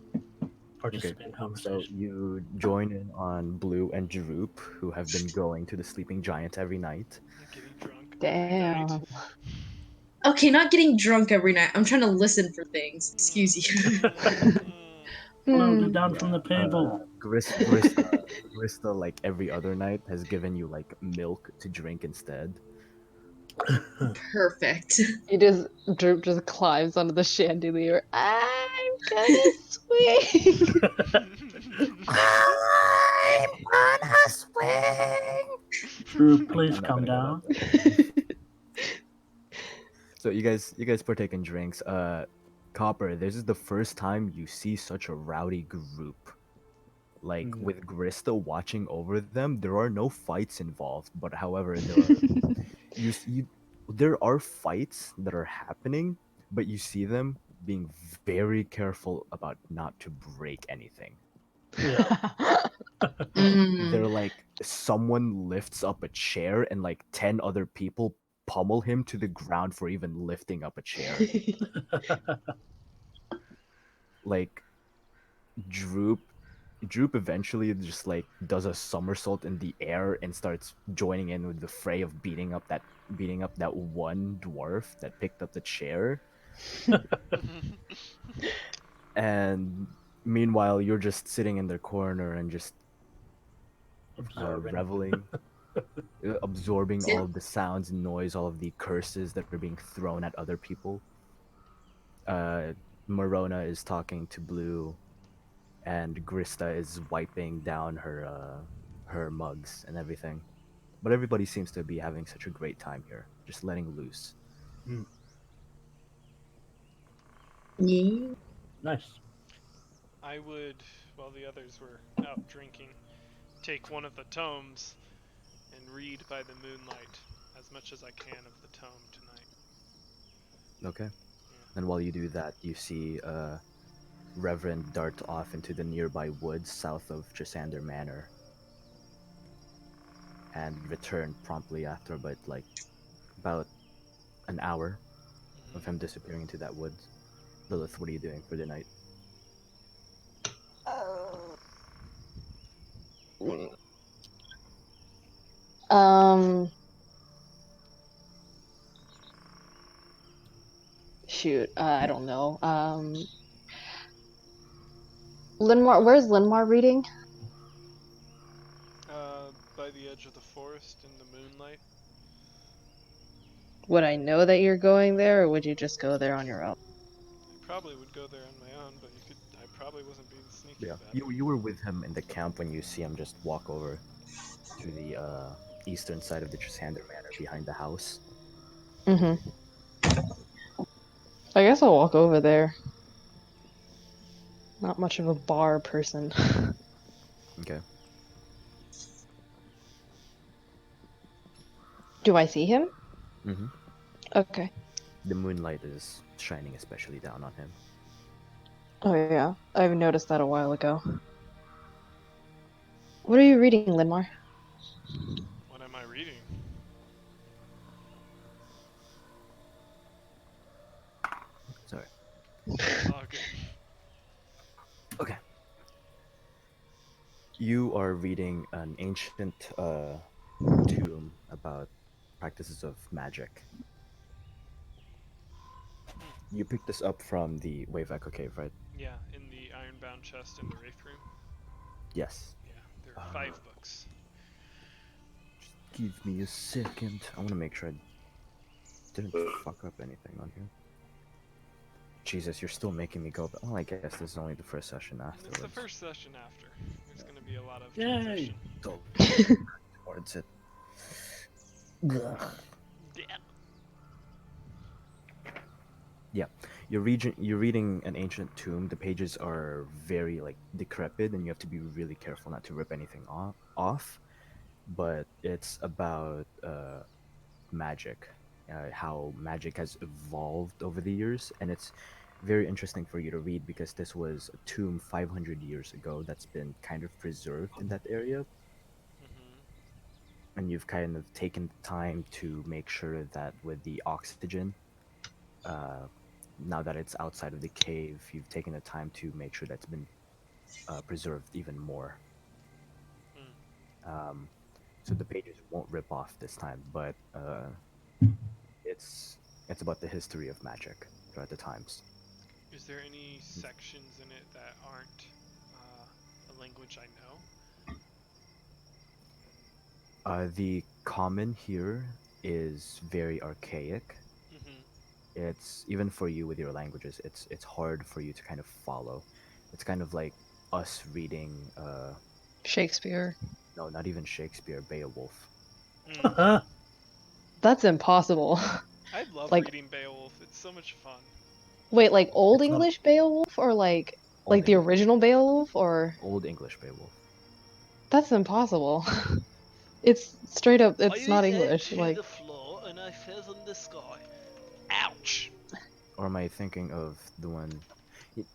participate in So conversation. you join in on Blue and Droop, who have been going to the Sleeping Giant every night. Getting drunk. damn. Every night. Okay, not getting drunk every night. I'm trying to listen for things. Excuse you. Blue, get down from the table. Grista, like every other night, has given you like milk to drink instead. Perfect. Droop just climbs onto the chandelier. I'm gonna swing. I'm gonna swing. Drew, please I'm not calm gonna go down. that So you guys partake in drinks. Copper, this is the first time you see such a rowdy group. Like with Grista watching over them, there are no fights involved. But however, there are fights that are happening, but you see them being very careful about not to break anything. They're like, someone lifts up a chair and like 10 other people pummel him to the ground for even lifting up a chair. Like Droop eventually just like does a somersault in the air and starts joining in with the fray of beating up that one dwarf that picked up the chair. And meanwhile, you're just sitting in the corner and just reveling, absorbing all of the sounds and noise, all of the curses that are being thrown at other people. Morona is talking to Blue, and Grista is wiping down her mugs and everything. But everybody seems to be having such a great time here, just letting loose. Yeah. Nice. I would, while the others were out drinking, take one of the tomes and read by the moonlight as much as I can of the tome tonight. Okay. Yeah. And while you do that, you see Reverend dart off into the nearby woods south of Trisander Manor. and return promptly after, but like about an hour of him disappearing into that woods. Lilith, what are you doing for the night? Um, shoot, I don't know. Lindmar, where's Lindmar reading? By the edge of the forest in the moonlight. Would I know that you're going there, or would you just go there on your own? I probably would go there on my own, but I probably wasn't being sneaky Yeah, about it. you were with him in the camp when you see him just walk over to the eastern side of the Trisander Manor behind the house. Mm-hmm. I guess I'll walk over there. Not much of a bar person. Okay. Do I see him? Mm-hmm. Okay. The moonlight is shining especially down on him. Oh yeah, I've noticed that a while ago. What are you reading, Lindmar? What am I reading? Sorry. All good. Okay. You are reading an ancient tomb about practices of magic. You picked this up from the Wave Echo Cave, right? Yeah, in the ironbound chest in the Wraith Room. Yes. Yeah, there are 5 books. Just give me a second. I want to make sure I didn't fuck up anything on here. Jesus, you're still making me go. But well, I guess this is only the first session afterwards. It's the first session after. There's going to be a lot of Yay. transition. So towards it. Yeah. Yeah, you're reading an ancient tomb. The pages are very like decrepit, and you have to be really careful not to rip anything off. But it's about magic, how magic has evolved over the years, and it's very interesting for you to read because this was a tomb 500 years ago that's been kind of preserved in that area, Mm-hmm. and you've kind of taken the time to make sure that with the oxygen, uh, now that it's outside of the cave, you've taken the time to make sure that's been preserved even more. Um, so the pages won't rip off this time, but it's it's about the history of magic throughout the times. Is there any sections in it that aren't a language I know? The common here is very archaic. Mm-hmm. It's even for you with your languages. It's hard for you to kind of follow. It's kind of like us reading. Shakespeare. No, not even Shakespeare. Beowulf. That's impossible. I love Like- reading Beowulf. It's so much fun. Wait, like Old It's not- English Beowulf, or like Old the English. original Beowulf, or Old English Beowulf. that's impossible. It's straight up. It's not English. to Like the floor and I fell from the sky. Ouch! Or am I thinking of the one,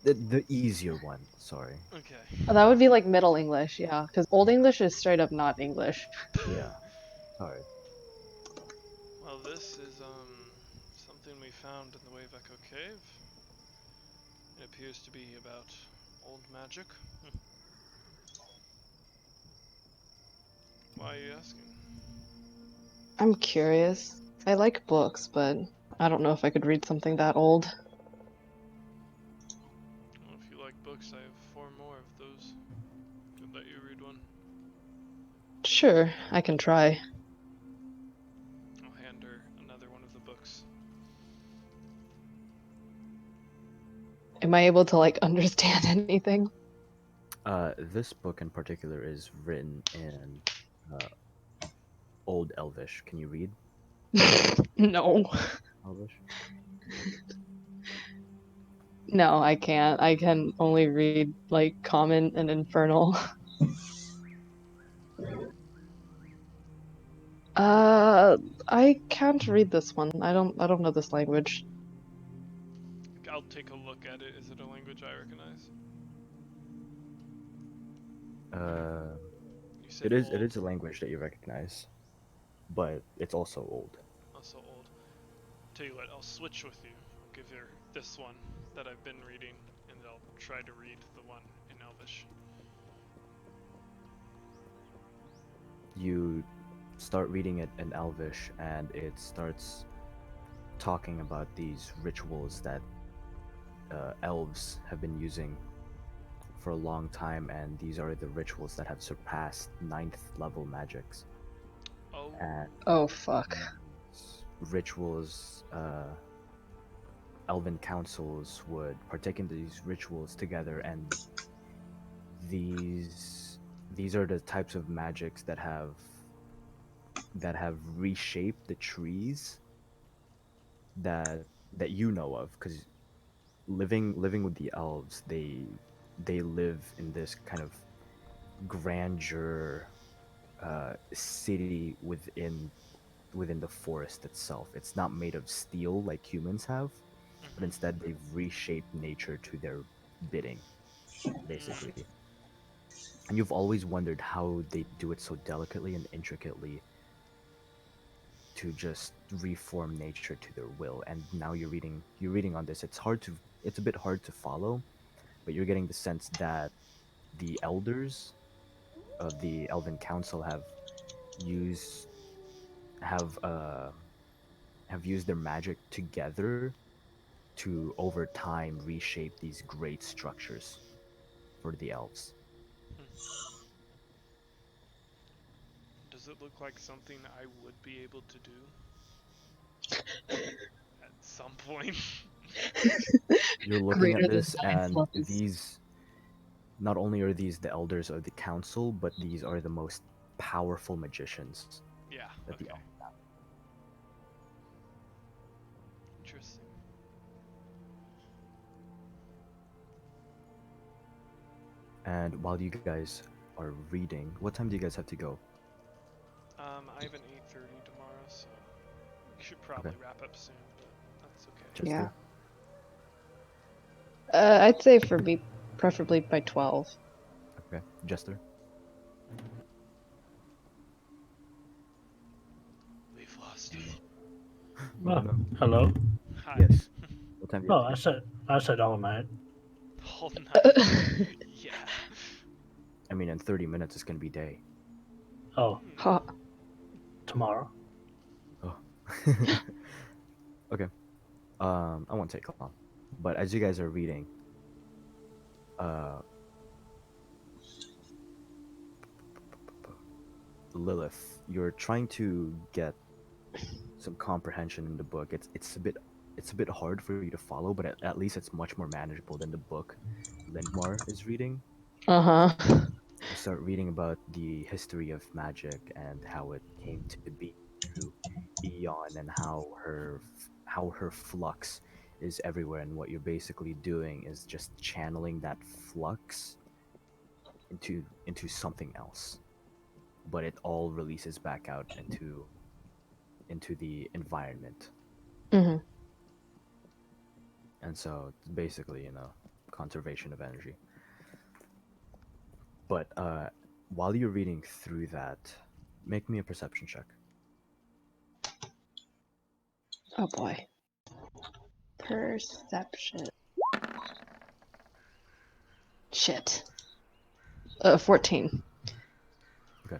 the easier one? Sorry. Okay. that would be like Middle English, yeah, because Old English is straight up not English. Yeah. Sorry. Well, this is something we found in the Wave Echo Cave. It appears to be about old magic. Why are you asking? I'm curious. I like books, but I don't know if I could read something that old. Well, if you like books, I have 4 more of those. Could let you read one. Sure, I can try. I'll hand her another one of the books. Am I able to like understand anything? This book in particular is written in Old Elvish. Can you read No. Elvish? No, I can't. I can only read like Common and Infernal. I can't read this one. I don't know this language. I'll take a look at it. Is it a language I recognize? Uh, You said It old, is a language that you recognize, but it's also old. also old. Tell you what, I'll switch with you. I'll give her this one that I've been reading, and I'll try to read the one in Elvish. You start reading it in Elvish, and it starts talking about these rituals that elves have been using for a long time, and these are the rituals that have surpassed 9th level magics. Oh, And Oh fuck. rituals, elven councils would partake in these rituals together, and these are the types of magics that have reshaped the trees that you know of, because living with the elves, they live in this kind of grandeur city within the forest itself. It's not made of steel like humans have, but instead they've reshaped nature to their bidding, basically. And you've always wondered how they do it so delicately and intricately to just reform nature to their will. And now you're reading on this. It's a bit hard to follow, but you're getting the sense that the elders of the Elven Council used have uh have used their magic together to over time reshape these great structures for the elves. does it look like something I would be able to do at some point? You're looking Greater at than this, 9th and levels. these not only are these the elders of the council, but these are the most powerful magicians Yeah, that the okay. elves have. Interesting. And while you guys are reading, what time do you guys have to go? I have an 8:30 tomorrow, so we should probably wrap up soon, but that's okay. Yeah. Jester? I'd say for me, preferably by 12. Okay. Jester? We've lost him. Oh, no. Hello. Hi. Yes. What time do you Oh, have to go? I said all night. Whole night. Yeah. I mean, in 30 minutes, it's going to be day. Oh, Ha. tomorrow. Oh. Okay. I won't take long. But as you guys are reading, uh, Lilith, you're trying to get some comprehension in the book. It's a bit hard for you to follow, but at least it's much more manageable than the book Lindmar is reading. Uh-huh. You start reading about the history of magic and how it came to be through Eon, and how her flux is everywhere, and what you're basically doing is just channeling that flux into something else, but it all releases back out into the environment. Hmm. And so it's basically, conservation of energy. But while you're reading through that, make me a perception check. Oh boy. Perception. Shit. 14. Okay.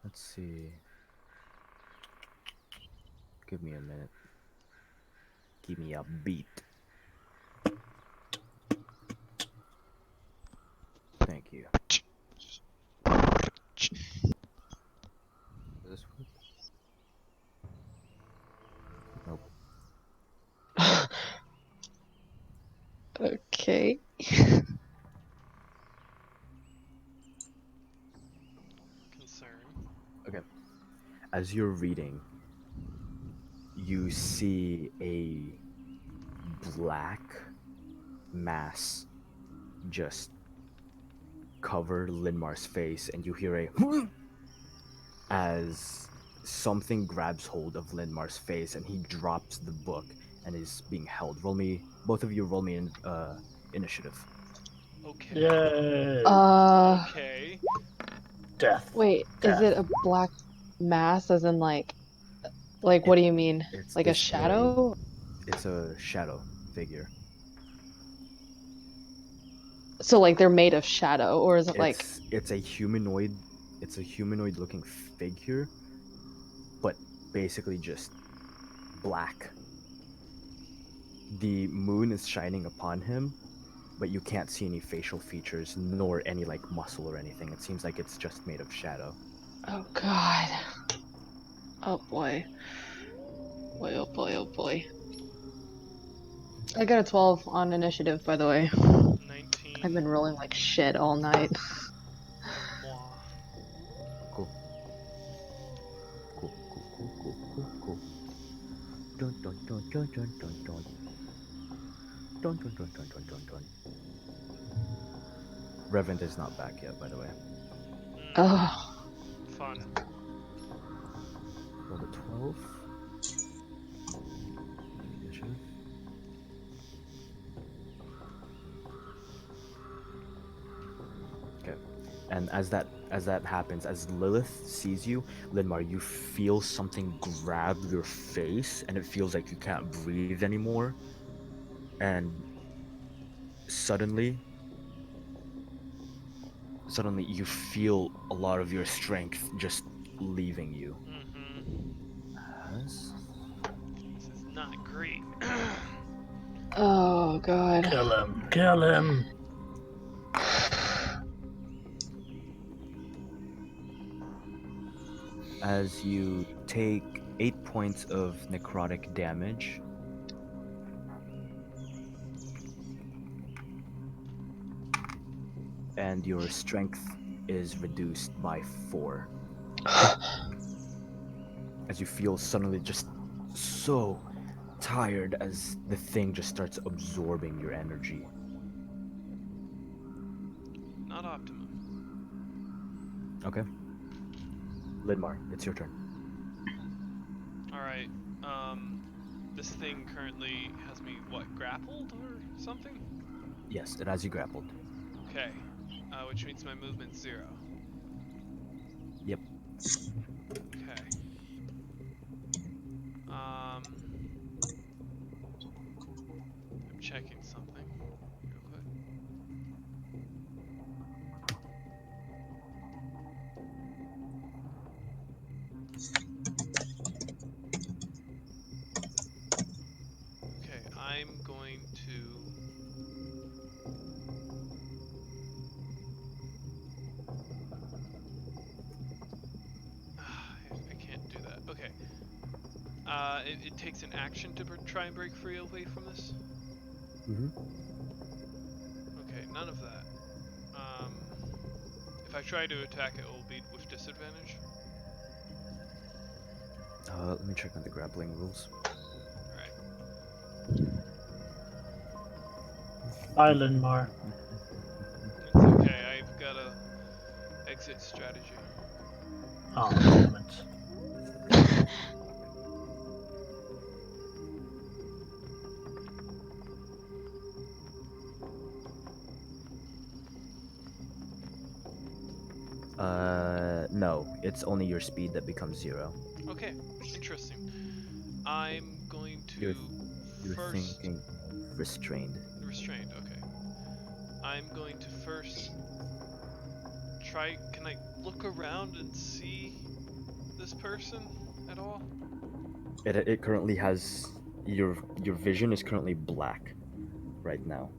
Let's see. Give me a minute. Give me a beat. Thank you. Does this work? Nope. Okay. Concern. Okay. As you're reading, you see a black mass just cover Lindmar's face, and you hear a as something grabs hold of Lindmar's face, and he drops the book and is being held. Both of you roll me in initiative. Okay. Yay! Okay. Death. Wait, is Death. it a black mass as in like what do you mean? Like a shadow? It's a shadow figure. So like they're made of shadow, or is it like It's a humanoid. It's a humanoid looking figure, but basically just black. The moon is shining upon him, but you can't see any facial features nor any like muscle or anything. It seems like it's just made of shadow. oh god. Oh boy. Boy, oh boy, oh boy. I got a 12 on initiative, by the way. 19. I've been rolling like shit all night. Moi. Cool. Cool, cool, cool, cool, cool, cool. Dun dun dun dun dun dun dun. Dun dun dun dun dun dun dun. Reverend is not back yet, by the way. Oh. Fun. Roll the 12. Initiative. Okay. And as that happens, as Lilith sees you, Lindmar, you feel something grab your face, and it feels like you can't breathe anymore. And suddenly you feel a lot of your strength just leaving you. As This is not great. Oh god. Kill him. Kill him. as you take 8 points of necrotic damage, and your strength is reduced by 4. As you feel suddenly just so tired as the thing just starts absorbing your energy. Not optimum. Okay. Lindmar, it's your turn. Alright. This thing currently has me, what, grappled or something? Yes, it has you grappled. Okay. Which means my movement's 0. Yep. Okay. I'm checking something real quick. Okay, I'm going to... I can't do that. Okay. It takes an action to try and break free away from this? Mm-hmm. Okay, none of that. If I try to attack it will be with disadvantage? Let me check on the grappling rules. Alright. Bye, Lindmar. It's okay, I've got a exit strategy. Oh, damn it. No, it's only your speed that becomes 0. Okay, interesting. I'm going to You're first... thinking restrained. Restrained, okay. I'm going to first try... Can I look around and see this person at all? It currently has your vision is currently black right now.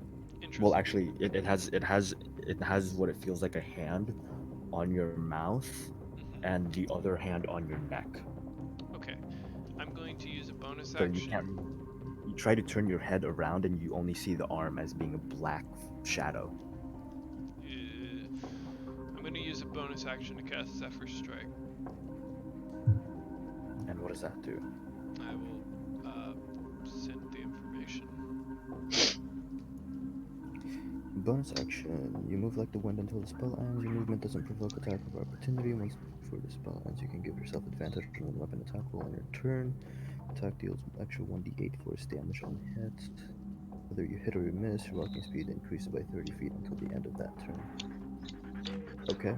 Interesting. Well, actually, it has what it feels like a hand on your mouth and the other hand on your neck. Okay. I'm going to use a bonus So action. you try to turn your head around and you only see the arm as being a black shadow. I'm going to use a bonus action to cast Zephyr Strike. And what does that do? I will send the information. bonus action. You move like the wind until the spell ends. Your movement doesn't provoke attack of opportunity. Once before the spell ends, you can give yourself advantage on one weapon attack roll on your turn. Attack deals extra 1d8 force damage on hit. Whether you hit or you miss, your walking speed increases by 30 feet until the end of that turn. Okay.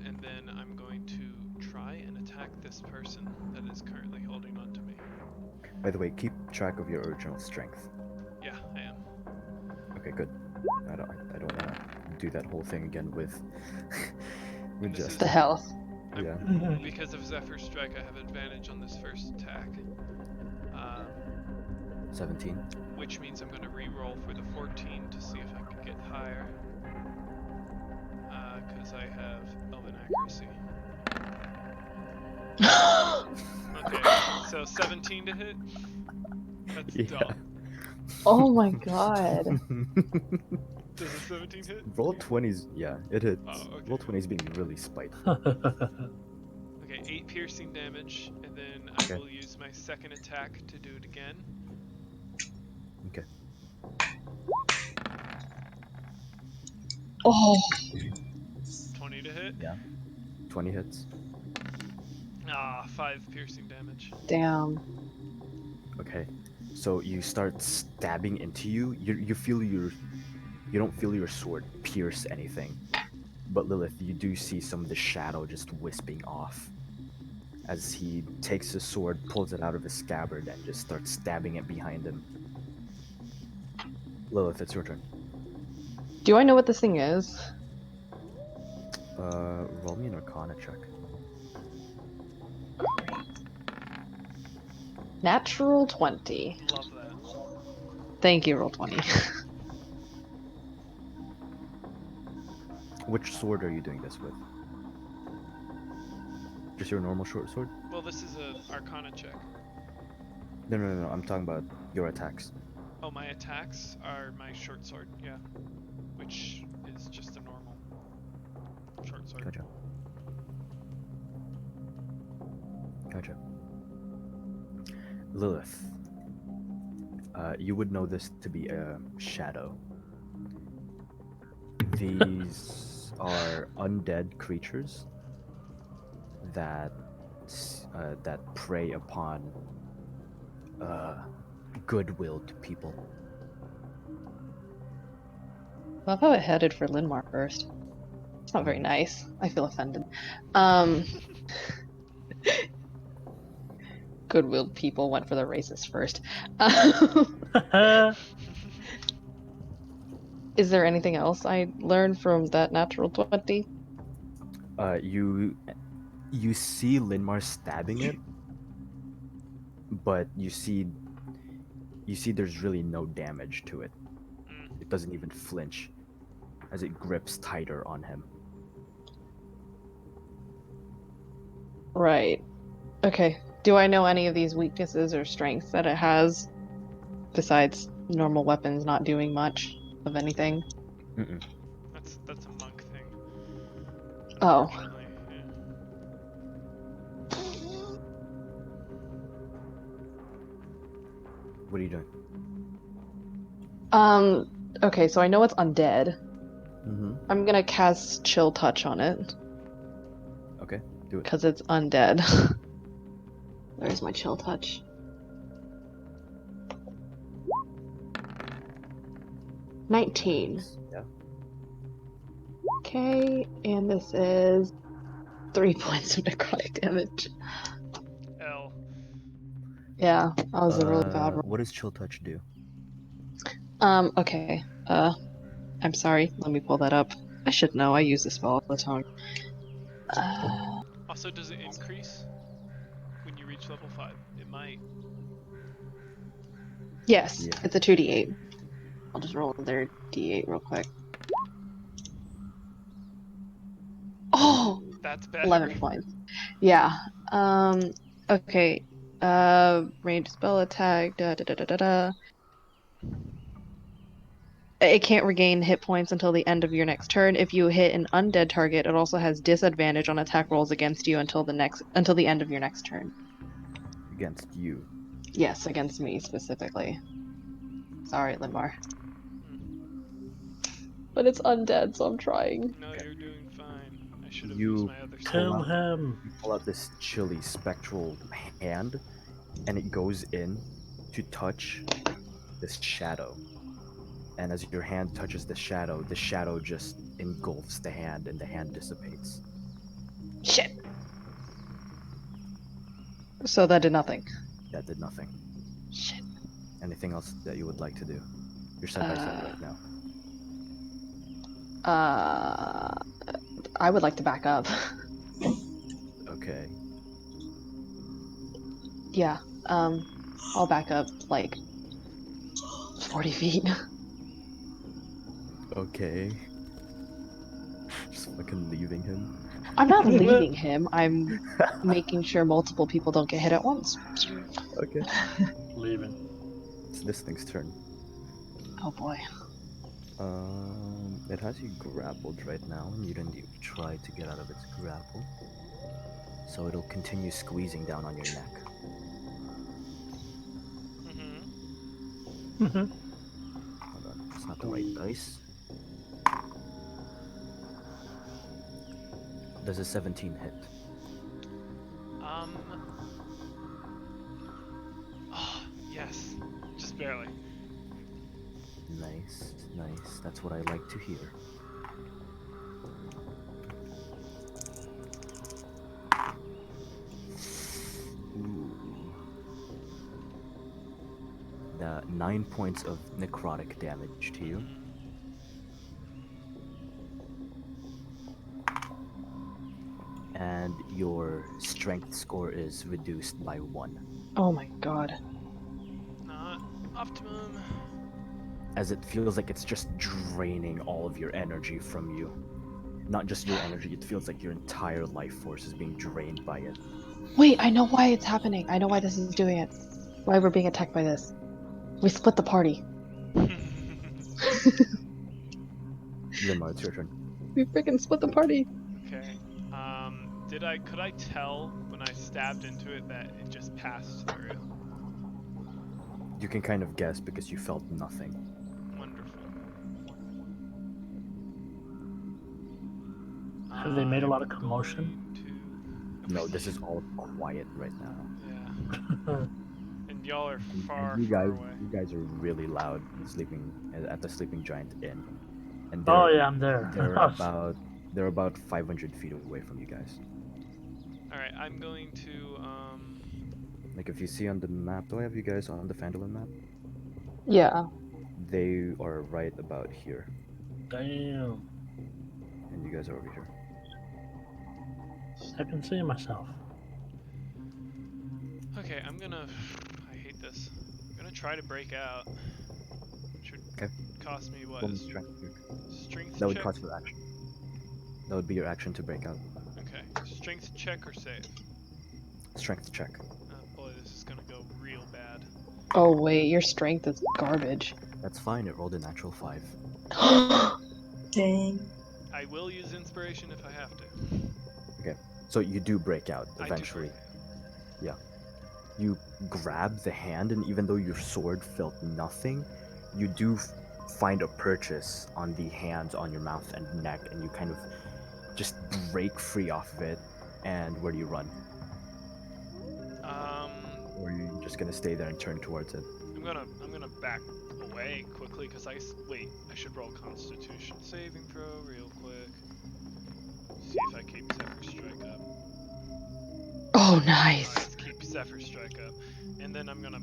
And then I'm going to try and attack this person that is currently holding on to me. By the way, keep track of your original strength. Yeah, I am. Okay, good. I don't want to do that whole thing again with with This is- just The health. yeah. Because of Zephyr Strike, I have advantage on this first attack. 17. Which means I'm going to re-roll for the 14 to see if I can get higher. Because I have Elven Accuracy. Okay, so 17 to hit? That's Yeah. dumb. Oh my god. Does a 17 hit? Roll 20s, yeah, it hits. Oh, okay. Roll 20s being really spiteful. Okay, 8 piercing damage, and then Okay. I will use my second attack to do it again. Okay. Oh. 20 to hit. Yeah. 20 hits. 5 piercing damage. Damn. Okay. So you start stabbing into you. You feel you don't feel your sword pierce anything. But Lilith, you do see some of the shadow just wisping off as he takes his sword, pulls it out of his scabbard, and just starts stabbing it behind him. Lilith, it's your turn. Do I know what this thing is? Roll me an Arcana check. Natural 20. Love that. Thank you, roll 20. Which sword are you doing this with? Just your normal short sword? Well, this is a Arcana check. No, I'm talking about your attacks. Oh, my attacks are my short sword, yeah. Which is just a normal short sword. Gotcha. Lilith, you would know this to be a shadow. These are undead creatures that prey upon good-willed people. Love how it headed for Lindmar first. It's not very nice. I feel offended. Good-willed people went for the racist first. Is there anything else I learned from that natural 20? You see Lindmar stabbing it, but you see there's really no damage to it. It doesn't even flinch as it grips tighter on him. Right. Okay. Do I know any of these weaknesses or strengths that it has besides normal weapons not doing much of anything? Mm-mm. That's a monk thing. Oh. Unfortunately, yeah. What are you doing? Okay, so I know it's undead. Mm-hmm. I'm gonna cast Chill Touch on it. Okay, do it. Because it's undead. There's my Chill Touch. Yeah. Okay, and this is 3 points of necrotic damage. L. Yeah, that was a really bad roll. What does Chill Touch do? Okay. I'm sorry, let me pull that up. I should know, I use this spell all the time. Also, does it increase when you reach level 5? It might. Yes, Yeah. it's a 2d8. I'll just roll their d8 real quick. Oh! That's better. 11 points. Yeah. Okay. Ranged spell attack. It can't regain hit points until the end of your next turn. If you hit an undead target, it also has disadvantage on attack rolls against you until the end of your next turn. Against you. Yes, against me specifically. Sorry, Lindmar. But it's undead, so I'm trying. No, Okay. you're doing fine. I should have You used my other Kill skill. him. You pull out this chilly spectral hand, and it goes in to touch this shadow. And as your hand touches the shadow just engulfs the hand, and the hand dissipates. Shit. So that did nothing. That did nothing. Shit. Anything else that you would like to do? You're side by side right now. I would like to back up. Okay. Yeah. I'll back up like 40 feet. Okay. Just fucking leaving him. I'm not leaving him. I'm making sure multiple people don't get hit at once. Okay. Leaving. It's this thing's turn. Oh boy. It has you grappled right now, and you didn't even try to get out of its grapple. So it'll continue squeezing down on your neck. Mm-hmm. Hold on, it's not the right dice. Does a 17 hit? Oh, yes. Just barely. Nice, nice. That's what I like to hear. Ooh. 9 points of necrotic damage to you. And your strength score is reduced by 1. Oh my god. Not optimum. As it feels like it's just draining all of your energy from you. Not just your energy, it feels like your entire life force is being drained by it. Wait, I know why it's happening. I know why this is doing it. Why we're being attacked by this. We split the party. Lindmar, it's your turn. We freaking split the party. Okay. Could I tell when I stabbed into it that it just passed through? You can kind of guess because you felt nothing. Wonderful. Have they made a lot of commotion? No, this is all quiet right now. Yeah. And y'all are far, And far away. you guys are really loud at the Sleeping Giant Inn. And Oh yeah, I'm there. they're about 500 feet away from you guys. Alright, I'm going to, Like if you see on the map, do I have you guys on the Phandelver map? Yeah. They are right about here, Damn. and you guys are over here. I can see myself. okay, I hate this. I'm gonna try to break out. Which would Okay. cost me what? Roll me a strength check. Strength That would check? cost your action. That would be your action to break out. Okay. Strength check or save? Strength check. Oh boy, this is gonna go real bad. Oh wait, your strength is garbage. That's fine. It rolled a natural 5. Dang. I will use inspiration if I have to. So you do break out I do eventually. break out. You grab the hand, and even though your sword felt nothing, you do find a purchase on the hands on your mouth and neck, and you kind of just break free off of it. And where do you run? Or are you just gonna stay there and turn towards it? I'm gonna back away quickly because I should roll Constitution saving throw real quick. See if I keep Zephyr Strike up. Oh, Alright, nice. let's keep Zephyr Strike up, and then I'm gonna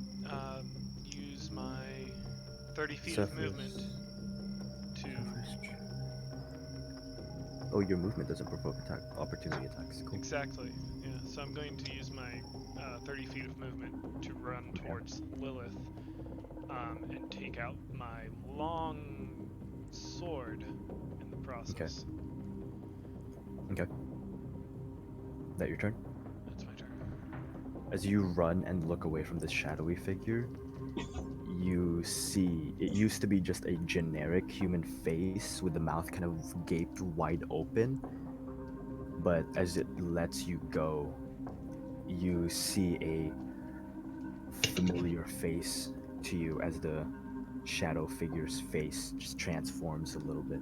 use my 30 feet of Zephyr's- movement to. Oh, your movement doesn't provoke opportunity attacks. Cool. Exactly. Yeah. So I'm going to use my 30 feet of movement to run towards Lilith, and take out my long sword in the process. Okay. That your turn? That's my turn. As you run and look away from this shadowy figure, you see it used to be just a generic human face with the mouth kind of gaped wide open. But as it lets you go, you see a familiar face to you as the shadow figure's face just transforms a little bit.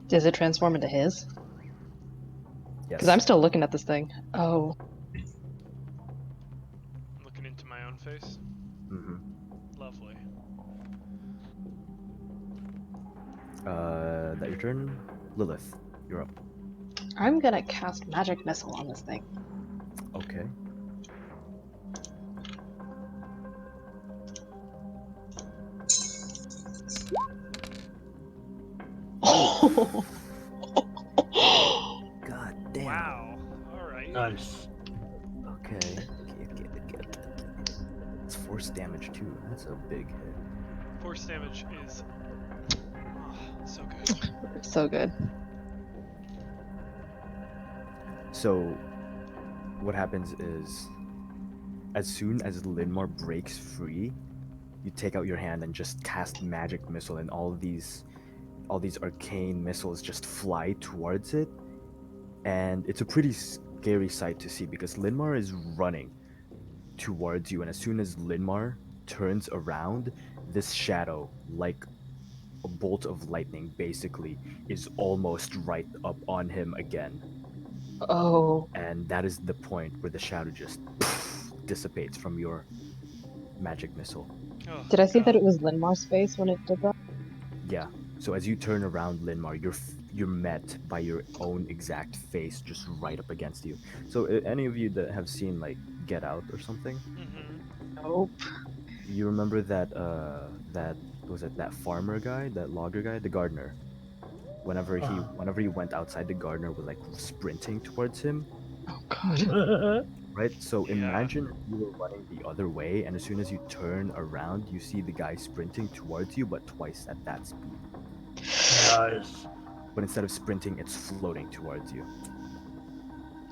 Does it transform into his? Yes. Because I'm still looking at this thing. Oh. Looking into my own face. Mm-hmm. Lovely. That your turn, Lilith. You're up. I'm gonna cast Magic Missile on this thing. Okay. Oh. God damn. Wow. Alright. Nice. Okay. It's force damage too. That's a big hit. Force damage is so good. So good. So, what happens is, as soon as Lindmar breaks free, you take out your hand and just cast magic missile, and all these arcane missiles just fly towards it, and it's a pretty scary sight to see because Lindmar is running towards you, and as soon as Lindmar turns around, this shadow, like a bolt of lightning, basically, is almost right up on him again. Oh. And that is the point where the shadow just dissipates from your magic missile. Oh, Did I see that God. it was Linmar's face when it did that? Yeah. So as you turn around, Lindmar, you're met by your own exact face just right up against you. So any of you that have seen like Get Out or something, Mm-hmm. Nope. you remember that was it that farmer guy, that logger guy, the gardener. Whenever he went outside, the gardener was like sprinting towards him. Oh god. Right? So Yeah. imagine if you were running the other way, and as soon as you turn around, you see the guy sprinting towards you, but twice at that speed. Nice. But instead of sprinting, it's floating towards you.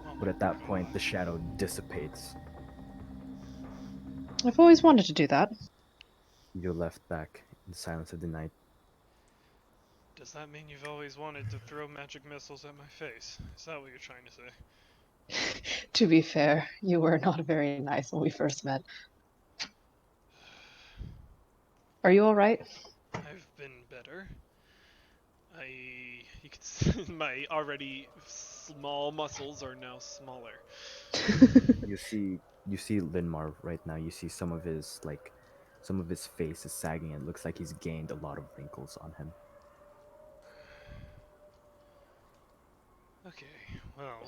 Oh But my at that point, God. the shadow dissipates. I've always wanted to do that. You're left back in the silence of the night. Does that mean you've always wanted to throw magic missiles at my face? Is that what you're trying to say? To be fair, you were not very nice when we first met. Are you alright? I've been better. You can see my already small muscles are now smaller. You see Linmar right now. You see some of his face is sagging, and it looks like he's gained a lot of wrinkles on him. Okay, well,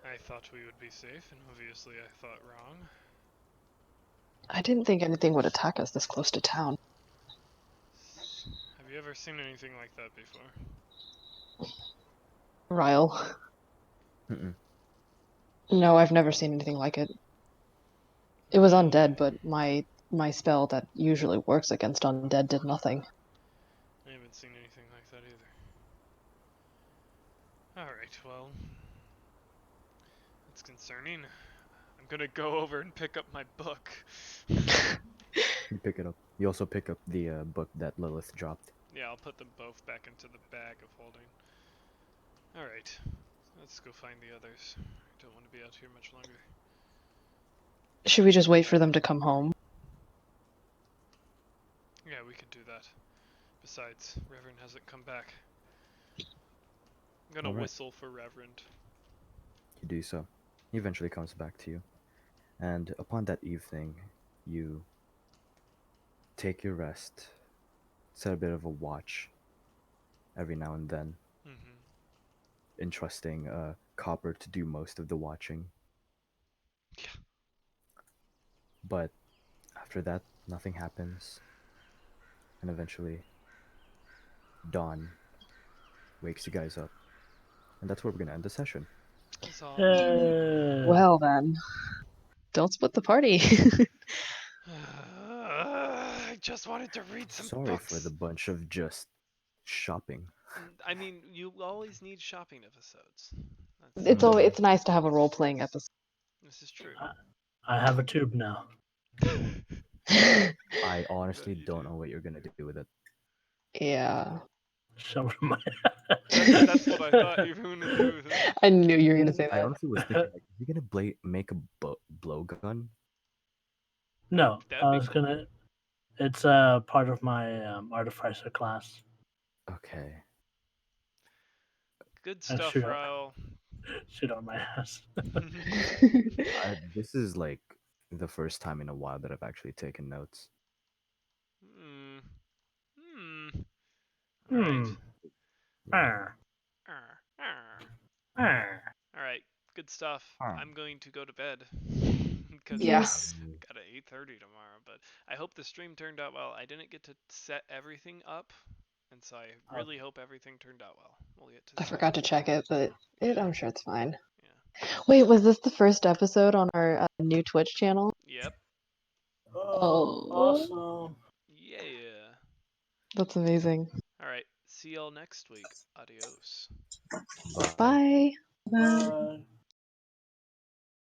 I thought we would be safe, and obviously I thought wrong. I didn't think anything would attack us this close to town. Have you ever seen anything like that before? Ryle. Mm-mm. No, I've never seen anything like it. It was undead, but my spell that usually works against undead did nothing. I haven't seen anything like that either. Alright, well, that's concerning. I'm gonna go over and pick up my book. You pick it up. You also pick up the book that Lilith dropped. Yeah, I'll put them both back into the bag of holding. Alright, let's go find the others. I don't want to be out here much longer. Should we just wait for them to come home? Yeah, we could do that. Besides, Reverend hasn't come back. I'm gonna Alright. whistle for Reverend. You do so. He eventually comes back to you. And upon that evening, you take your rest, set a bit of a watch every now and then, Mm-hmm. entrusting Copper to do most of the watching. Yeah. But after that, nothing happens. And eventually, dawn wakes you guys up. And that's where we're going to end the session. Huzzah. Well then, don't split the party. I just wanted to read some Sorry books. for the bunch of just shopping. I mean, you always need shopping episodes. It's nice to have a role playing episode. This is true. I have a tube now. I honestly you don't do. know what you're going to do with it. Yeah. Show it my. That's what I thought you were going to do with it. I knew you were gonna say I that. honestly was thinking, like, is he going to make a blowgun? No, That'd I be was cool. gonna. It's part of my artificer class. Okay. Good And stuff, shoot, Ryle. shoot on my ass. This is like the first time in a while that I've actually taken notes. All right. Ah, ah. All right. Good stuff. I'm going to go to bed because Yeah. I got at 8:30 tomorrow. But I hope the stream turned out well. I didn't get to set everything up, and so I really hope everything turned out well. We'll get to. I forgot to check it, but Yeah. I'm sure it's fine. Yeah. Wait, was this the first episode on our new Twitch channel? Yep. Oh, awesome. Yeah. That's amazing. All right. See y'all next week. Adios. Bye. Bye. Bye.